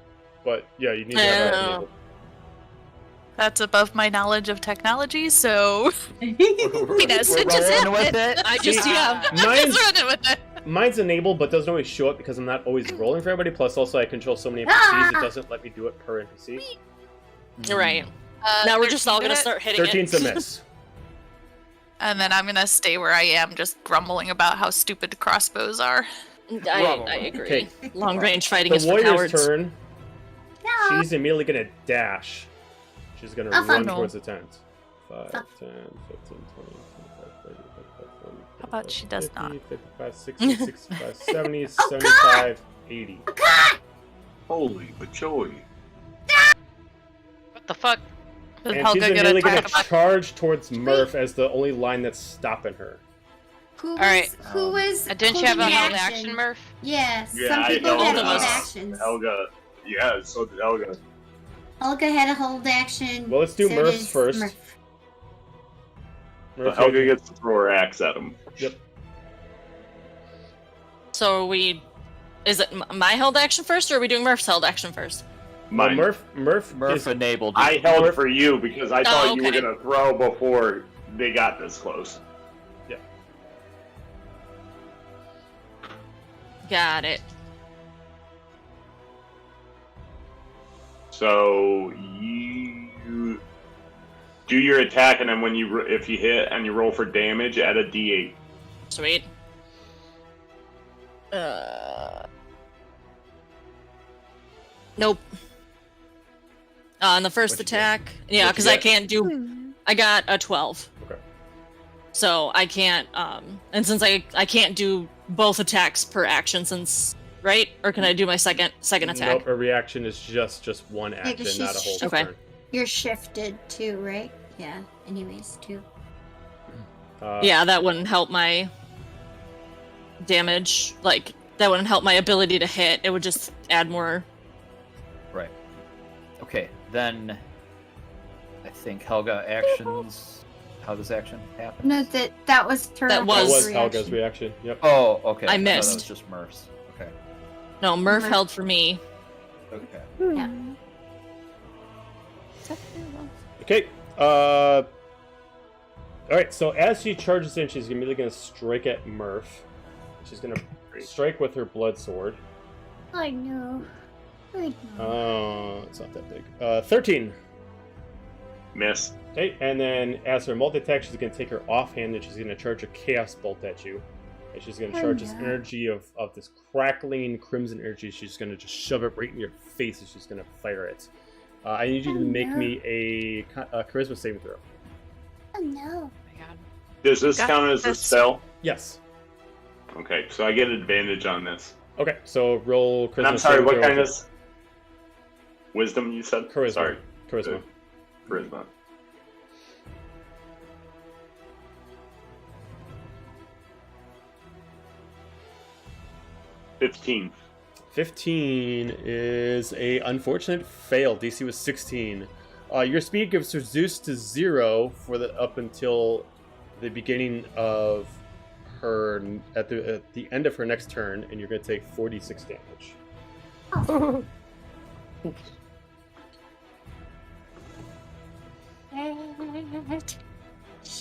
But yeah, you need to have that Oh. enabled. That's above my knowledge of technology, so We're just rolling with happened. it. I just, yeah. Mine's, just running with it. mine's enabled, but doesn't always show it because I'm not always rolling for everybody. Plus, also I control so many NPCs, it doesn't let me do it per NPC. You're right. Now we're just all 13 gonna did it? start hitting 13's it. a miss. And then I'm gonna stay where I am, just grumbling about how stupid crossbows are. I agree. Okay. Long range fighting The is for warrior's cowards. turn. No. She's immediately gonna dash. She's gonna Oh, run no. towards the tent. 5, Oh. 10, 15, 20, 25, 30, 35, 40, How about she does 50, not? 55, 60, 65, 70, Oh, 75, 80. Holy bachoy. What the fuck? Did And she's Helga get immediately gonna attacked? charge towards Murph as the only line that's stopping her. Who was, Alright. Who was? Didn't you have a holding held action, Murph? Yes. Yeah, Some I people held had them. hold actions. Helga. Yeah, so did Helga. Helga had a hold action. Well, let's do so Murph's does first. Murph. But Murph, Helga gets to throw her axe at him. Yep. So is it my held action first, or are we doing Murph's held action first? Well, Mine. Murph Murph is, enabled. I held for you because I thought you were okay. gonna throw before they got this close. Got it. So you do your attack, and then when if you hit and you roll for damage, add a D8. Sweet. Nope. On the first What'd you attack, yeah, What'd you because I get? can't do. I got a 12. Okay. So I can't. And since I can't do both attacks per action, since right, or can I do my second attack? Nope, a reaction is just one action, 'cause not a she's whole Okay. turn. You're shifted too, right? Yeah. Anyways, too. Yeah, that wouldn't help my damage. Like that wouldn't help my ability to hit. It would just add more. Right. Okay, then I think Helga actions. How does action happen? No, that was her. That That was was reaction. Helga's reaction. Yep. Oh, okay. I thought missed. That was just Murph's. Okay. No, Murph Murph. held for me. Okay. Yeah. Okay. Alright, so as she charges in, she's immediately going to strike at Murph. She's going to strike with her blood sword. I know. I know. It's not that big. 13. Miss. Okay, and then as her multi-attack, she's going to take her offhand and she's going to charge a chaos bolt at you. And she's going to charge this energy of this crackling crimson energy. She's going to just shove it right in your face and she's going to fire it. I need you to make me a charisma saving throw. Oh no. Oh my god. Does this Got count as a this. spell? Yes. Okay, so I get advantage on this. Okay, so roll charisma. And I'm sorry, saving what throw kind with of wisdom you said? charisma? Sorry, Charisma. charisma. $15. 15 is a unfortunate fail. DC was 16. Your speed gives reduced to 0 for the up until the beginning of her at the end of her next turn, and you're going to take 46 damage.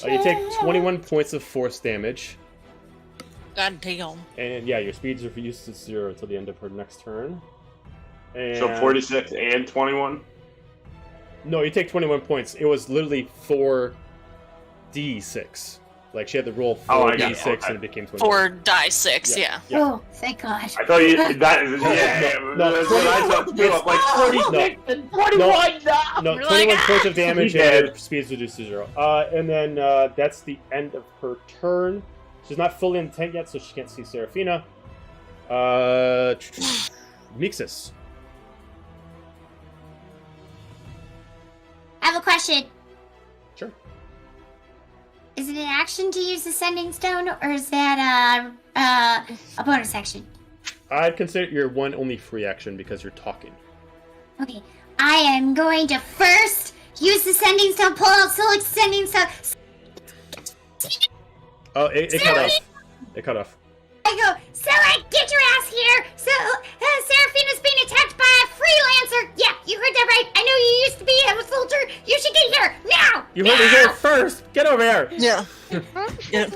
You take 21 points of force damage, God damn. and yeah, your speeds are reduced to 0 until the end of her next turn. And So 46 and 21? No, you take 21 points. It was literally 4d6. Like she had to roll 4d6 Oh, I got it. Okay. and it became 21. 4 die 6, yeah. Yeah. Oh, thank God. I thought you. Yeah, that's what I thought too. I'm like 46 and 41 now! No, You're 21 like, points of damage He's and dead. her speed's reduced to 0. And then that's the end of her turn. She's not fully in the tent yet, so she can't see Seraphina. Mixus. I have a question. Sure. Is it an action to use the sending stone, or is that a bonus action? I'd consider your one only free action because you're talking. Okay, I am going to first use the sending stone, pull out Silic's sending stone. Oh, it cut off. It cut off. I go, Silic, get your ass here! So, Seraphina's being attacked by a freelancer! Yeah, you heard that right. I know you used to be a soldier. You should get here, now! You heard it here first! Get over here! Yeah. Yeah.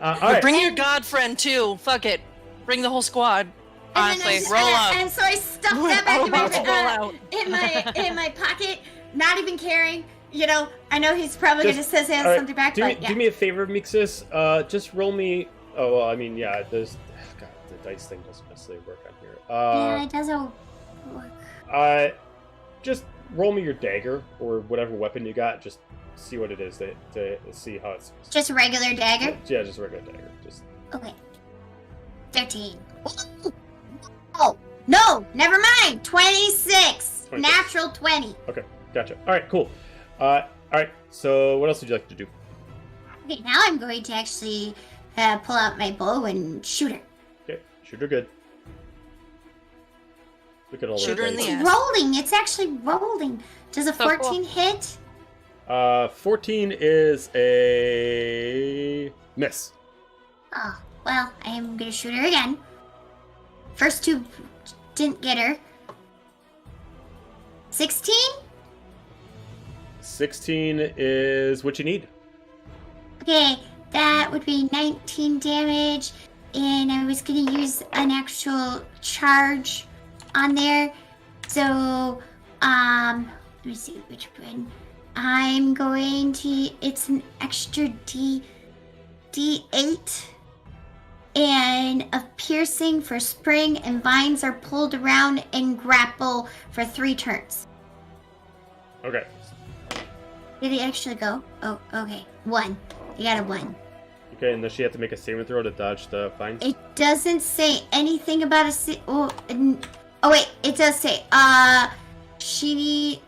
Alright. Bring your god friend too. Fuck it. Bring the whole squad. Honestly, roll up. And so I stuffed that back I'm about to roll out. in my pocket, not even caring. You know, I know he's probably going to say something back, but yeah. Do me a favor, Mixus. Just roll me... Oh, well, I mean, yeah, there's... God, the dice thing doesn't necessarily work on here. Yeah, it doesn't work. Just roll me your dagger, or whatever weapon you got, just see what it is, to see how it's... Just a regular dagger? Yeah, just a regular dagger. Just... Okay. 13. Oh, no, never mind. 26. 26. Natural 20. Okay, gotcha. Alright, cool. Alright, so what else would you like to do? Okay, now I'm going to actually pull out my bow and shoot her. Okay, shoot her good. Look at all Shoot her in dice. the It's rolling. It's actually rolling. Does a So 14 cool. hit? 14 is a miss. Oh, well, I am going to shoot her again. First two didn't get her. 16? 16 is what you need. Okay, that would be 19 damage. And I was going to use an actual charge on there. So, let me see which one. I'm going to, it's an extra D8. And of piercing for spring, and vines are pulled around and grapple for 3 turns. Okay. Did he actually go? Oh, okay. 1. You got a 1. Okay, and does she have to make a saving throw to dodge the fines? It doesn't say anything about a oh wait, it does say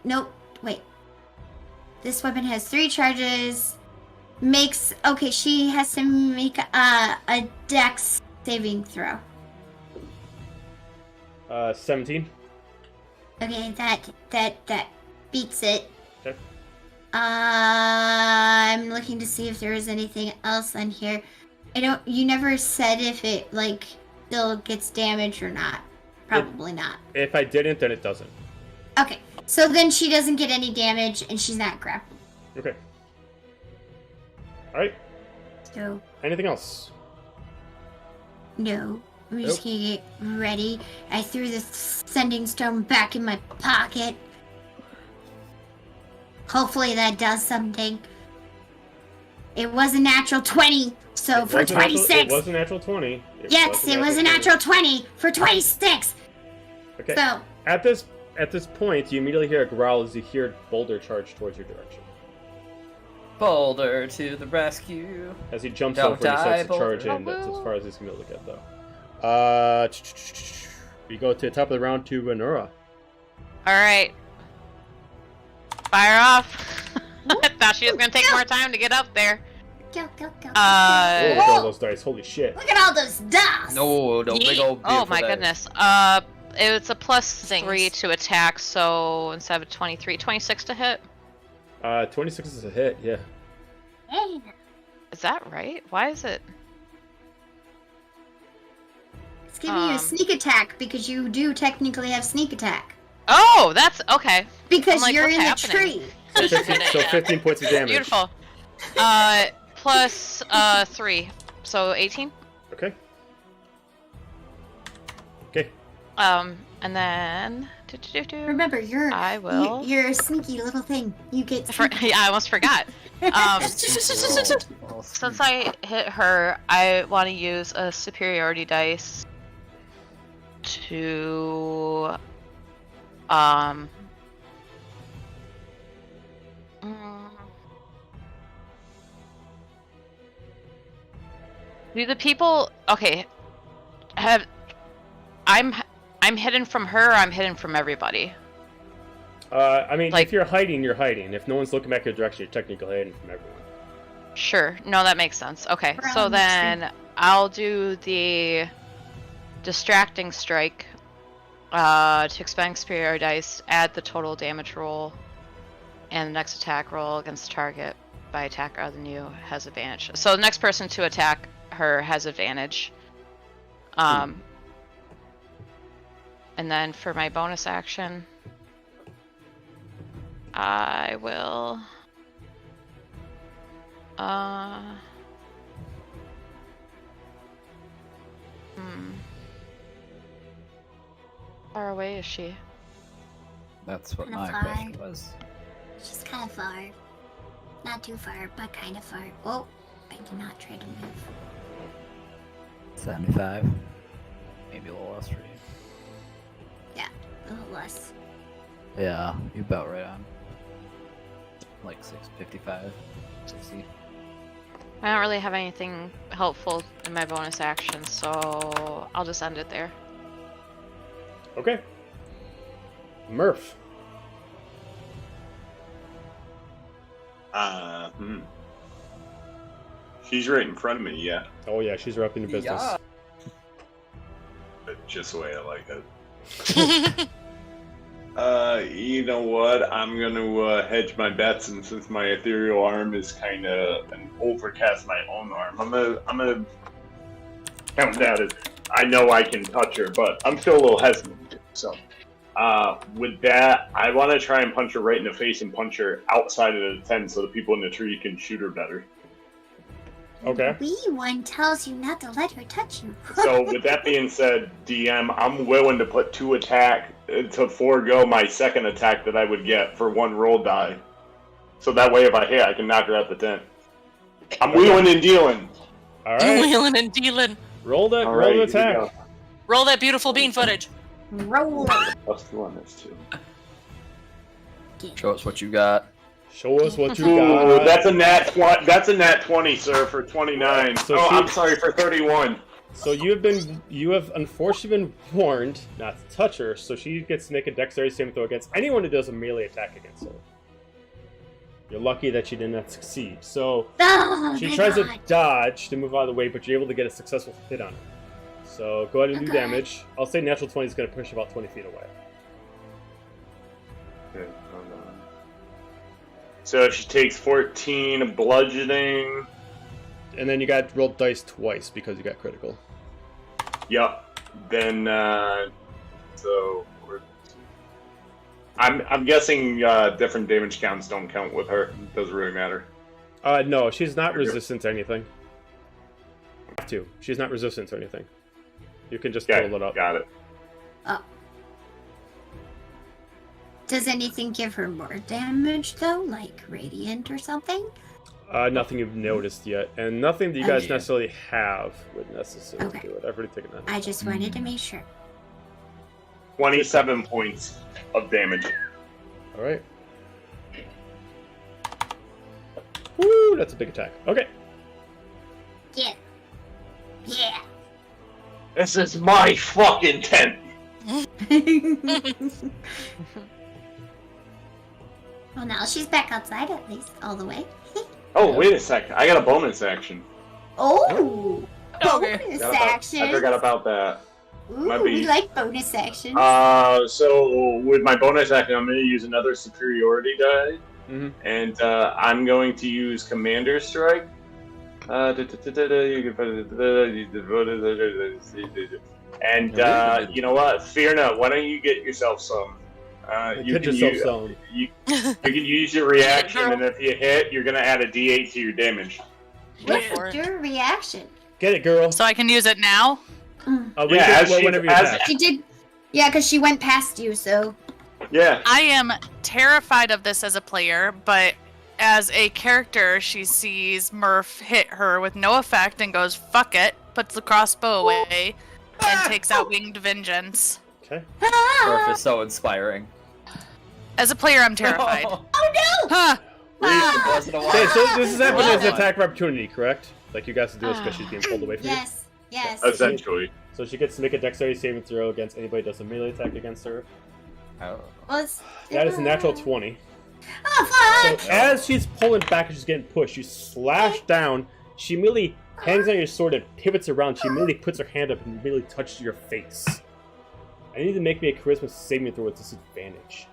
nope, wait. This weapon has 3 charges. She has to make a dex saving throw. 17. Okay, that beats it. Okay. I'm looking to see if there is anything else on here. You never said if it still gets damaged or not. Probably not. If I didn't, then it doesn't. Okay, so then she doesn't get any damage and she's not grappled. Okay. Alright. So, Anything else? no. I'm just gonna get ready. I threw the sending stone back in my pocket. Hopefully that does something. It was a natural 20, so for 26. It was a natural 20. Yes, it was a natural 20 for 26. Okay. So, At this point, you immediately hear a growl as you hear Boulder charge towards your direction. Boulder to the rescue. As he jumps Don't over and starts to die, charge in, Boulder. that's as far as he's going to be able to get, though. We go to the top of the round to Anura. Alright. Fire off. I thought she was gonna take more time to get up there. go. Oh, look at all those dice. Holy shit. Look at all those dust. No, big old Oh beautiful my dice. goodness. It's a +3 to attack, so instead of 23, 26 to hit. 26 is a hit, yeah. Hey. Is that right? Why is it? It's giving you a sneak attack because you do technically have sneak attack. Oh, that's okay. Because I'm like, you're what's in happening? the tree. So 15 points of damage. Beautiful. Plus 3, so 18. Okay. Okay. And then Remember, you're I will. You're a sneaky little thing. You get. Yeah, I almost forgot. Since I hit her, I want to use a superiority dice to do the people... Okay. I'm hidden from her. Or I'm hidden from everybody. I mean, Like- if you're hiding, you're hiding. If no one's looking back your direction, you're technically hiding from everyone. Sure. No, that makes sense. Okay, We're so on the then I'll do the distracting strike. To expend superior dice, add the total damage roll, and the next attack roll against the target by attack other than you has advantage. So the next person to attack her has advantage. And then for my bonus action, I will. Far away is she? That's what Kinda my far. question was. She's kind of far. Not too far, but kind of far. Oh, I did not try to move. 75. Maybe a little less for you. Yeah, a little less. Yeah, you're about right on. Like 655, 60. I don't really have anything helpful in my bonus action, so I'll just end it there. Okay. Murph. She's right in front of me, yeah. Oh yeah, she's right up in your business. Yeah. But just the way I like it. You know what? I'm gonna hedge my bets, and since my ethereal arm is kind of an overcast my own arm, I'm gonna count that as I know I can touch her, but I'm still a little hesitant. So, with that, I want to try and punch her right in the face and punch her outside of the tent so the people in the tree can shoot her better. Okay. The wee one tells you not to let her touch you. So, with that being said, DM, I'm willing to put 2 attack to forego my second attack that I would get for 1 roll die. So that way, if I hit, I can knock her out the tent. I'm wheeling and dealing. All right. Wheeling and dealing. Roll the All roll right, the here we attack. go. Roll that beautiful bean footage. Roll it. +2 on this too. Show us what you got. Show us what you Ooh, got. that's a nat 20, sir, for 29. So I'm sorry, for 31. So you have unfortunately been warned not to touch her, so she gets to make a dexterity saving throw against anyone who does a melee attack against her. You're lucky that she did not succeed. So Oh, she my tries God. to dodge to move out of the way, but you're able to get a successful hit on her. So go ahead and do Okay. damage. I'll say natural 20 is going to push about 20 feet away. Okay, hold on. So she takes 14 bludgeoning. And then you got rolled dice twice because you got critical. Yup. Then, so I'm guessing different damage counts don't count with her. It doesn't really matter. No, she's not resistant to anything. Have to. She's not resistant to anything. You can just Okay, roll it up. got it. Oh. Does anything give her more damage though, like radiant or something? Nothing you've noticed yet, and nothing that you guys necessarily have would necessarily do it. I've already taken that. I just wanted to make sure. 27 points of damage. All right. Woo! That's a big attack. Okay. Yeah. Yeah. This is my fucking tent. Well, now she's back outside at least, all the way. Oh, wait a second. I got a bonus action. Oh! Okay. Bonus I action! forgot about that. Ooh, my we beast. like bonus actions. So with my bonus action, I'm going to use another superiority die, and I'm going to use Commander Strike. And you know what, Fierna, why don't you get yourself some? You Get can yourself use, some. you can use your reaction, and if you hit, you're going to add a D8 to your damage. What's for it. your reaction? Get it, girl. So I can use it now? Whenever you attack. She did. Yeah, because she went past you, so. Yeah. I am terrified of this as a player, but as a character, she sees Murph hit her with no effect and goes, fuck it, puts the crossbow away, and takes out Winged Vengeance. Okay. Murph is so inspiring. As a player, I'm terrified. Oh no! Huh. Okay, so this is happening as an attack of opportunity, correct? Like you guys do this because she's being pulled away from Yes. Yes. Essentially. So she gets to make a dexterity saving throw against anybody who does a melee attack against her. Oh. That is a natural 20. Oh, fuck! So as she's pulling back and she's getting pushed, you slash down. She immediately hangs on your sword and pivots around. She immediately puts her hand up and immediately touches your face. I need to make me a charisma saving throw with disadvantage.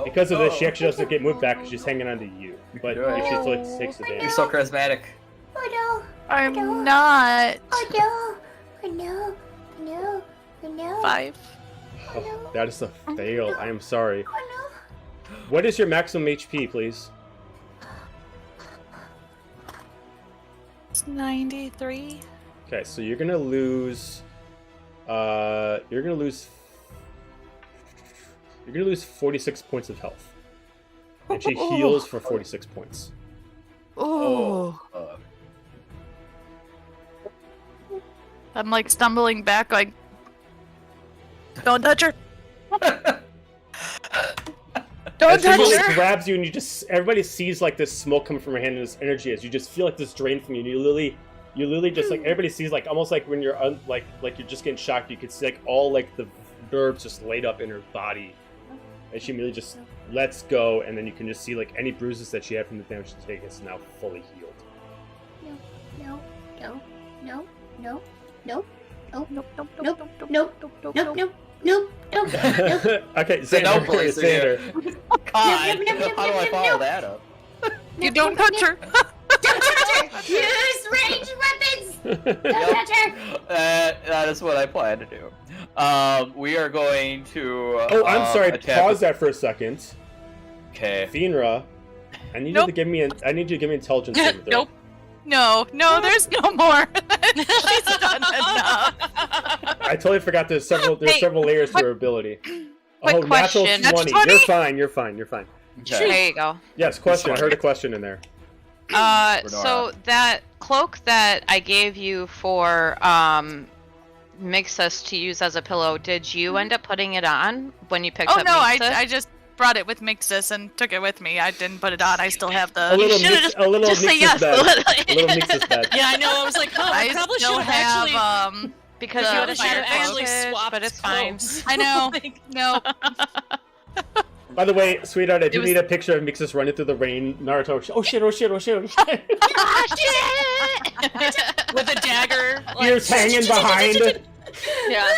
Because of this, she actually doesn't get moved back because she's hanging on to you. But if she still takes You're advantage. so charismatic. Oh no! I'm not. Oh no! Oh no! Oh no! Oh no! 5. Oh, that is a fail. I am sorry. Oh What is your maximum HP, please? It's 93. Okay, so you're gonna lose. You're gonna lose 46 points of health, and she heals for 46 points. Oh. Uh, I'm like stumbling back, like, don't touch her. Don't And she touch really her. grabs you, and everybody sees like this smoke coming from her hand and this energy as you just feel like this drain from you. And you literally just like everybody sees like almost like when you're like you're just getting shocked. You can see like all like the nerves just laid up in her body, and she immediately just lets go. And then you can just see like any bruises that she had from the damage to take is now fully healed. no! No! No! No! No! Nope, nope, nope, Nope, nope, nope, nope, nope, nope, nope, nope, nope, nope. Okay, Say no, Xander, please, Xander. God, how do I follow that up? You don't touch her. Don't touch her! Use ranged weapons! Don't touch her! That is what I plan to do. We are going to. Oh, I'm sorry. attack Pause with- that for a second. Okay. Finra, I need you Nope. to give me. I need you to give me intelligence. saving throw. Nope. No, there's no more. She's done enough. I totally forgot. There's several layers to her ability. Quick natural question. 20. That's 20? You're fine. Okay. There you go. Yes, question. I heard a question in there. So that cloak that I gave you for Mixus to use as a pillow, did you end up putting it on when you picked Oh up no, Mixus? I just brought it with Mixus and took it with me. I didn't put it on. I still have A the. little should've Mixus just say yes. bed. A little Mixus bed. Yeah, I know. I was like, huh, I I probably still should have have actually. Because The you would have shared actually focus, swapped but it's fine. clothes. I know. Like, No. By the way, sweetheart, I do was- need a picture of Mixus running through the rain. Naruto. Oh shit! with a dagger. Like, Ears hanging behind. Yeah.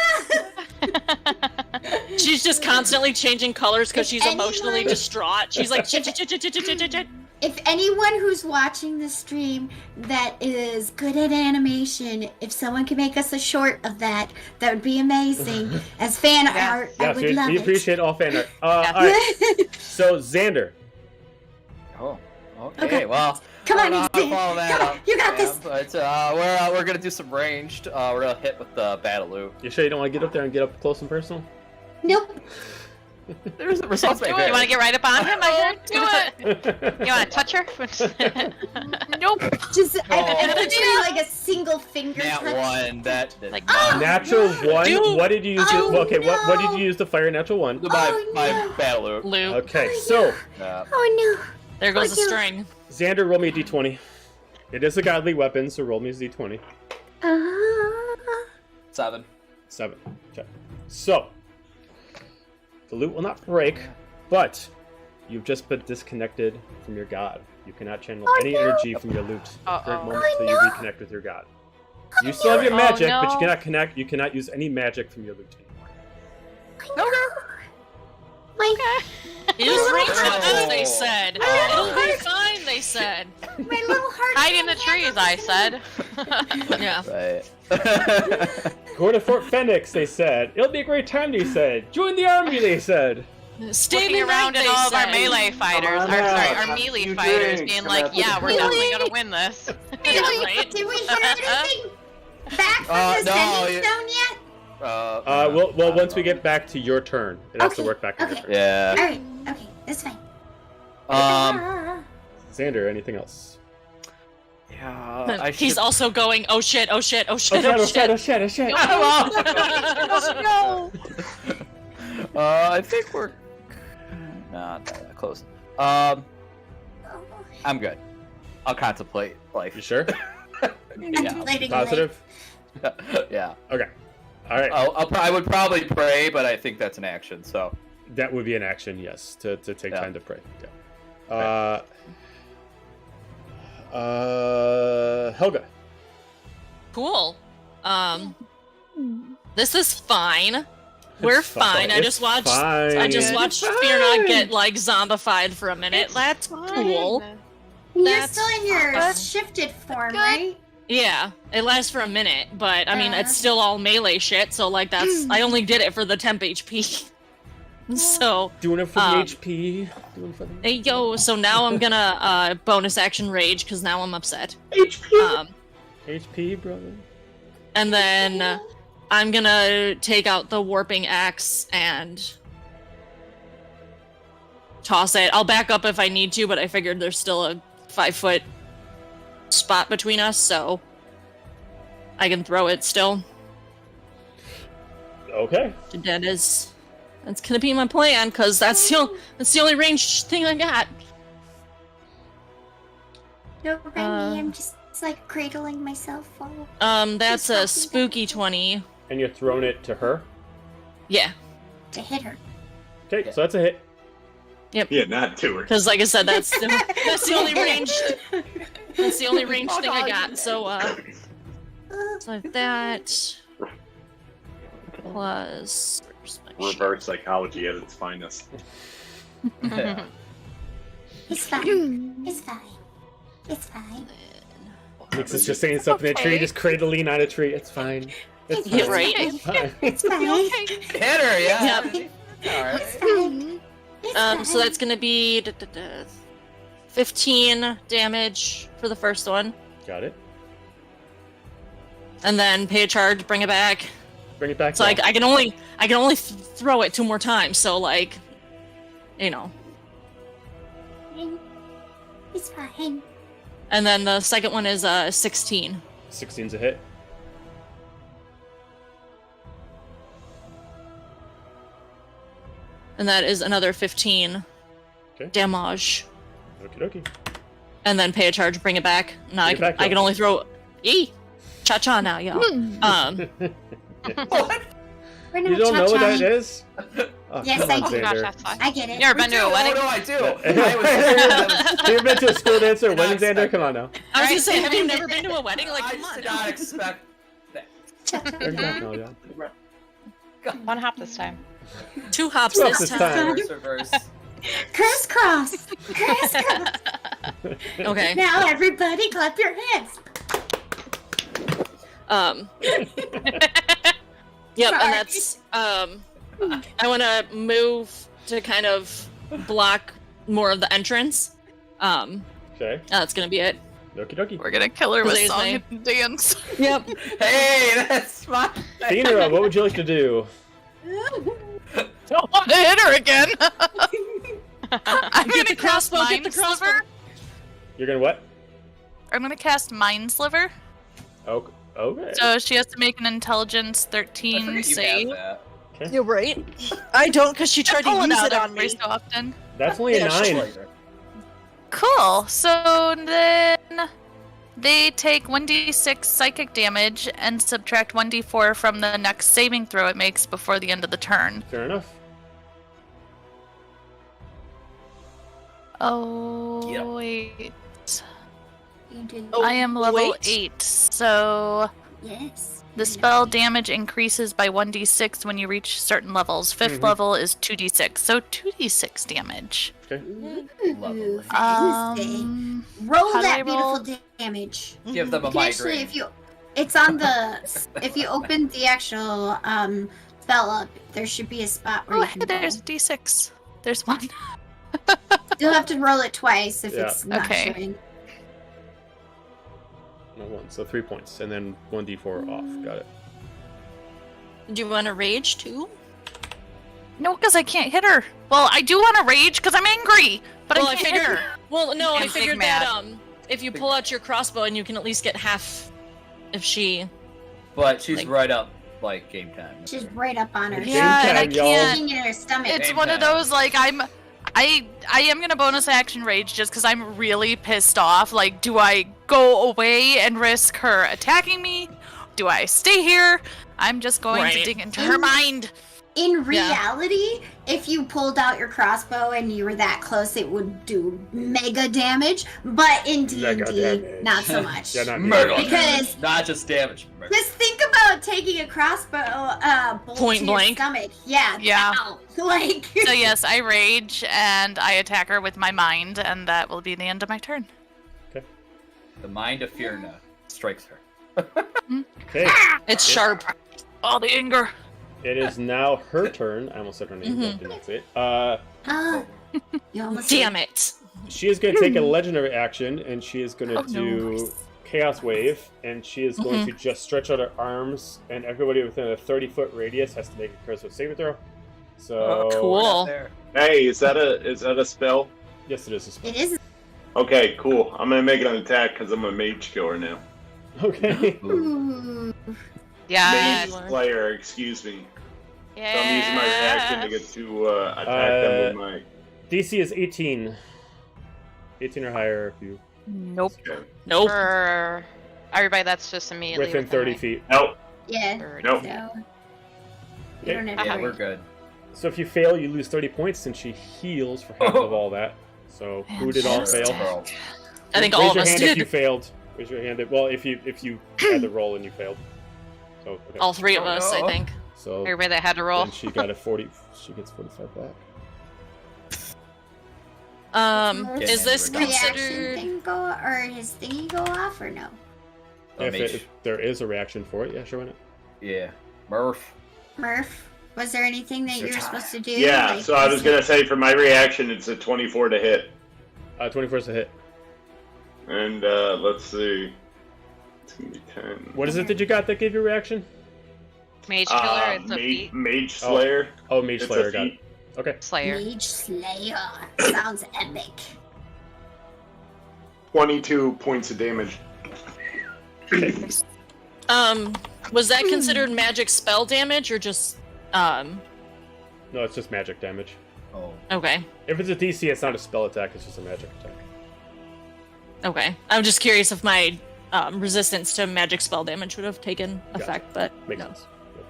She's just constantly changing colors because she's emotionally anyone- distraught. She's like, "Chit-chit-chit-chit-chit-chit-chit." If anyone who's watching the stream that is good at animation, if someone could make us a short of that, that would be amazing. As fan art, I Yes, would love we it. appreciate all fan art. All right. So Xander, Oh. Okay. Okay. Well. Come on, I don't know how to Xander. follow that Come on, up, you got Sam, this. But we're gonna do some ranged. We're gonna hit with the battle loop. you sure you don't want to get up there and get up close and personal? Nope. There's the results may You vary. want to get right up on him? I heard. Do it. You want to touch her? Nope. Just I Oh. picture like a single finger Nat touch. one. That Like, Oh, Natural no. one. Dude. What did you use? Oh, Okay, what did no. you use to fire natural one? my no. battle loop. Luke. Okay, Oh, so Oh There goes the Oh, string. Xander, roll me a d20. It is a godly weapon, so roll me a d20. no. 7. 7. Okay. So the loot will not break, but you've just been disconnected from your god. You cannot channel Oh, any no. energy from your loot Uh-oh. for a moment Oh, until you no. reconnect with your god. You still have your Oh, magic, but you no. cannot connect. You cannot use any magic from your loot anymore. My Use range Oh. weapons, they said. Oh. It'll be fine, they said. my little heart. hide in the trees, I said. Yeah. Right. Go to Fort Phoenix, they said. It'll be a great time, they said. Join the army, they said. Stay Looking around at all of our melee fighters, Come or on sorry, out. our melee You fighters, drinks. being Come like, out to yeah, the we're pool. definitely gonna win this. Did we, right? did we hear anything back from No, the sending you- stone yet? Well, once we get back to your turn, it has to Okay, work back in your okay. turn. Yeah. Alright, okay, that's fine. Xander, anything else? Yeah. I He's should- also going, oh shit, oh shit, oh Oh shit, shit, oh oh shit, oh shit. shit, oh shit. No. I think we're not that close. I'm good. I'll contemplate life. You sure? Yeah. Contemplating Positive? Yeah. Okay. All right. I would probably pray, but I think that's an action. So That would be an action, yes, to take time to pray. Yeah. Helga. Cool. This is fine. We're fine. I just watched Fearnot get like zombified for a minute. That's cool. You're still in your shifted form, right? Yeah, it lasts for a minute, but I mean it's still all melee shit. So like that's I only did it for the temp HP. So Doing it for the HP. Doing it for the... Hey yo, so now I'm gonna bonus action rage because now I'm upset. HP. HP, brother. And then I'm gonna take out the warping axe and toss it. I'll back up if I need to, but I figured there's still a 5-foot spot between us, so I can throw it still. Okay. That's gonna be my plan, because that's the only ranged thing I got. No, Randy, I'm just like cradling myself. That's a spooky 20. And you're throwing it to her? Yeah. To hit her. Okay, so that's a hit. Yep. Yeah, not to her. Because, like I said, that's the only ranged. That's the only ranged thing I got. So, so that plus Reverse psychology at its finest. It's fine. It's fine. It's fine. Nix is just saying stuff in a tree, just cradling on a tree. It's fine. It's fine. Yeah, right. It's fine. It's fine. hit her, yeah. Yep. All right. It's fine. It's fine. So that's gonna be 15 damage for the first one, Got it. and then pay a charge, bring it back. Bring it back. So I can only throw it 2 more times. So like, you know. It's fine. And then the second one is 16. 16's a hit. And that is another 15 Okay. damage. Okie dokie. And then pay a charge, bring it back. Now Bring it back, I can yo. only throw. Cha-cha now, yo. What? We're You not don't know what that cha-cha-ing. is? Oh, Yes, come I on, do. Xander. that's fine. I get it. You ever been to a Oh, wedding? no, I do. Have you ever been to a school dance or Did wedding, not Xander? expect Come on that. now. I was Right. gonna say, have you never been to a wedding? Like, I come on. did not expect that. Bring it back now, yeah. One hop this time. 2 hops Two hops this this time. time. Reverse. Crisscross. Crisscross. Okay. Now everybody clap your hands. Yep, Sorry. and that's I want to move to kind of block more of the entrance. Okay. That's gonna be it. Okie dokie. We're gonna kill her with There's song my- and dance. Yep. Hey, that's fine. Dina, what would you like to do? Don't want to hit her again. I'm Get the gonna cast crossbow, get the Mind crossbow. Sliver. You're gonna what? I'm gonna cast Mind Sliver. Okay. So she has to make an Intelligence I 13 forget you save. have that. You're right. I don't, because she tried to Pull it use out it on every me. so often. That's only a Yeah, 9. Cool. So then they take 1d6 psychic damage and subtract 1d4 from the next saving throw it makes before the end of the turn. Fair enough. Oh, Yep. wait. You did. I am level wait. 8, so Yes. the spell damage increases by 1d6 when you reach certain levels. 5th Mhm. level is 2d6, so 2d6 damage. Okay. Lovely. Roll how do I that roll? beautiful damage. Give them a You can actually, migraine. if you, it's on the, if you open the actual spell up, there should be a spot where Oh, you can there's roll. a d6. There's one. You'll have to roll it twice if Yeah. it's not Okay. showing. Not 1, so 3 points, and then 1d4 off. Got it. Do you want to rage too? No, because I can't hit her. Well, I do want to rage because I'm angry, but Well, I I can't hit figured. her. Well, no, I I'm figured big that mad. if you pull out your crossbow and you can at least get half, if she. But she's Like- right up, like, game time. She's right up on her. Yeah, Game and I time, y'all. can't. Kicking in her stomach. It's Game one of time. those like I am gonna bonus action rage just because I'm really pissed off. Like, do I go away and risk her attacking me, do I stay here? I'm just going to Right. dig into her mind. In reality, if you pulled out your crossbow and you were that close, it would do mega damage. But in Mega D&D, damage. not so much. Yeah, not Murder. Because Not just damage. Murder. just think about taking a crossbow bolt Point to blank. your stomach. Yeah. Yeah. Ow. Like. So yes, I rage and I attack her with my mind, and that will be the end of my turn. The mind of Fierna strikes her. Okay. It's sharp. All the anger. It is now her turn. I almost said her name, but I did not say it. You almost Damn it. She is going to take a legendary action, and she is going to Oh, no. do Chaos Wave, and she is going to just stretch out her arms, and everybody within a 30-foot radius has to make a charisma saving throw. So, Cool. There. Hey, is that a spell? yes, it is a spell. It is. Okay, cool. I'm gonna make an attack because I'm a mage killer now. Okay. Ooh. Yeah. Mage slayer, excuse me. Yeah. So I'm using my reaction to get to attack them with my. DC is 18. 18 or higher if you Nope. Okay. Nope. For everybody, that's just immediately within 30 my feet. Nope. Yeah. 30. Nope. So. You Okay. don't have to Yeah, worry. we're good. So if you fail, you lose 30 points, and she heals for half of all that. So who did all fail? Girl. I think Raise all of your us hand if did. you failed. Raise your hand. Well, if you had the roll and you failed. So okay. All three of us, I no. think. So Everybody that had to roll. then she got a 40. She gets 45 back. Yeah, Is this we're done. Reaction considered? thing go or his thingy go off or no? If there is a reaction for it, yeah, sure, why not? Yeah. Murph. Murph, was there anything that Your you were time. supposed to do? Yeah, Like, so I was gonna say for my reaction, it's a 24 to hit, 24 is a hit. and let's see, it's gonna be 10. What is it that you got that gave you a reaction? Mage killer, it's a feat. Mage slayer. Oh, Mage It's Slayer a got it. feat. Okay. Slayer. Mage Slayer. Sounds epic. 22 points of damage. Was that considered magic spell damage or just No, it's just magic damage. Oh. okay. If it's a DC, it's not a spell attack, it's just a magic attack. Okay. I'm just curious if my resistance to magic spell damage would have taken effect, but Makes no. sense. Yep.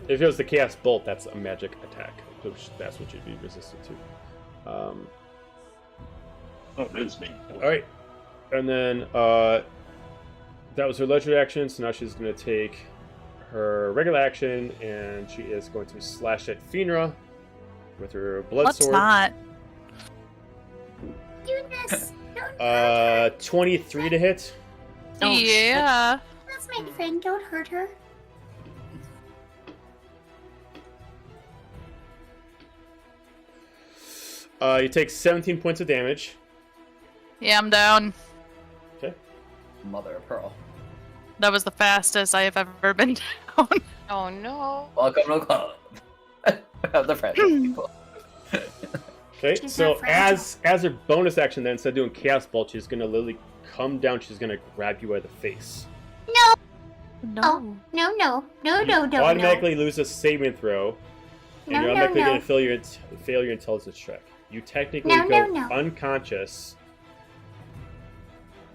If it was the Chaos Bolt, that's a magic attack, which that's what you'd be resistant to. Oh, it is me. Alright. And then, that was her legendary action, so now she's going to take her regular action, and she is going to slash at Finra with her blood Let's sword. not. Goodness. Don't hurt her. 23 to hit. Oh, Yeah. That's my friend. Don't hurt her. You take 17 points of damage. Yeah, I'm down. Okay. Mother of pearl. That was the fastest I have ever been down. Oh no. Welcome to the club. The fragile people. Okay, She's so not fragile. as her bonus action, then instead of doing Chaos Bolt, she's gonna literally come down. She's gonna grab you by the face. No. No. Oh, no, no. No, no, You no, automatically lose a saving throw, and No, you're no, automatically no. gonna fail your intelligence check. You technically No, go no, no. unconscious,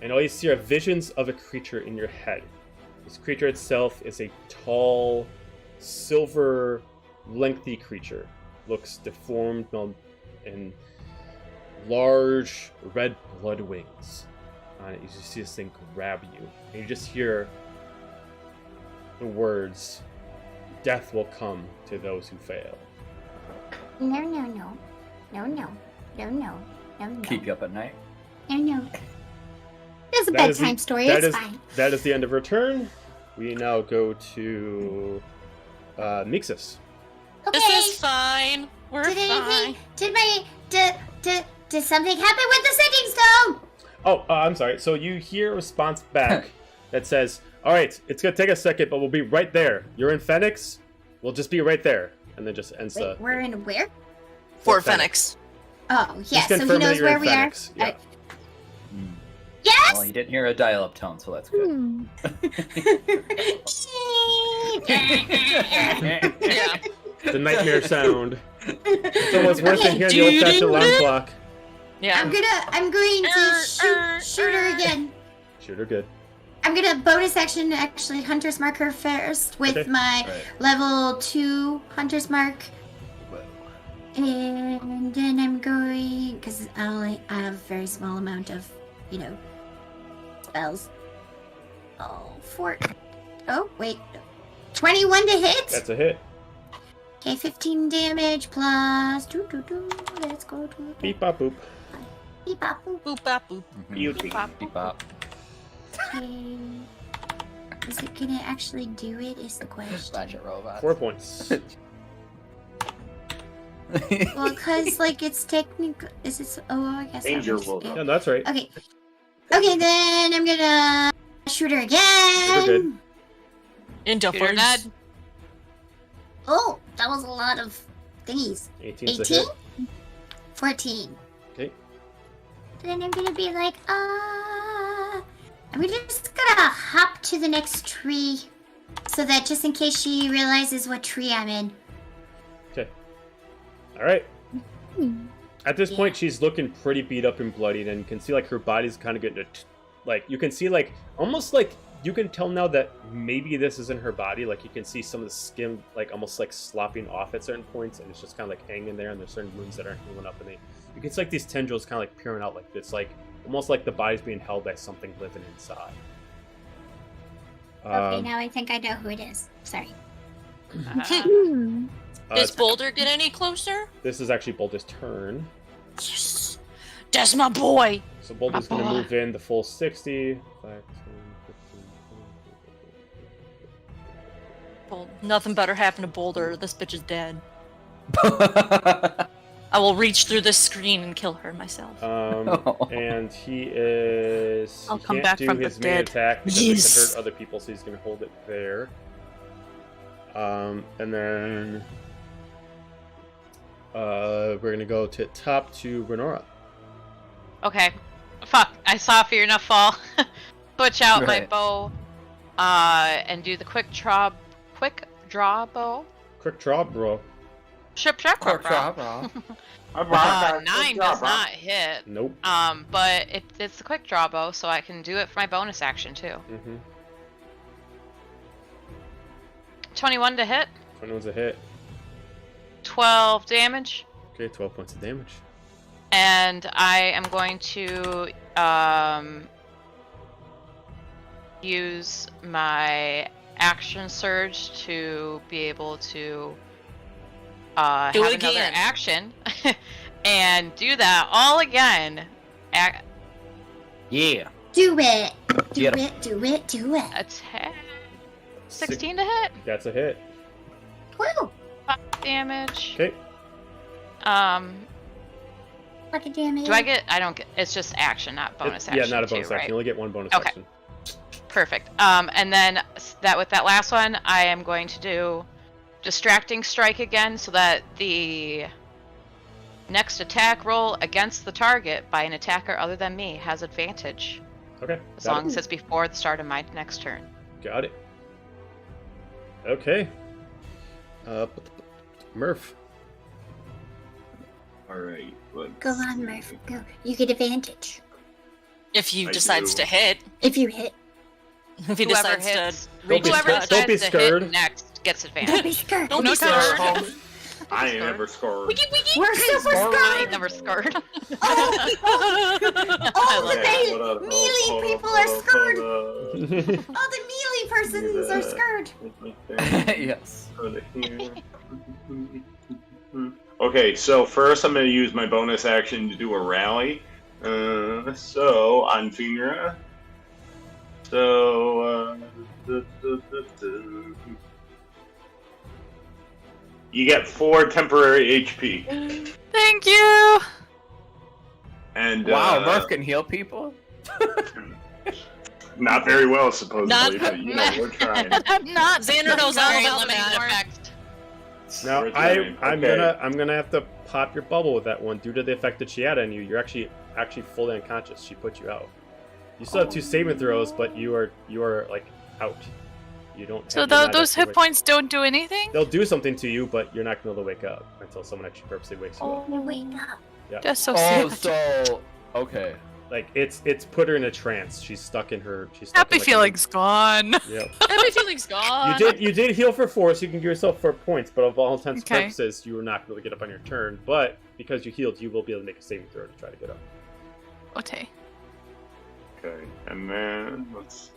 and all you see are visions of a creature in your head. This creature itself is a tall, silver, lengthy creature. Looks deformed and large red blood wings on it. You just see this thing grab you, and you just hear the words, "Death will come to those who fail." No, no, no. No, no. No, no. No, no. Keep you up at night. No, no. It's a That is bedtime the- story. that It's is- fine. That is the end of her turn. We now go to Mixus. Okay. This is fine. We're Did anything? fine. Did something happen with the sending stone? Oh, I'm sorry. So you hear a response back that says, "All right, it's gonna take a second, but we'll be right there. You're in Phoenix. We'll just be right there." And then just ends Wait, the we're in where? For Phoenix. Oh, yeah. Just So he confirm that knows you're where in we are. Phoenix. Yeah. Alright. Yes. Well, he didn't hear a dial-up tone, so that's good. Yeah. The nightmare sound. It's almost worse than hearing the old-fashioned alarm clock. Yeah. I'm going to shoot her again. Shoot her good. I'm gonna bonus action actually Hunter's Mark her first with Okay. my Right. level 2 Hunter's Mark. And then I'm going, because I have a very small amount of, spells. Oh, wait. 21 to hit? That's a hit. Okay, 15 damage plus. Let's go to. Beep bop boop. Beep, bop, boop. Boop bop boop. Beauty. Beep bop. Okay. Is it gonna actually do it? Is the question. Magic robot. 4 points. Well, because, it's technical. Is it. Oh, I guess. Danger that was- will Yeah, that's right. Okay. Okay, then I'm gonna shoot her again. You're good. Into Shoot her first. dead. Oh, that was a lot of thingies. 18's a 18? hit. 14. Okay. Then I'm gonna be like, I'm just gonna hop to the next tree. So that just in case she realizes what tree I'm in. Okay. All right. At this point, she's looking pretty beat up and bloodied, and you can see her body's kind of getting you can see almost you can tell now that maybe this isn't her body. You can see some of the skin almost slopping off at certain points, and it's just kind of hanging there, and there's certain wounds that aren't healing up, and you can see these tendrils kind of peering out it's almost like the body's being held by something living inside. Okay, now I think I know who it is. Sorry. Does Boulder get any closer? This is actually Boulder's turn. Yes. That's my boy. So Boulder's going to move in the full 60. 5, 10, 15, Well, nothing better happened to Boulder. This bitch is dead. I will reach through this screen and kill her myself. and he is. I'll he come can't back do from the his main dead. attack because Yes. it can hurt other people, so he's going to hold it there. And then we're going to go to top to Renora. Okay. Fuck. I saw Fear Enough fall. Switch out my Right. bow. And do the quick draw bow. Quick draw, bro. Ship. Pork chop, bro. 9 does not hit. Nope. But it's the quick draw bow, so I can do it for my bonus action too. Mm-hmm. 21 to hit. 21's a hit. 12 damage. Okay, 12 points of damage. And I am going to use my action surge to be able to have Do it another again. action and do that all again. Yeah. Do it. Do Get 'em. it. Do it. Do it. Attack. 16 to hit. That's a hit. Woo! 5 damage. Okay. Like a damage. Do I get? I don't get. It's just action, not bonus action. Yeah, not a bonus too, action. right? You only get one bonus Okay. action. Perfect. And then with that last one, I am going to do distracting strike again, so that the next attack roll against the target by an attacker other than me has advantage, Okay. as got long it. as it's before the start of my next turn. Got it. Okay. Murph. Alright. Go on, Murph. Go. You get advantage. If he I decides do. to hit. If you hit. If he Whoever decides hits, to Don't reach be his whoever scared. touch. Don't be decides to hit scared. next gets Don't be advantage. scared. Don't No be scared. scared. I ain't never scored. We're super I scared. never scared. All the Okay, hold on, melee hold on, people hold are on, scared. hold on. All the melee persons are scared. Yes. Go to here. Okay, so first I'm going to use my bonus action to do a rally. So on Finra. So you get 4 temporary HP. Thank you. And Wow, Murph can heal people? not very well supposedly, Not- but we're trying. Not Xander knows all Very about limiting that. effect. Now We're trying. I'm Okay. gonna have to pop your bubble with that one due to the effect that she had on you. You're actually fully unconscious. She put you out. You still have 2 saving throws, but you are like out. You don't. So have you're not those hit actually points don't do anything? They'll do something to you, but you're not gonna be able to wake up until someone actually purposely wakes you up. You wake up. That's so Oh, sad. so okay. like it's put her in a trance. She's stuck in her. Happy feelings gone. Yep. Happy feelings gone. You did heal for 4, so you can give yourself 4 points. But of all intents and purposes, you were not going to get up on your turn. But because you healed, you will be able to make a saving throw to try to get up. Okay. Okay, and then let's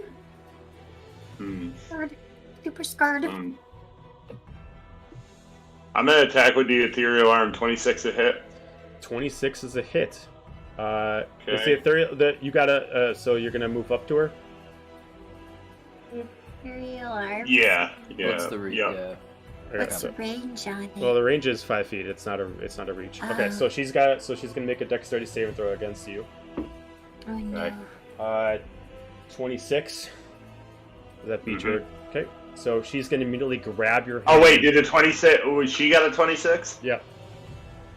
see. Scared. Super scared. I'm gonna attack with the ethereal arm. 26 a hit. 26 is a hit. Is the Okay. ethereal that you gotta? So you're gonna move up to her. Imperial arm. Yeah. What's the yeah. yeah. Okay, What's so- the range on it? Well, the range is 5 feet. It's not a reach. Okay, so she's gonna make a dexterity saving throw against you. Oh no. 26. Does that beat your? Okay, so she's gonna immediately grab your hand. Oh wait, did a 26? Oh, she got a 26? Yeah,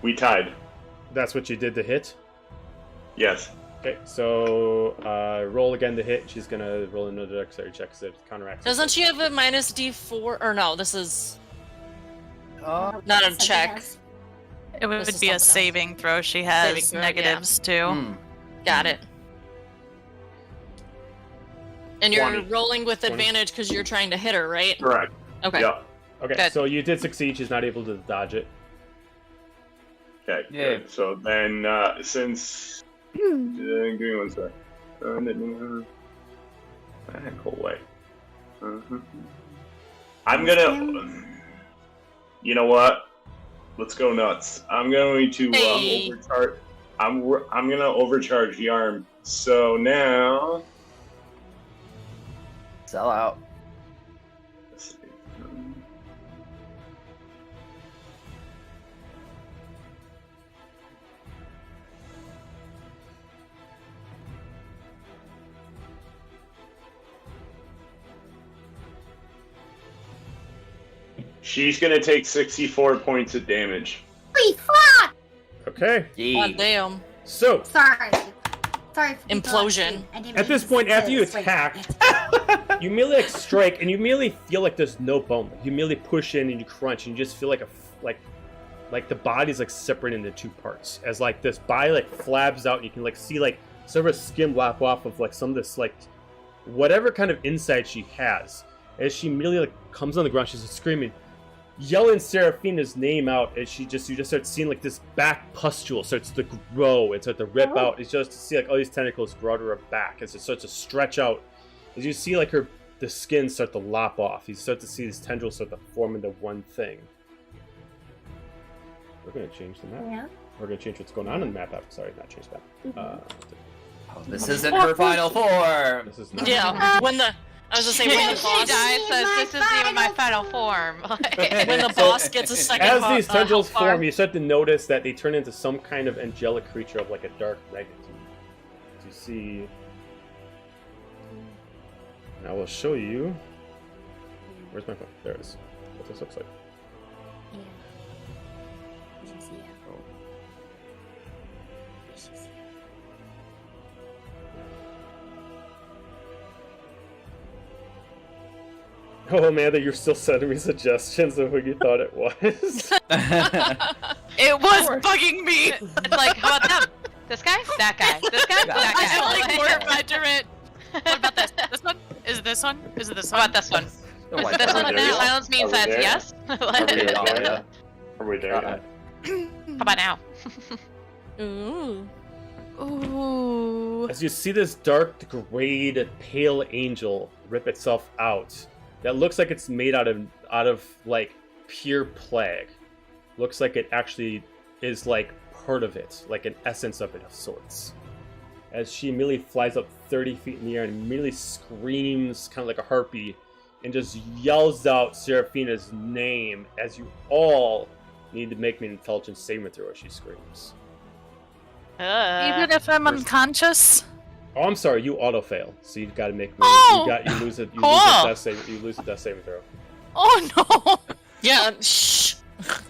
We tied. that's what you did to hit. Yes. Okay, so roll again to hit. She's gonna roll another dexterity check because it counteracts. Doesn't she have a minus D4? Or no, this is Oh, not a Something check. else. It would This is be a something else. saving throw. She has Saving throw, negatives too. Got it. And you're 20. rolling with 20. advantage because you're trying to hit her, right? Correct. Okay. Yep. Okay, Good. so you did succeed. She's not able to dodge it. Okay. Yeah. Good. So then, since give me one sec. Go away. I'm gonna. You know what? Let's go nuts. I'm going to Hey. overcharge. I'm gonna overcharge the arm. So now. sell out. Let's see. She's gonna take 64 points of damage. Holy fuck! Okay, God damn. so Sorry. Sorry for the Implosion. I didn't at mean this to point, say after you this. Wait. attack, you immediately like strike, and you immediately feel like there's no bone. You immediately push in and you crunch, and you just feel like like the body's like separated into 2 parts. As like this body like flabs out, and you can like see like sort of a skin lap off of like some of this like whatever kind of inside she has. As she immediately like comes on the ground, she's screaming, yelling Seraphina's name out, and you just start seeing like this back pustule starts to grow and start to rip out. It's just to see like all these tentacles grow to her back as it starts to stretch out. As you see like the skin start to lop off, you start to see these tendrils start to form into one thing. We're gonna change the map. Yeah. We're gonna change what's going on in the map. Sorry, not change that. Oh, this isn't her final form. This is not. Yeah. When the I was gonna say when the She boss dies, says My this isn't even my final final form. when the boss gets a second As health- these tendrils health bar. form, you start to notice that they turn into some kind of angelic creature of like a dark magnitude. You see. I will show you. Where's my phone? There it is. What this looks like. Yeah. You should see it. You should see it. Oh, Amanda, you're still sending me suggestions of who you thought it was. It was bugging me. It's like, how about them? This guy? That guy? This guy? That I guy? feel like horrified to it. What about this? This one? Is it this one? Is it this How one? about this one? Oh Is my it this God. one? Are we there? Silence means Are we that's there? yes. Are we How there Oh, yet? yeah. Are we there yet? about now? Ooh. Ooh. As you see this dark, grayed, pale angel rip itself out, that looks like it's made out of like pure plague. Looks like it actually is like part of it, like an essence of it of sorts. As she immediately flies up 30 feet in the air and immediately screams, kind of like a harpy, and just yells out Seraphina's name. As you all need to make me an intelligence saving throw as she screams. Even if I'm unconscious? Oh, I'm sorry, you auto fail, so you've got to make me. Oh! You lose a Cool. death saving throw. Oh no! Yeah. Shh.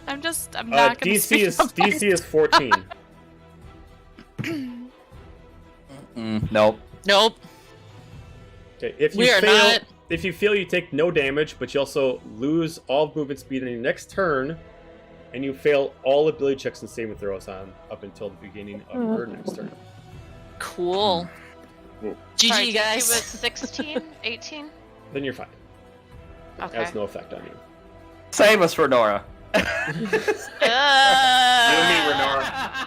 I'm not gonna DC speak is up. DC is 14. Nope. Nope. Okay, if you We are fail, not- if you fail, you take no damage, but you also lose all movement speed on your next turn, and you fail all ability checks and saving throws on up until the beginning of your next turn. Cool. Hmm. GG, Sorry, guys. He was 16, 18. Then you're fine. It Okay. has no effect on you. Same as for Nora. You and me, Renora.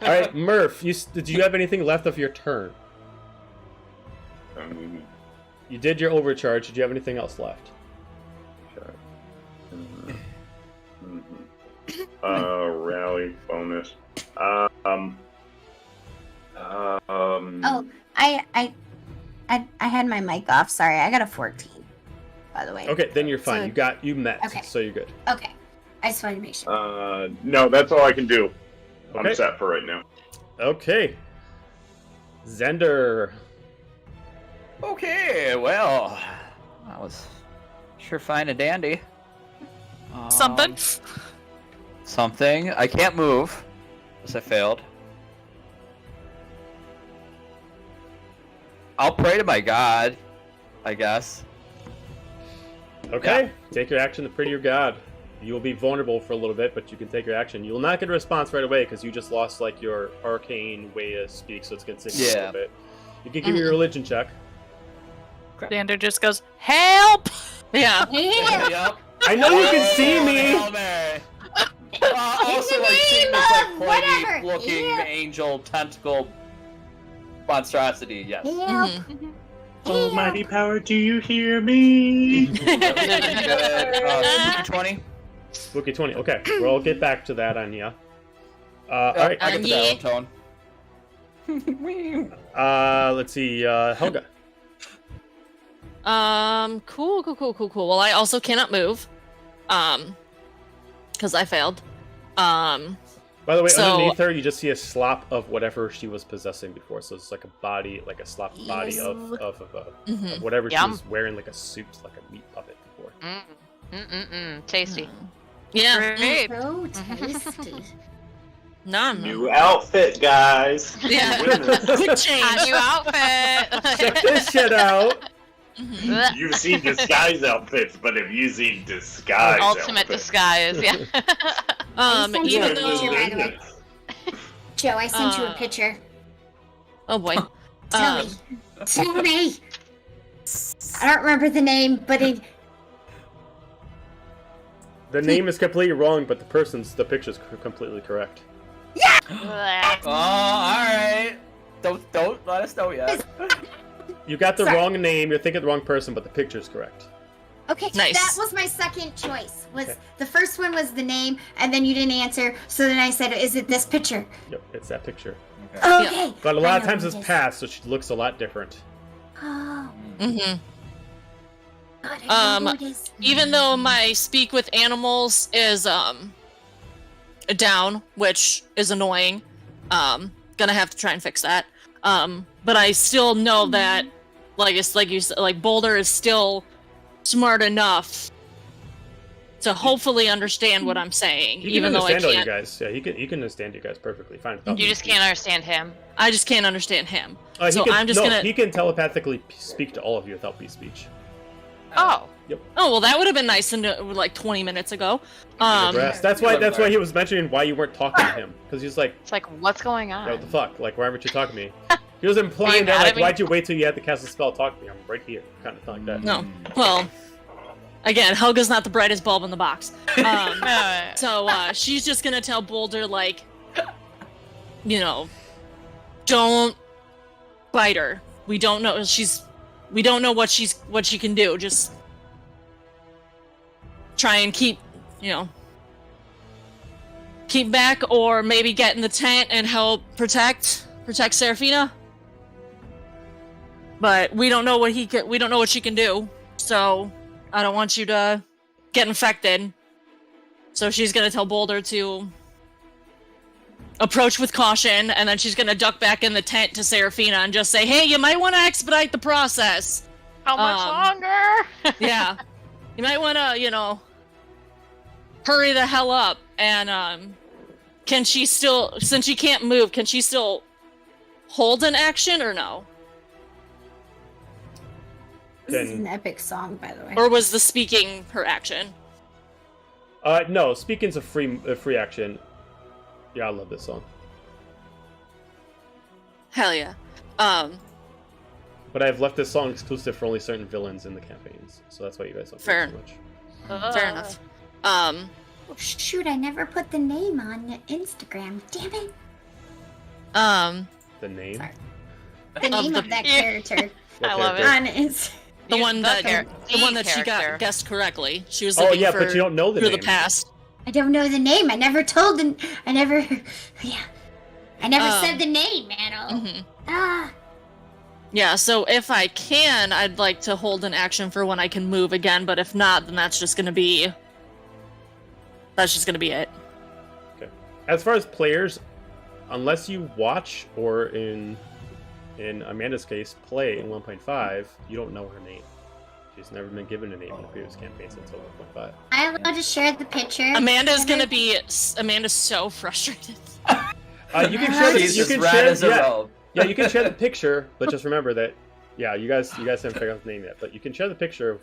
All right, Murph. Did you have anything left of your turn? You did your overcharge. Did you have anything else left? Rally bonus. Oh, I had my mic off. Sorry, I got a 14. By the way. Okay, then you're fine. So- You met. Okay. So you're good. Okay. I just wanted to make sure. No, that's all I can do. Okay. I'm set for right now. Okay. Zender. Okay, well, that was sure fine and dandy. Something. Something. I can't move, because I failed. I'll pray to my god, I guess. Okay. Take your action to pray to your god. You will be vulnerable for a little bit, but you can take your action. You will not get a response right away because you just lost like your arcane way to speak, so it's gonna take you a little bit. You can give me a religion check. Xander just goes, help! Yeah. Yep. I know you can see me. Also, In the like seeing name this like of whatever. plague-looking Yeah. angel tentacle monstrosity. Yes. Help. Mhm. Almighty power, do you hear me? Spooky 20. Spooky 20. Okay, we'll get back to that, Anya. All right. I get the Anya. dial tone. Let's see. Helga. Cool. Well, I also cannot move. Because I failed. By the way, So- underneath her, you just see a slop of whatever she was possessing before. So it's like a body, like a slopped body of Mhm. whatever she Yum. was wearing, like a suit, like a meat puppet before. Tasty. Yeah. Great. So tasty. No. New outfit, guys. Yeah. Goodness. Quick A change. new outfit. Check this shit out. Mhm. You've seen disguise outfits, but have you seen disguise Ultimate outfits? disguise. Yeah. sent you Even a though. picture, by the way. Joe, I sent you a Uh, picture. Oh boy. Tell me. Tell me. I don't remember the name, but it. The name is completely wrong, but the picture's completely correct. Oh, alright. Don't let us know yet. You got the Sorry. wrong name. You're thinking of the wrong person, but the picture's correct. Okay, Nice. that was my second choice. Was Okay. the first one was the name, and then you didn't answer. So then I said, "Is it this picture?" Yep, it's that picture. Okay. But a I lot of know times who it's it is. passed, so she looks a lot different. Oh, Mm-hmm. God, I know who it is. Even though my speak with animals is down, which is annoying, gonna have to try and fix that. But I still know that, like it's like you said, like Boulder is still smart enough to hopefully understand what I'm saying, He can even though I understand all you can't. guys. Yeah, he can understand you guys perfectly fine. without You me just speaking. can't understand him. I just can't understand him. He so can, I'm just gonna. He can telepathically speak to all of you without speech. Oh. Oh well, that would have been nice to know, like 20 minutes ago. Rest. That's why he was mentioning why you weren't talking to him, because he's like, It's like, what's going "Yo, on? what the fuck? Like, why aren't you talking to me?" He was implying Are you that, mad like, at me? why'd you wait till you had to cast a spell to talk to me? I'm right here, kind of like that. No, well, again, Helga's not the brightest bulb in the box. So she's just gonna tell Boulder, like, you know, don't bite her. We don't know we don't know what she can do. Just try and keep back, or maybe get in the tent and help protect Serafina. But we don't know what she can do. So I don't want you to get infected. So she's gonna tell Boulder to approach with caution, and then she's gonna duck back in the tent to Serafina and just say, "Hey, you might want to expedite the process. How much longer? Yeah, you might want to, hurry the hell up." And can she still, since she can't move, can she still hold an action or no? This is an epic song, by the way. Or was the speaking her action? No, speaking's a free action. Yeah, I love this song. Hell yeah. But I've left this song exclusive for only certain villains in the campaigns, so that's why you guys don't Fair. get so much. Fair enough. Oh, shoot, I never put the name on Instagram. Damn it. The name? Sorry. The name of that character. I love it. On is The one that she character. got guessed correctly. She was Oh looking yeah, for but you don't know the through name. the past. I don't know the name. I never told the. I never. Yeah. I never said the name, man. Mhm. Ah. Yeah, so if I can, I'd like to hold an action for when I can move again, but if not, then that's just gonna be it. Okay. As far as players, unless you watch or in Amanda's case play in 1.5, you don't know her name. She's never been given a name in the previous campaigns until 1.5. I allowed to share the picture. Amanda's so frustrated. You can share the, She's you as can rad share, as a yeah, robe. yeah, you can share the picture, but just remember that, yeah, you guys haven't figured out the name yet, but you can share the picture.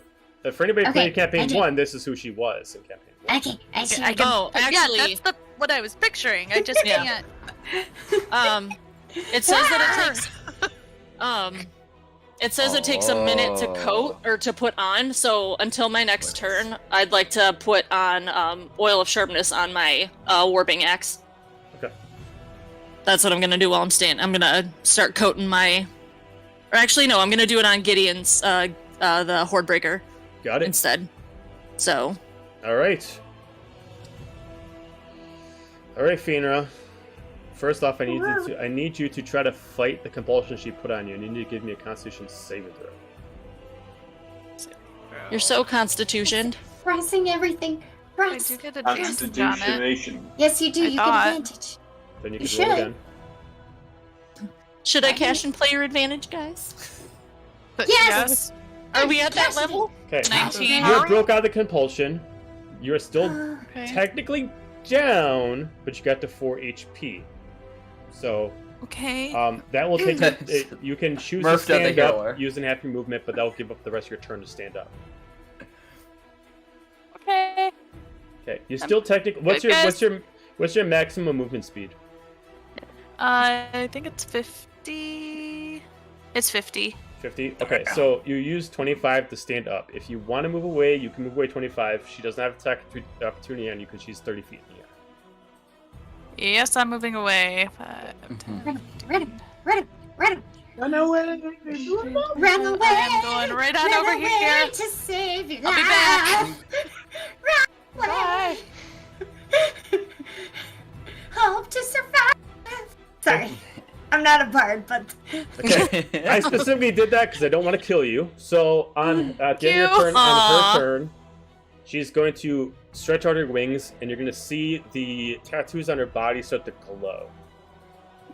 For anybody Okay, playing I campaign did. 1, this is who she was in campaign 1. Okay, I see. I can, Oh, yeah, actually- that's what I was picturing. I just Yeah. can't. It says that it takes a minute to coat or to put on, so until my next turn, I'd like to put on oil of sharpness on my warping axe. Okay. That's what I'm gonna do while I'm staying. I'm gonna start coating my... Or actually, no, I'm gonna do it on Gideon's, the Hordebreaker Got it. instead. So, Alright. Alright, Fenra. First off, I need you to try to fight the compulsion she put on you. You need to give me a Constitution saving throw. you're so constitutioned. Pressing everything. I Press. do get advantage on it. Constitutionation. Yes, you do. I You thought. get advantage. Then you You can roll should. again. Should I cash and player advantage, guys? But Yes! Are we at that Yes, you level? Okay. 19. You broke out of the compulsion. You're still Okay. technically down, but you got to 4 HP. So, Okay. that will take... you can choose to Murphed out the stand up healer. using half your movement, but that will give up the rest of your turn to stand up. Okay. Okay. You're still technically... What's your maximum movement speed? I think it's 50. It's 50. 50? Okay, so you use 25 to stand up. If you want to move away, you can move away 25. She doesn't have attack opportunity on you because she's 30 feet in the air. Yes, I'm moving away. 5, 10. Run away! Run away! I'm going right on Run over away here. to save your I'll be life. back. Run Bye. away. Hope to survive. Sorry, I'm not a bard, but Okay. I specifically did that because I don't want to kill you. So on at the end of your turn, on Aw. her turn, she's going to stretch out her wings, and you're going to see the tattoos on her body start to glow.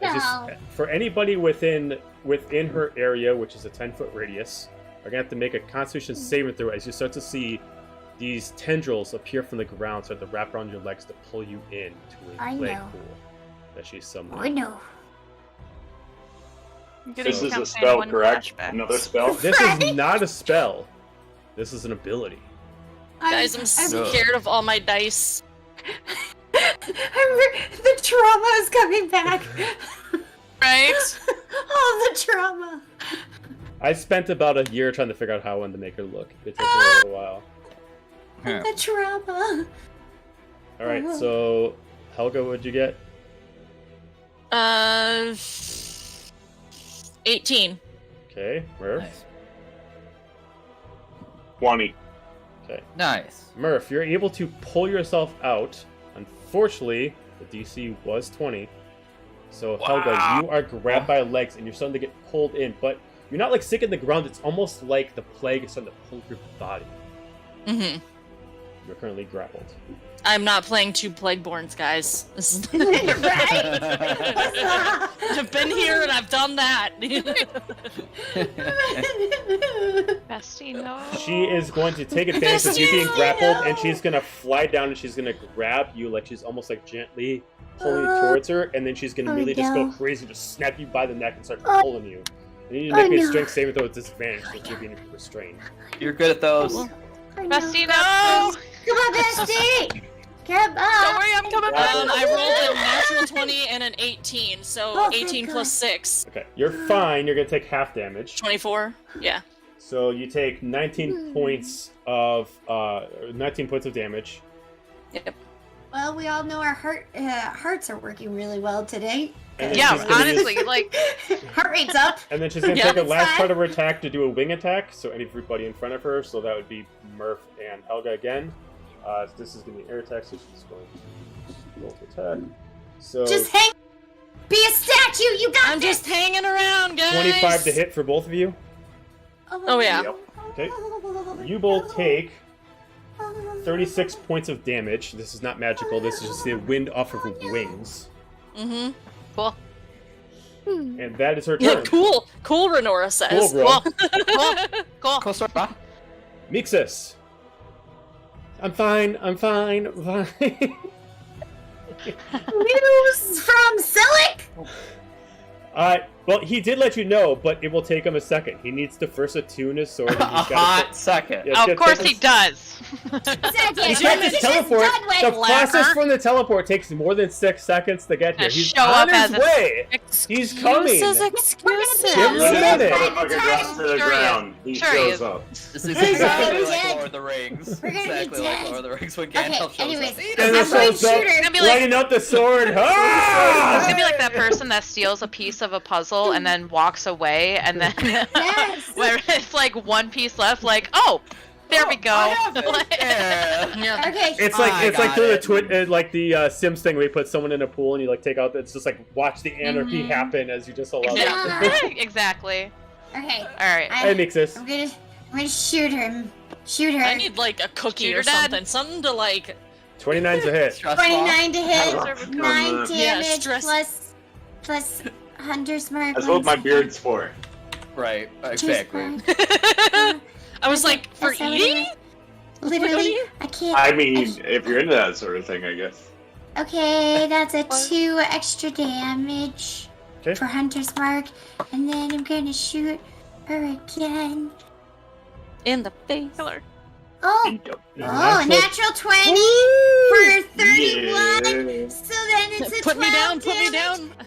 It's no. for anybody within her area, which is a 10-foot radius, are going to have to make a Constitution saving throw as you start to see these tendrils appear from the ground, start to wrap around your legs to pull you in to a I plague know. pool that she's summoning. I know. I'm getting This is a campaign spell, 1 correct? flashbacks. Another spell? This is not a spell. This is an ability. Guys, I'm scared of all my dice. The trauma is coming back. Right? All the trauma. I spent about a year trying to figure out how I wanted to make her look. It took me a little while. The trauma. All right, so Helga, what'd you get? 18. Okay, Murph. Nice. 20. Okay, Nice. Murph, you're able to pull yourself out. Unfortunately, the DC was 20. So Helga, you are grabbed by legs and you're starting to get pulled in, but you're not like sick in the ground. It's almost like the plague is starting to pull your body. Mm-hmm. You're currently grappled. I'm not playing 2 Plagueborns, guys. This is... Right? I've been here and I've done that. Bestie, no. She is going to take advantage of you being grappled, and she's going to fly down and she's going to grab you like she's almost like gently pulling you towards her, and then she's going to really just go crazy, just snap you by the neck and start pulling you. And you need to make me a strength saving throw with disadvantage because you're being restrained. You're good at those. I know. Bestie, no! Come on, bestie! Come on. Don't worry, I'm coming back. I rolled a natural 20 and an 18, so Oh, thank 18 plus 6. Okay, you're fine. You're gonna take half damage. 24. Yeah. So you take 19 points of 19 points of damage. Yep. Well, we all know our hearts are working really well today. And then Yeah, she's gonna use- honestly, like, Heart rate's up. And then she's gonna Yeah. take a last part of her attack to do a wing attack. So everybody in front of her. So that would be Murph and Helga again. This is gonna be an air attack, so she's going to roll to attack. So Just hang. Be a statue. You got I'm this. just hanging around, guys. 25 to hit for both of you. Oh, yeah. Okay. You both take 36 points of damage. This is not magical. This is just the wind off of her wings. Mm-hmm. cool. And that is her Yeah, turn. cool. Cool, Renora says. Cool, bro. Cool. Cool story. Bye. Mixus. I'm fine. I'm fine. I'm fine. News from Silic. Well, he did let you know, but it will take him a second. He needs to first attune his sword. And A he's gotta hot second. Yeah, Of course he does. He can't just teleport. The process from the teleport takes more than 6 seconds to get here. Just He's show on up his as a- way. He's coming. Excuses. Give him a minute. Motherfucker drops to the Sure he is. ground. He Sure he shows is. up. This is We're exactly gonna be like dead. Lord of the Rings. We're gonna be Exactly like dead. Lord of the Rings when Okay, Gandalf shows anyways. up. And I'm then playing shows up, shooter. gonna be like- lighting up the sword. It's Ah! gonna be like that person that steals a piece of a puzzle and then walks away, and then Yes. where it's like one piece left, like, oh, there we go. I have it. Yeah. Yeah. Okay. It's like I it's like got through it. the like the Sims thing where you put someone in a pool and you like take out. It's just like watch the anarchy happen as you just allow that. Exactly. Exactly. Okay. All right. Hey, Mixus. I'm gonna shoot him. Shoot her. I need like a cookie Shoot her or dead. something. Something to like. 29's a hit. Stress ball. 29 to hit. Oh, 9 God. Yeah, damage stress. plus Hunter's Mark. That's what my beard's for. Right. Exactly. I was like, for That's not eating? Literally, I can't. I mean, if you're into that sort of thing, I guess. Okay, that's a 2 extra damage Okay. for Hunter's Mark, and then I'm gonna shoot her again. In the face. Killer. Oh, natural 20 for 31. Yeah. So then it's a Put me 12 down, put me damage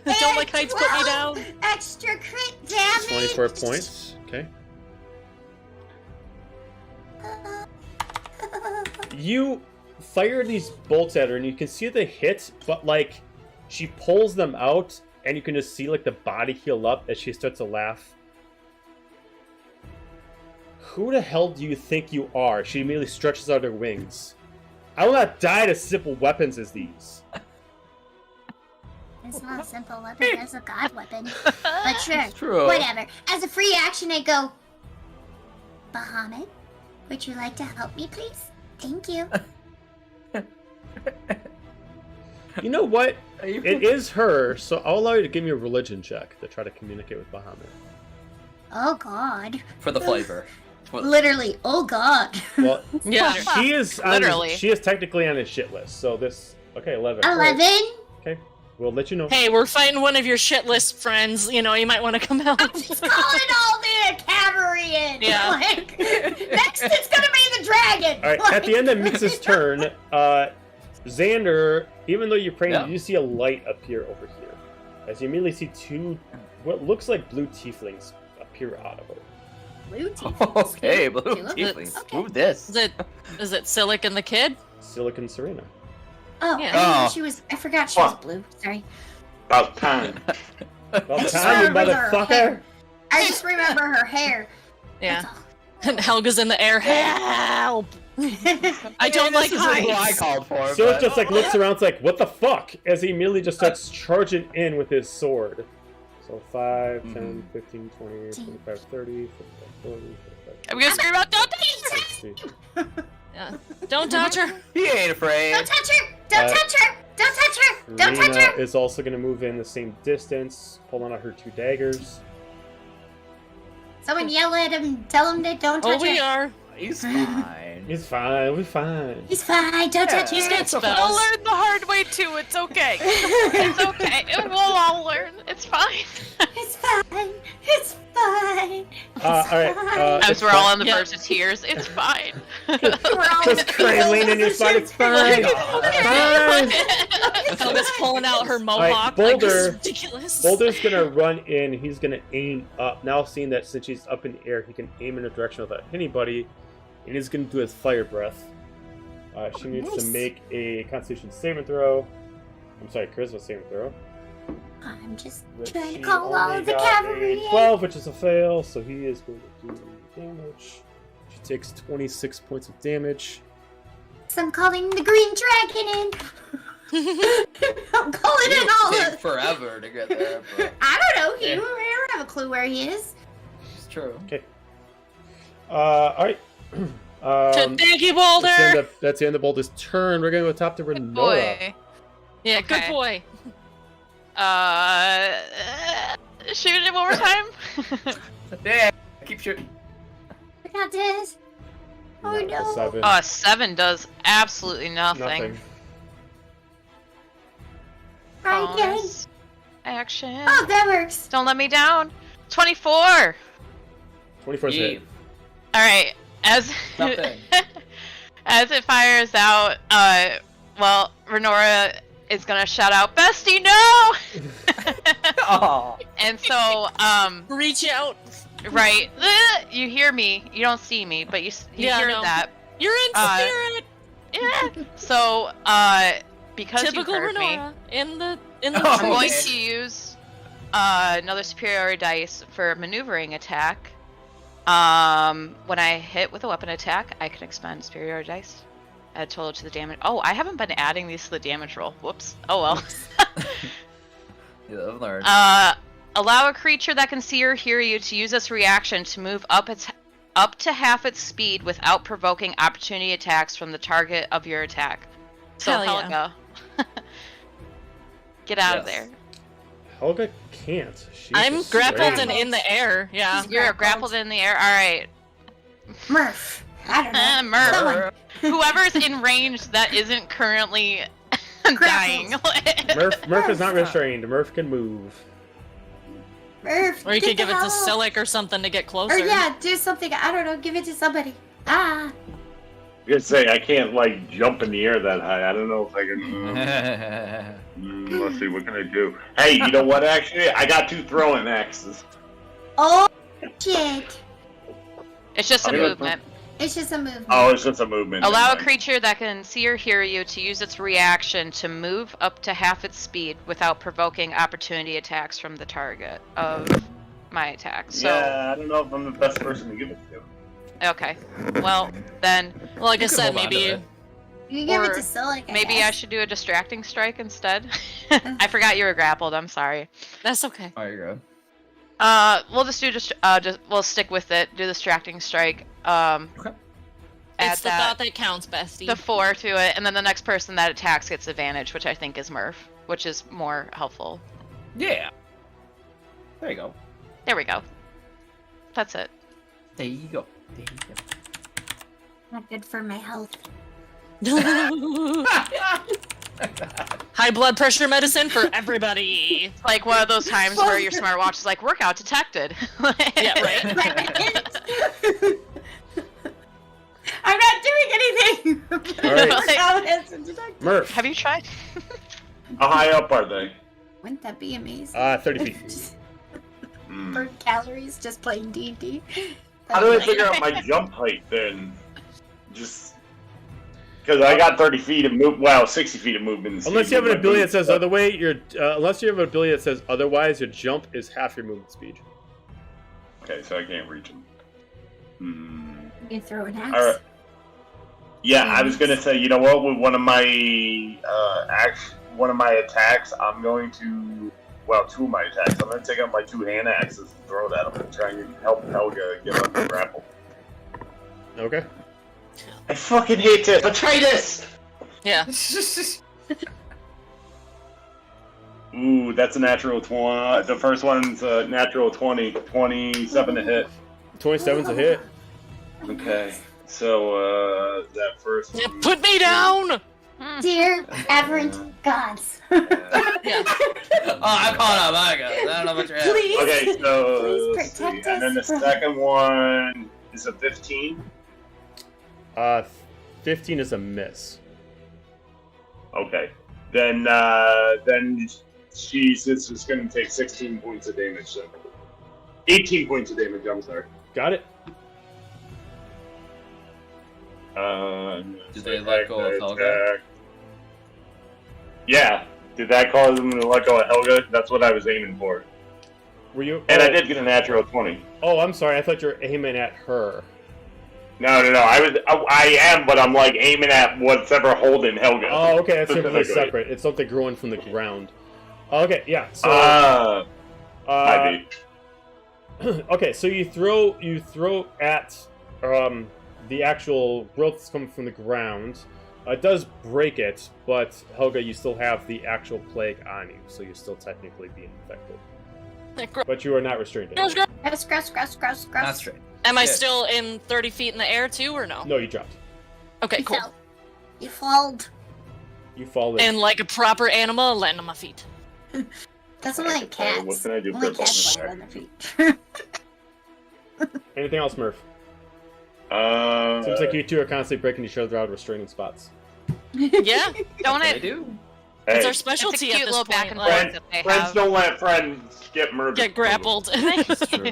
down. Don't like heights, put me 12 down. Extra crit damage. 24 points. Okay. You fire these bolts at her, and you can see the hit, but like she pulls them out, and you can just see like the body heal up as she starts to laugh. Who the hell do you think you are? She immediately stretches out her wings. I will not die to simple weapons as these. It's not a simple weapon, it's a god weapon. But sure, True. whatever. As a free action, I go, Bahamut, would you like to help me, please? Thank you. You know what? Are you- It is her, so I'll allow you to give me a religion check to try to communicate with Bahamut. Oh god. For the flavor. Literally, oh god. Well, Yeah. she is on Literally. she is technically on his shit list. So this 11. 11? Okay, we'll let you know. Hey, we're fighting one of your shit list friends. You know, you might want to come help. Just calling all the cavalry in. Yeah. Like, next it's gonna be the dragon. All right, at the end of Mix's turn, Xander, even though you're praying, Yeah. you see a light appear over here. As you immediately see two, what looks like blue tieflings appear out of it. Blue teeth. Okay, blue Two of tieflings. them. Okay. Move this. Is it Silic and the kid? Silicon Serena. Oh, Yeah. I didn't know Oh. she was. I forgot she was What? blue. Sorry. About time. About just time, you remember her motherfucker! hair. I just remember her hair. Yeah. That's all. And Helga's in the air. Help! I don't like This isn't who I heights. called for. So it but- just like looks around, it's like, what the fuck? As he immediately just starts charging in with his sword. So 5, 10, 15, 20, 25, 30, 45, 40, 45, I'm gonna scream out, don't 60. Yeah. Don't touch her. He ain't afraid. Don't touch her! Don't touch her! Don't touch her! Don't touch Rena her! is also going to move in the same distance, pulling out her 2 daggers. Someone yell at him. Tell him that don't Oh, touch we her. are. He's fine. It's fine, we're fine. He's fine. Don't touch He's her. got We'll spells. learn the hard way too. It's okay. It's okay. We'll all learn. It's fine. It's It's fine. It's fine. All right. As we're all on the verge of tears, it's fine. We're all Just cry, lean in your spine. It's fine. Fine. Helga's pulling out her mohawk. Alright, like, this is Boulder. ridiculous. Boulder's gonna run in. He's gonna aim up. Now, seeing that since she's up in the air, he can aim in a direction without anybody, and he's gonna do his fire breath. She needs to make a Constitution saving throw. I'm sorry, Charisma saving throw. I'm just Which trying to she call all only of the got cavalry. a 12, which is a fail, so he is going to do damage. She takes 26 points of damage. So I'm calling the green dragon in. I'm calling in all It'll take of. forever to get there, but I don't know. Yeah. I don't have a clue where he is. it's true. Okay. Alright. Thank you, Boulder. That's the end of Boulder's turn. We're going to go top to Renora. Boy. Yeah, good Okay. boy. Shoot it one more time. Yeah, keep shooting. I got this. Oh A no. 7. 7 does absolutely nothing. Nothing. Try again. Bonus action. Oh, that works. Don't let me down. 24. 24 is hit. All right. As Nothing. as it fires out, well, Renora is gonna shout out, "Bestie, no!" Oh. And so, Reach out. right, you hear me. You don't see me, but you Yeah, hear no. that. You're in spirit. Yeah. So, because Typical you heard me, Renora in the Oh, I'm going okay. to use another superiority dice for maneuvering attack. When I hit with a weapon attack, I can expend superiority dice. Add total to the damage. Oh, I haven't been adding these to the damage roll. Whoops. Oh well. Yeah, I've learned. Allow a creature that can see or hear you to use its reaction to move up to half its speed without provoking opportunity attacks from the target of your attack. So Hell yeah. Helga, get out of Yes. there. Helga can't. She's I'm grappled restrained. and in the air. Yeah. You're grappled in the air. All right. Murph. I don't know. Murph. Someone. Whoever's in range that isn't currently dying. Murph is not restrained. Murph can move. Murph. Or you get could give the it to hell- Silic or something to get closer. Or yeah, do something. I don't know. Give it to somebody. Ah. I was gonna say I can't like jump in the air that high. I don't know if I can. Let's see, what can I do? Hey, you know what? Actually, I got 2 throwing axes. Oh shit. It's just a I'm gonna- movement. It's just a movement. Oh, it's just a movement. Allow a Never mind. creature that can see or hear you to use its reaction to move up to half its speed without provoking opportunity attacks from the target of my attack. So, Yeah, I don't know if I'm the best person to give it to. okay. Well, then Well, like I You could said, hold on to maybe. it. You can give it or to Silic. maybe I guess. should do a distracting strike instead. I forgot you were grappled. I'm sorry. That's okay. Oh, you're good. We'll just do we'll stick with it. Do the distracting strike. Okay. Add It's the thought that counts, bestie. the 4 to it, and then the next person that attacks gets advantage, which I think is Murph, which is more helpful. Yeah. There you go. There we go. That's it. There you go. There you go. Not good for my health. High blood pressure medicine for everybody. It's like one of those times where your smartwatch is like, workout detected. Yeah, right. I'm not doing anything. All right. Workout hasn't detected. Murph. Have you tried? How high up are they? Wouldn't that be amazing? 30 feet. Just Hmm. burn calories just playing D&D. How do I figure out my jump height then? Just because I got 30 feet of move. Wow, 60 feet of movement. Unless you have an My ability that boots says up. other way, unless you have an ability that says otherwise, your jump is half your movement speed. Okay, so I can't reach him. Hmm. You can throw an axe. All right. Yeah, I was gonna say, you know what? With one of my attacks, I'm going to. Well, 2 of my attacks. I'm gonna take out my 2 hand axes and throw that up and try and help Helga get up and grapple. Okay. I fucking hate this. But try this. Yeah. Ooh, that's a natural 20. The first one's a natural 20. 27 to hit. 27's a hit. Okay. So, that first Yeah, one. put me down! Dear aberrant gods. Oh, I'm calling out my guys. I don't know what you're having. Please. Okay, so Please let's see. protect And then the us from- second one is a 15. 15 is a miss. Okay. Then she's just going to take 16 points of damage. So 18 points of damage, I'm sorry. Got it. Did they let go of Helga? Yeah. Did that cause them to let go of Helga? That's what I was aiming for. Were you? And I did get a natural 20. Oh, I'm sorry. I thought you were aiming at her. No. I am, but I'm like aiming at what's ever holding Helga. Oh, okay. That's completely Specifically. separate. It's something growing from the ground. Okay, yeah. So. I Okay, so you throw at the actual growth that's coming from the ground. It does break it, but Helga, you still have the actual plague on you, so you're still technically being infected. But you are not restrained. Gross. Gross. That's right. Am I Good. still in 30 feet in the air too, or no? No, you dropped. Okay, cool. You followed. You fall in. And like a proper animal, I land on my feet. That's only like cats. What can I do Only for cats fun? land on their feet. Anything else, Murph? Uh, Seems like you two are constantly breaking each other out of restraining spots. Yeah, Don't They it? do. it's hey, our It's a specialty cute at this little point. back and like, forth that they friends have. don't let friends get murdered. get grappled. That's true.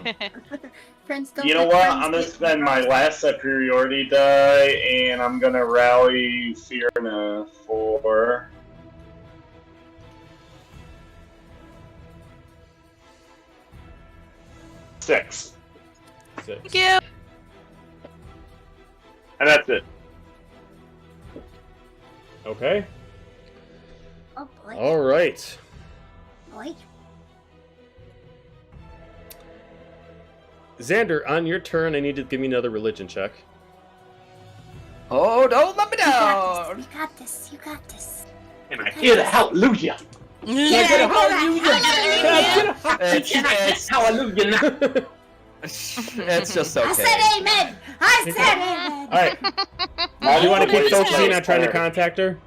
Friends don't You know let what? friends I'm gonna get spend my murdered. last superiority die, and I'm gonna rally Fiona for. Six. 6. Thank you. And that's it. Okay. Oh boy. All right. Boy. Xander, on your turn, I need you to give me another religion check. Oh, don't let me You got down. this. You got this. You got this. And I hear the hallelujah. Hallelujah. It's just okay. I said amen. I said amen. All right. Do you want to keep focusing on trying to contact her?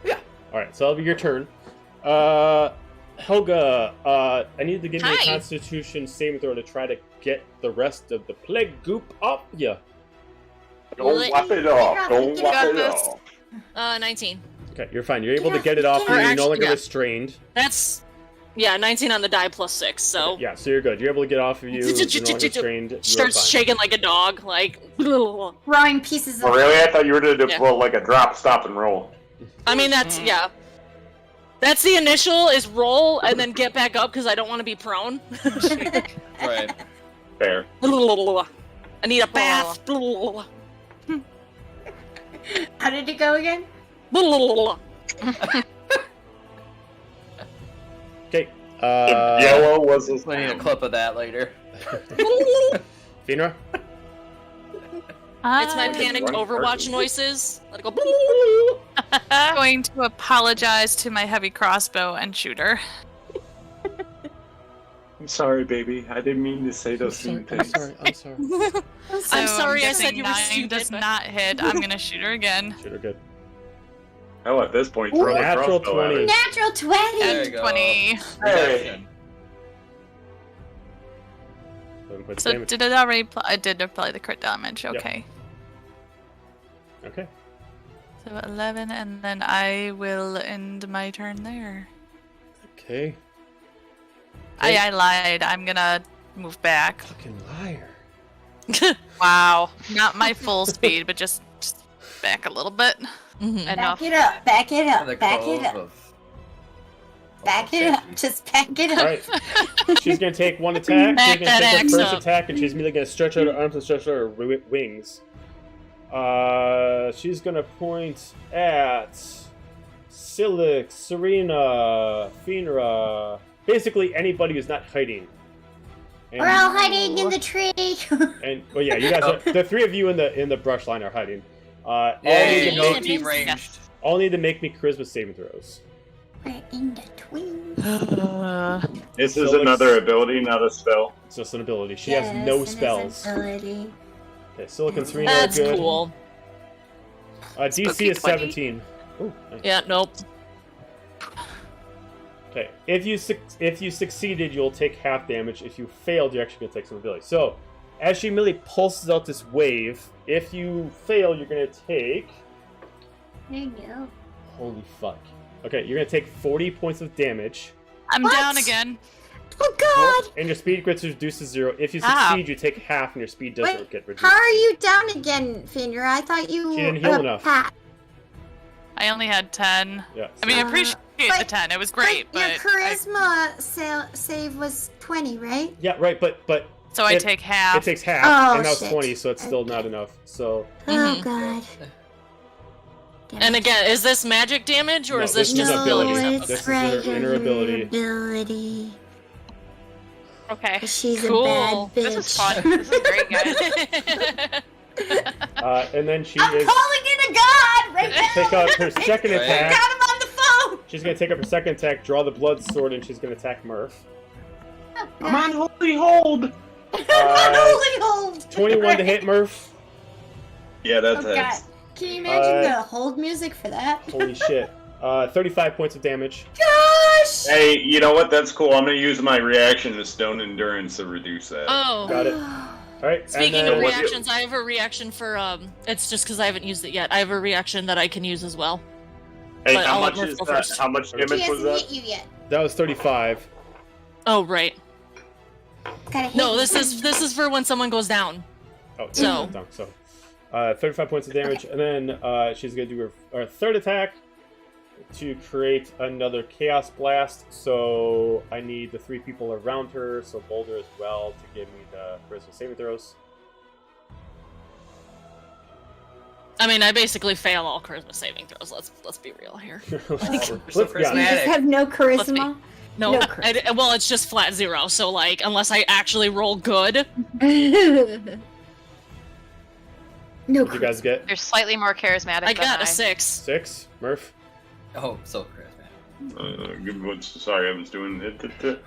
Yeah. All right. So that'll be your turn. Helga, I need to give you a Hi. Constitution saving throw to try to get the rest of the plague goop up you. Don't wipe it off. Don't You wipe got it this. off. 19. Okay, you're fine. You're able to get it off. Or You're no actually, longer yeah. restrained. That's 19 on the die plus 6. So Yeah, so you're good. You're able to get off of you. You're no longer restrained. You're starts fine. shaking like a dog, like. Throwing pieces of. Oh, really? I thought you were gonna do Yeah. like a drop, stop, and roll. I mean, that's yeah. That's the initial is roll and then get back up because I don't want to be prone. Right. Fair. I need a bath. How did it go again? Okay. Yellow was his I need a clip of that later. Finra? It's my panicked One Overwatch person. noises. Let it go. I'm going to apologize to my heavy crossbow and shooter. I'm sorry, baby. I didn't mean to say those mean I'm things. sorry. I'm sorry. So I'm sorry I guessing said you were 9 stupid. does not hit. I'm gonna shoot her again. Should have good. Hell, at this point, throw the Natural crossbow at 20. it. Natural 20. There you go. 20. Reduction. So did it already apply? I did apply the crit damage. Yep. Okay. Okay. So 11, and then I will end my turn there. Okay. I lied. I'm gonna move back. Fucking liar. Wow. Not my full speed, but just back a little bit. Enough. Back it up. Back it And up. the Back it cove up. of- Back it up. Just back it All up. right. She's gonna take one attack. Back She's gonna that take her axe first up. attack, and she's immediately gonna stretch out her arms and stretch out her wings. She's gonna point at Silix, Serena, Finra, basically anybody who's not hiding. And, We're all hiding in the tree. And well, yeah, you guys. Are, the three of you in the brush line are hiding. All Yeah, need you to know, make team ranged. Yes. all need to make me charisma saving throws. We're in the twin. This is So another ability, not a spell. It's just an ability. She has no spells. Okay, Silicon Serena are That's good. cool. DC Spooky is 20. 17. Ooh, nice. Yeah, nope. Okay, if you succeeded, you'll take half damage. If you failed, you're actually going to take some ability. So, as she immediately pulses out this wave, if you fail, you're going to take... There you go. Holy fuck. Okay, you're going to take 40 points of damage. I'm What? down again. Oh god! And your speed gets reduced to 0. If you succeed, you take half, and your speed doesn't Wait, get reduced. how are you down again, Fenrir? I thought you She didn't heal enough. Pat. I only had 10. Yeah. I mean, I appreciate the but- 10. It was great, Your but charisma save was 20, right? Yeah, right, but so I it- take half. it takes half, Oh, and that was shit. 20, so it's still not enough. So Oh Mhm. god. Damn And it. again, is this magic damage or No, is this this is just ability. it's This is her inner ability. ability. Okay. 'Cause she's Cool. a bad bitch. This is fun. This is great, guys. and then she I'm is calling in a god right now. take out her second Right. attack. Got him on the phone. She's gonna take up her second attack, draw the blood sword, and she's gonna attack Murph. Oh, I'm on God. holy hold. Holy hold. 21 to hit Murph. Yeah, that's Oh it. god. Can you imagine Uh, the hold music for that? Holy shit. 35 points of damage. Gosh! Hey, you know what? That's cool. I'm gonna use my reaction to Stone Endurance to reduce that. Oh. Got it. Alright, Speaking and of then what do you- reactions, I have a reaction for it's just because I haven't used it yet. I have a reaction that I can use as well. Hey, but how I'll let much Murph is go that? first. How much She damage was hasn't that? hit you yet. that was 35. Oh right. Gotta hit No, you. this is for when someone goes down. Oh, So- so 35 points of damage, and then she's gonna do her third attack to create another Chaos Blast. So I need the 3 people around her, so Boulder as well, to give me the charisma saving throws. I mean, I basically fail all charisma saving throws. Let's be real here. Let's so be honest. You just have no charisma? No, No well, it's just flat 0. So like, unless I actually roll good, no What did you guys get? You're slightly more charismatic I than got I. a 6. 6? Murph? Oh, so charismatic. Good one. Sorry, I was doing it.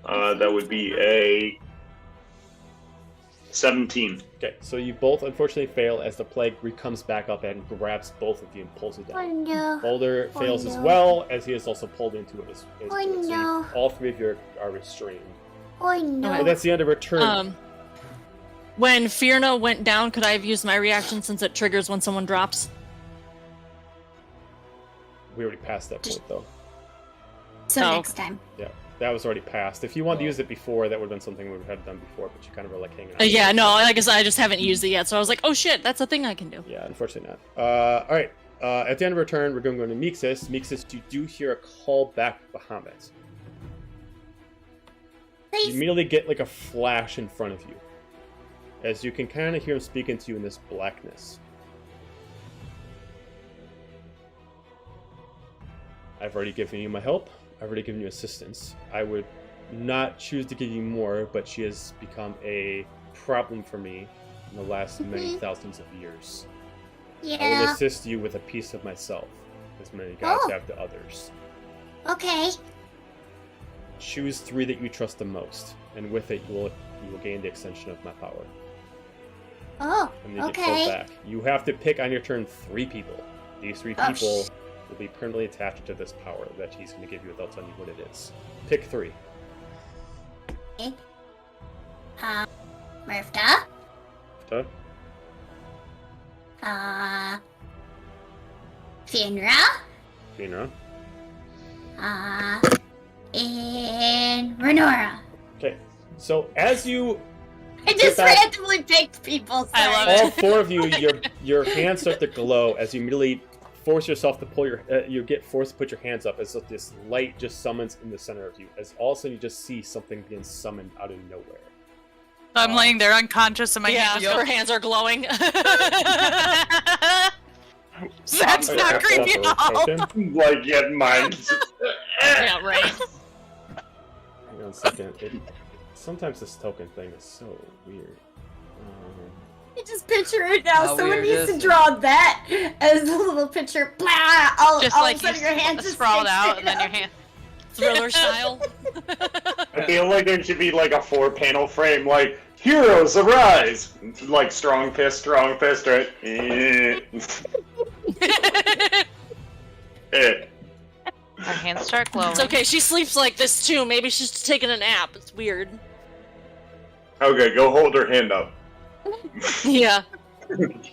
That would be a 17. Okay, so you both unfortunately fail as the plague comes back up and grabs both of you and pulls you Oh down. no. Boulder Oh, fails as no. well, as he is also pulled into it. Oh, so you- no. all 3 of you are restrained. Oh no. But that's the end of her turn. When Fierna went down, could I have used my reaction since it triggers when someone drops? We already passed that point, though. So Oh. next time. Yeah, that was already passed. If you wanted to use it before, that would have been something we would have done before, but you kind of were like hanging out. Yeah, no, I guess I just haven't used it yet. So I was like, oh shit, that's a thing I can do. Yeah, unfortunately not. Alright, at the end of her turn, we're going to go to Mixis. Mixis, you do hear a call back to Bahamut. You Please. immediately get like a flash in front of you, as you can kind of hear him speaking to you in this blackness. I've already given you my help. I've already given you assistance. I would not choose to give you more, but she has become a problem for me in the last many thousands of years. I will Yeah. assist you with a piece of myself, as many gods Oh. have to others. Okay. Choose 3 that you trust the most, and with it, you will gain the extension of my power. Oh. And they get pulled Okay. back. You have to pick on your turn 3 people. These 3 Oh, people will be permanently attached to this power that he's going to give you without telling you what it is. Pick 3. Murph. Huh? Finra. Fina. And Renora. Okay. So as you I just back. randomly picked people. I love sorry. all 4 of you, your hands start to glow as you immediately force yourself to pull you get forced to put your hands up as this light just summons in the center of you. As all of a sudden you just see something being summoned out of nowhere. I'm laying there unconscious and my Yeah, hands your hands are glowing. That's Okay, not after creepy at all. token. Like, yeah, mine. yeah, right. Hang on a second. Sometimes this token thing is so weird. I just picture it now. How Someone weird needs is to it? draw that as a little picture. Blah! All Just of like a sudden you your hand just sprawled sticks out, straight and then your up. hand. Thriller style. I feel like there should be like a 4-panel frame, like heroes arise, like strong fist, right? Her hands start glowing. It's okay, she sleeps like this too. Maybe she's just taking a nap. It's weird. Okay, go hold her hand up. Yeah.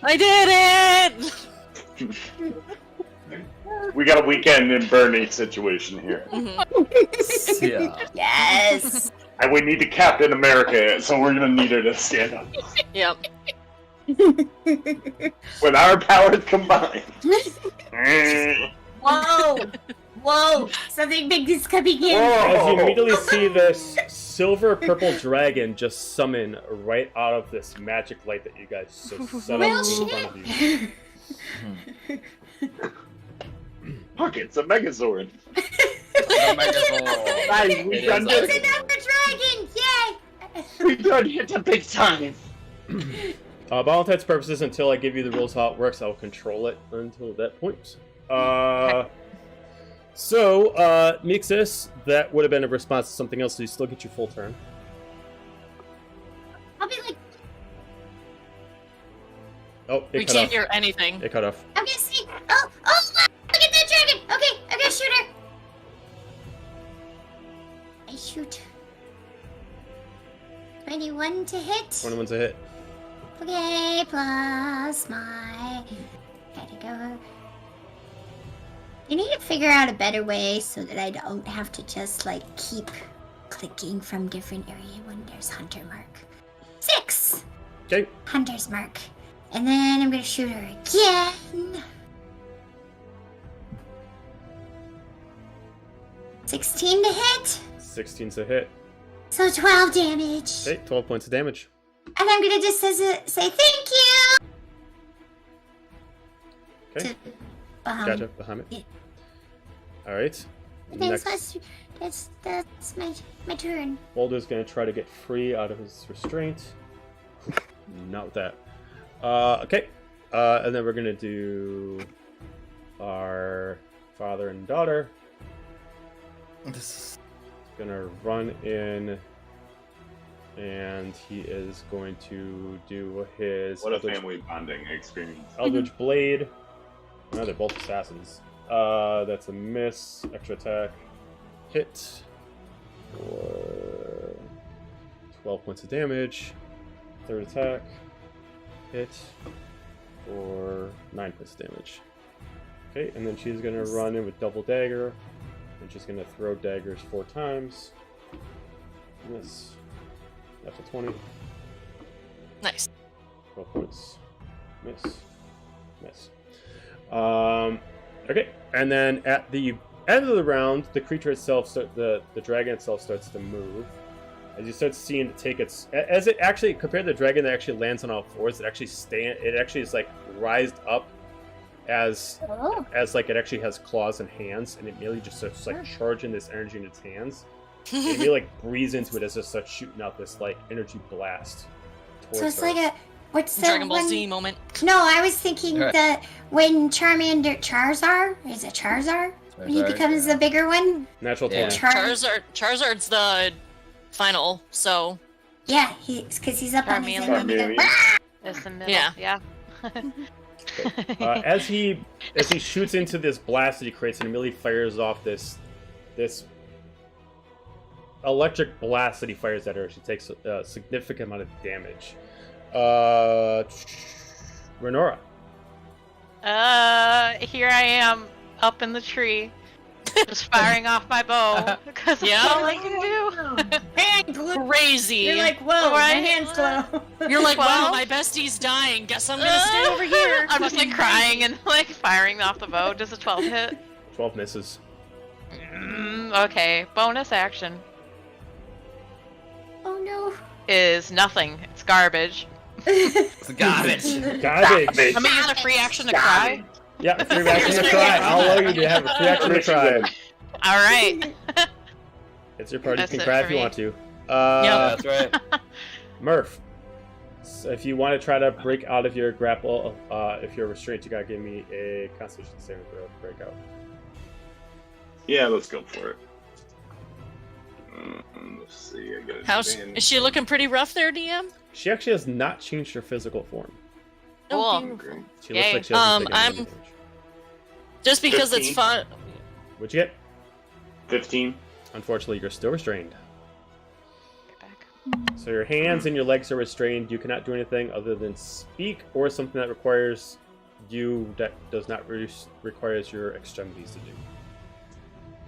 I did it! We got a Weekend in Bernie situation here. Mm-hmm. Yeah. Yes. And we need to Captain America it, so we're gonna need her to stand up. Yep. With our powers combined. Whoa. Whoa. Something big is coming in. As you immediately see this silver purple dragon just summon right out of this magic light that you guys just set up in front of you. Fuck, it's a Megazord. Nice, we done it. It's another dragon. Yay. We done hit the big time. By all intents and purposes, until I give you the rules how it works, I'll control it until that point. So, Mixus, that would have been a response to something else, so you still get your full turn. I'll be like, Oh, We it cut can't off. hear anything. It cut off. I'm gonna see. Oh, look at that dragon. Okay, I'm gonna shoot her. I shoot. 21 to hit. 21's a hit. Okay, plus my. Gotta go. I need to figure out a better way so that I don't have to just like keep clicking from different area when there's hunter mark. 6. Okay. Hunter's mark. And then I'm gonna shoot her again. 16 to hit. 16's a hit. So 12 damage. Okay, 12 points of damage. And I'm gonna just say thank you. Okay. To Bahamut. Gotcha, Bahamut. Yeah. Alright. That's my turn. Boulder's gonna try to get free out of his restraint. Not with that. Okay. And then we're gonna do our father and daughter. This Gonna run in, and he is going to do his What a family bonding experience. Eldritch Blade. No, they're both assassins. That's a miss. Extra attack. Hit. For 12 points of damage. Third attack. Hit. For 9 points of damage. Okay, and then she's going to run in with double dagger. And she's going to throw daggers 4 times. Miss. That's a 20. Nice. 12 points. Miss. Miss. Okay, and then at the end of the round, the creature itself, the dragon itself, starts to move. As you start seeing it take its, as it actually compared to the dragon that actually lands on all fours, it actually is like rised up as like it actually has claws and hands, and it merely just starts like charging this energy in its hands. And it merely like breathes into it as it starts shooting out this like energy blast. So it's her. like a what's the Dragon Ball one? Z moment. No, I was thinking Right. that when Charizard? Is it Charizard? When he becomes the bigger one? Natural 20. Yeah. Charizard's the final, so Yeah, because he's up on his Charmeleon. end. and he goes, Charmeleon. It's the middle. Yeah. As he shoots into this blast that he creates, and immediately fires off this electric blast that he fires at her. She takes a significant amount of damage. Renora. Here I am up in the tree, just firing off my bow because that's Yeah. all I can do. Hand glue. Crazy. You're like, whoa, my Right. hand's glow. You're like, wow, 12? my bestie's dying. Guess I'm gonna stay over here. I'm just like crying and like firing off the bow. Does a 12 hit? 12 misses. Okay, bonus action Oh no. is nothing. It's garbage. Garbage. Garbage. I'm gonna use a free action to cry. Yeah, free action to cry. I'll allow you to have a free action to cry. All right. It's your party. You That's can it cry for if you me. want to. Yeah. That's right. Murph. So if you want to try to break out of your grapple, if you're restrained, you gotta give me a Constitution saving throw to break out. Yeah, let's go for it. Let's see. I got How's is she looking pretty rough there, DM? She actually has not changed her physical form. Cool. Oh, beautiful. She looks Yay. like she hasn't taken any I'm- damage. Just because 15. it's fun. What'd you get? 15. Unfortunately, you're still restrained. Get back. So your hands and your legs are restrained. You cannot do anything other than speak or something that requires you that does not requires your extremities to do.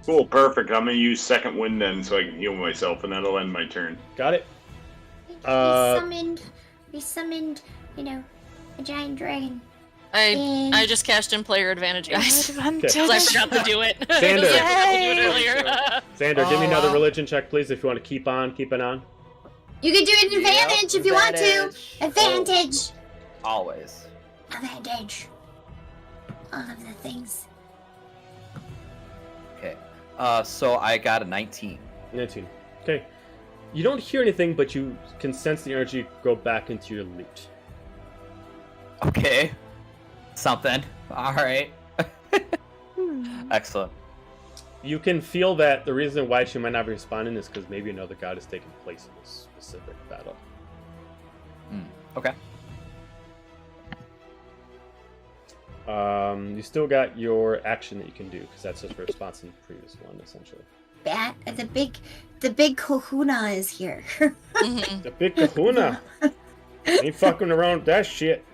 Cool, perfect. I'm gonna use second wind then, so I can heal myself, and that'll end my turn. Got it? We summoned, a giant dragon. I just cashed in player advantage, guys. Because I forgot to do it. Xander. Because I forgot to do it earlier. Xander, give me another religion check, please, if you want to keep it on. You can do an advantage if you want to. Advantage. Always. Advantage. All of the things. Okay. So I got a 19. 19. Okay. You don't hear anything, but you can sense the energy go back into your lute. Okay. Something. Alright. Excellent. You can feel that the reason why she might not be responding is because maybe another god is taking place in this specific battle. Okay. You still got your action that you can do, because that's just a response in the previous one, essentially. The big kahuna is here. The big kahuna! Ain't fucking around with that shit.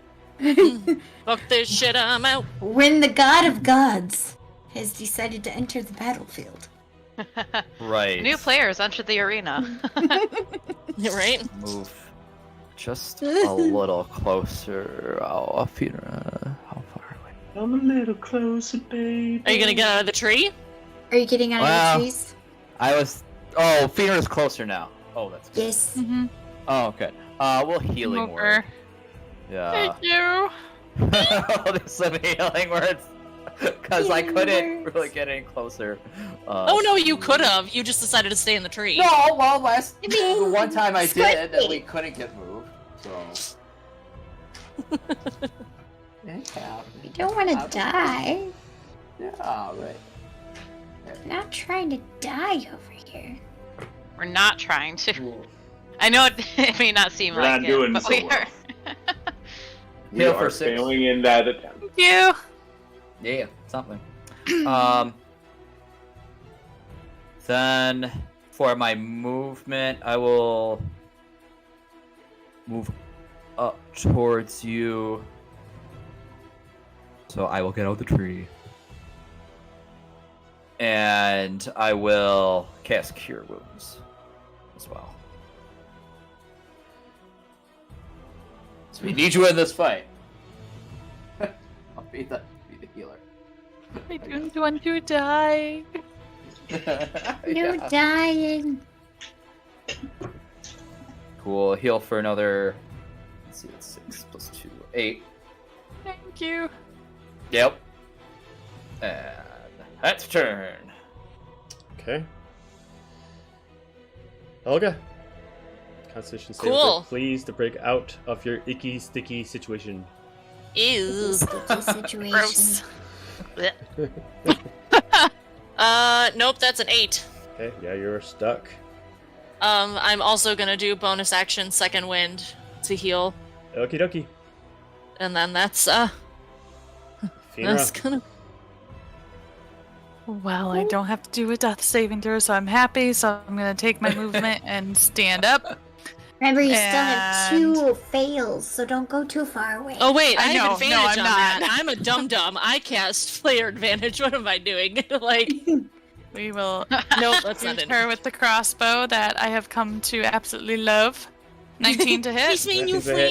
Fuck this shit, I'm out. When the god of gods has decided to enter the battlefield. Right. New players enter the arena. Right? Move just a little closer. Oh, how far away? I'm a little closer, baby. Are you gonna get out of the tree? Are you getting out of Well, the trees? I was. Oh, Feeder is closer now. Oh, that's good. Yes. Mm-hmm. Oh, okay. We'll healing word. Yeah. Thank you. I'll do some healing words. Because I Healing couldn't words. really get any closer. Oh no, you could have. You just decided to stay in the tree. No, well, the one time I Squid did, that we Pig. couldn't get moved. So. Yeah. You don't want to die. Yeah, right. I'm not trying to die over here. We're not trying to. I know it may not seem We're like not it, doing but so we well. are. We Heal are for 6. failing in that attempt. Thank you. Yeah, something. Then for my movement, I will move up towards you. So I will get out the tree. And I will cast Cure Wounds as well. So we need you in this fight. I'll be the healer. I don't want to die. No dying. Cool. Heal for another. Let's see, it's 6 plus 2, 8. Thank you. Yep. And that's turn. Okay. Helga. Constitution save. Cool. Please to break out of your icky, sticky situation. Ew. Sticky situation. Gross. Nope, that's an 8. Okay, yeah, you're stuck. I'm also gonna do bonus action second wind to heal, Okie dokie. and then that's Fina. gonna. Well, I don't have to do a death saving throw, so I'm happy. So I'm gonna take my movement and stand up. Remember, you still have And- 2 fails, so don't go too far away. Oh wait, I I know, have no, advantage I'm on that. not. I'm a dum dum. I cast player advantage. What am I doing? Like, We will nope, that's not shoot it. her with the crossbow that I have come to absolutely love. 19 to hit. He's my new Nothing's a hit.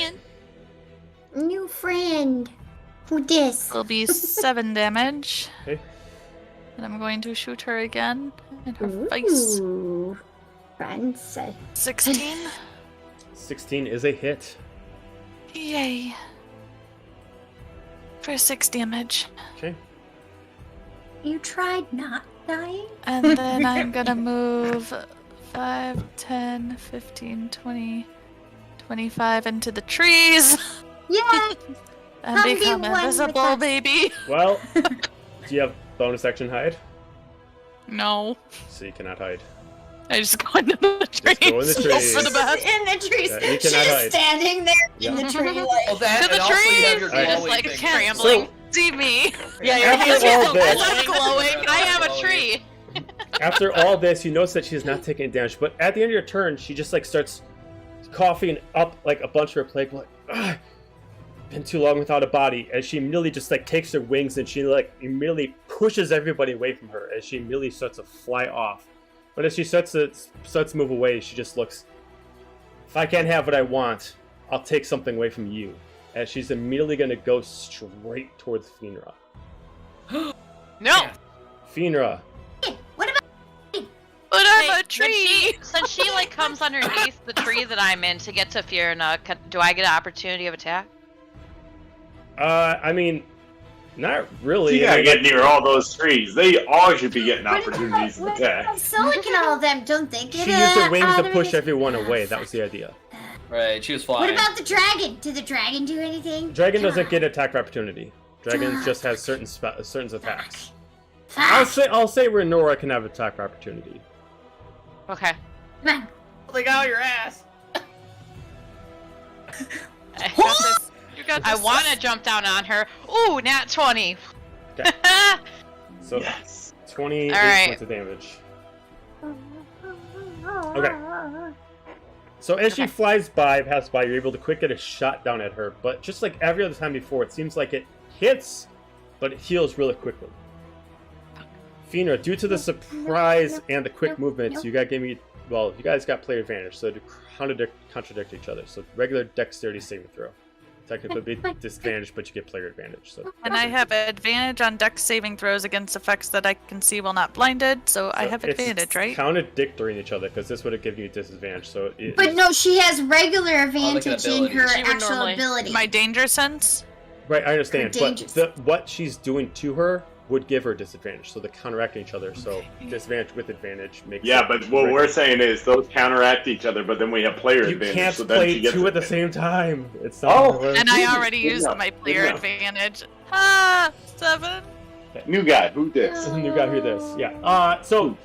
friend. New friend. Who dis? Will be 7 damage. Okay. And I'm going to shoot her again in her face. Ooh. Friends. 16. 16 is a hit. Yay. For 6 damage. Okay. You tried not dying? And then I'm gonna move 5, 10, 15, 20, 25 into the trees. Yeah. And Come be become one with invisible, us. baby. Well, do you have bonus action hide? No. So you cannot hide. I just go into the trees. Just go in the trees. For the best. In the trees. Yeah, you She's cannot just hide. standing there Yeah. in the tree, Well, like. that, To the and also you have trees! your You're Just glowing like thing. scrambling. So- See me. Yeah, your After hands all are this- I'm not glowing. I have a tree. After all this, you notice that she's not taking damage, but at the end of your turn, she just like starts coughing up like a bunch of her plague, like, "Ugh, been too long without a body," as she immediately just like takes her wings and she like immediately pushes everybody away from her as she immediately starts to fly off. But as she starts to move away, she just looks, if I can't have what I want, I'll take something away from you. As she's immediately going to go straight towards Finra. No. Finra, What about? But I'm Hey, a tree. Since she like comes underneath the tree that I'm in to get to Fiona, do I get an opportunity of attack? I mean, not really. You gotta get near all those trees. They all should be getting What opportunities of about attack. Silic and all of them? Don't they get She used her wings to out push of everyone away. That was the idea. Right, she was What flying. about the dragon? Did the dragon do anything? Dragon doesn't get attack of opportunity. Dragon just has certain attacks. Fuck. I'll say Renora can have attack of opportunity. Okay. Come on. Like out your ass. I got this. You got I this. want to jump down on her. Ooh, nat 20. Okay. So Yes. 28 All right. points of damage. Okay. So as she passes by, you're able to quick get a shot down at her. But just like every other time before, it seems like it hits, but it heals really quickly. Fina, due to the surprise and the quick movements, you guys got player advantage, so to contradict each other. So regular dexterity saving throw. Technically be disadvantaged, but you get player advantage. So And I have advantage on dex saving throws against effects that I can see while not blinded, so I have it's advantage, right? Contradictory in each other, because this would have given you disadvantage. So But no, she has regular advantage in ability. her She would actual normally- ability. My danger sense? right, I understand, but Dangerous. what she's doing to her would give her disadvantage. So they're counteracting each other. So disadvantage with advantage makes Yeah, it but what regular. we're saying is those counteract each other, but then we have player You advantage. can't so then play she gets two at the advantage. same time. It's not Oh. gonna work. And I already Good used enough, my good player enough. advantage. 7. New guy, who this? You got hear this. Yeah. So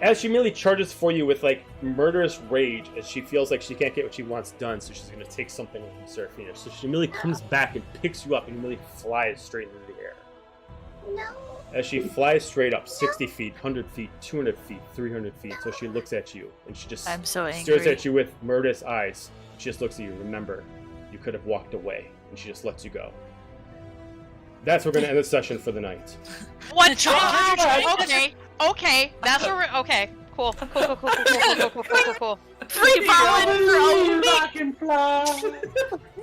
as she immediately charges for you with like murderous rage, as she feels like she can't get what she wants done, so she's gonna take something from Seraphina. So she immediately comes back and picks you up and immediately flies straight into the air. No. As she flies straight up 60 feet, 100 feet, 200 feet, 300 feet, so she looks at you and she just I'm so stares angry. at you with murderous eyes. She just looks at you. Remember, you could have walked away, and she just lets you go. That's where we're gonna end the session for the night. What? Okay. That's where we're. Okay. Cool. Cool. Free falling Rock and fly.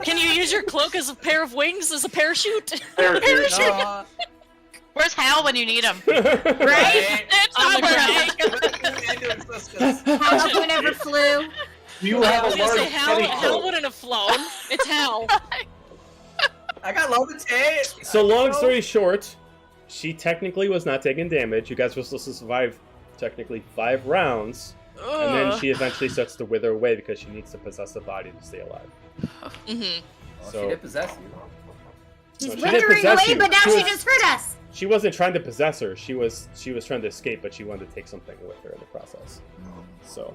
Can you use your cloak as a pair of wings as a parachute? Uh, Where's Hal when you need him? right? It's On the not ground. How one ever flew. You I have was a gonna large say Hal petticoat. wouldn't have flown. It's Hal. I got levitate. So long story short, she technically was not taking damage. You guys were supposed to survive technically 5 rounds, and then she eventually starts to wither away because she needs to possess the body to stay alive. Mm-hmm. Well, So- she did possess you. She's No, she didn't withering possess away, you. but now She she was- just hurt us. She wasn't trying to possess her. She was trying to escape, but she wanted to take something with her in the process. So,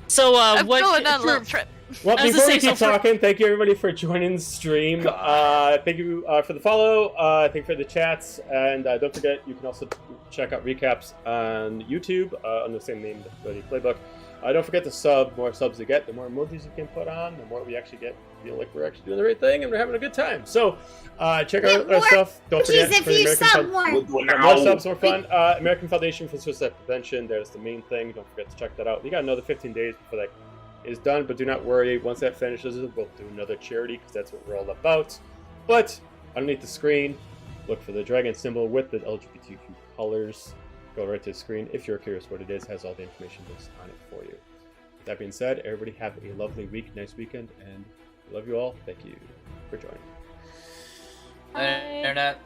So, I'm what? going on a for- little trip. well, I was before gonna we say, keep so for- talking, thank you everybody for joining the stream. Thank you for the follow. Thank you for the chats, and don't forget you can also check out recaps on YouTube on the same name, the Playbook. Don't forget to sub. The more subs you get, the more emojis you can put on, the more we actually feel like we're actually doing the right thing and we're having a good time. So check Yeah, out our more stuff. Don't forget Jeez, if for the you American sub more. more subs, more fun. American Foundation for Suicide Prevention. That is the main thing. Don't forget to check that out. You got another 15 days before that is done, but do not worry. Once that finishes, we'll do another charity because that's what we're all about. But underneath the screen, look for the dragon symbol with the LGBTQ colors. Go right to the screen. If you're curious what it is, has all the information listed on it for you. That being said, everybody have a lovely week, nice weekend, and love you all. Thank you for joining. Internet.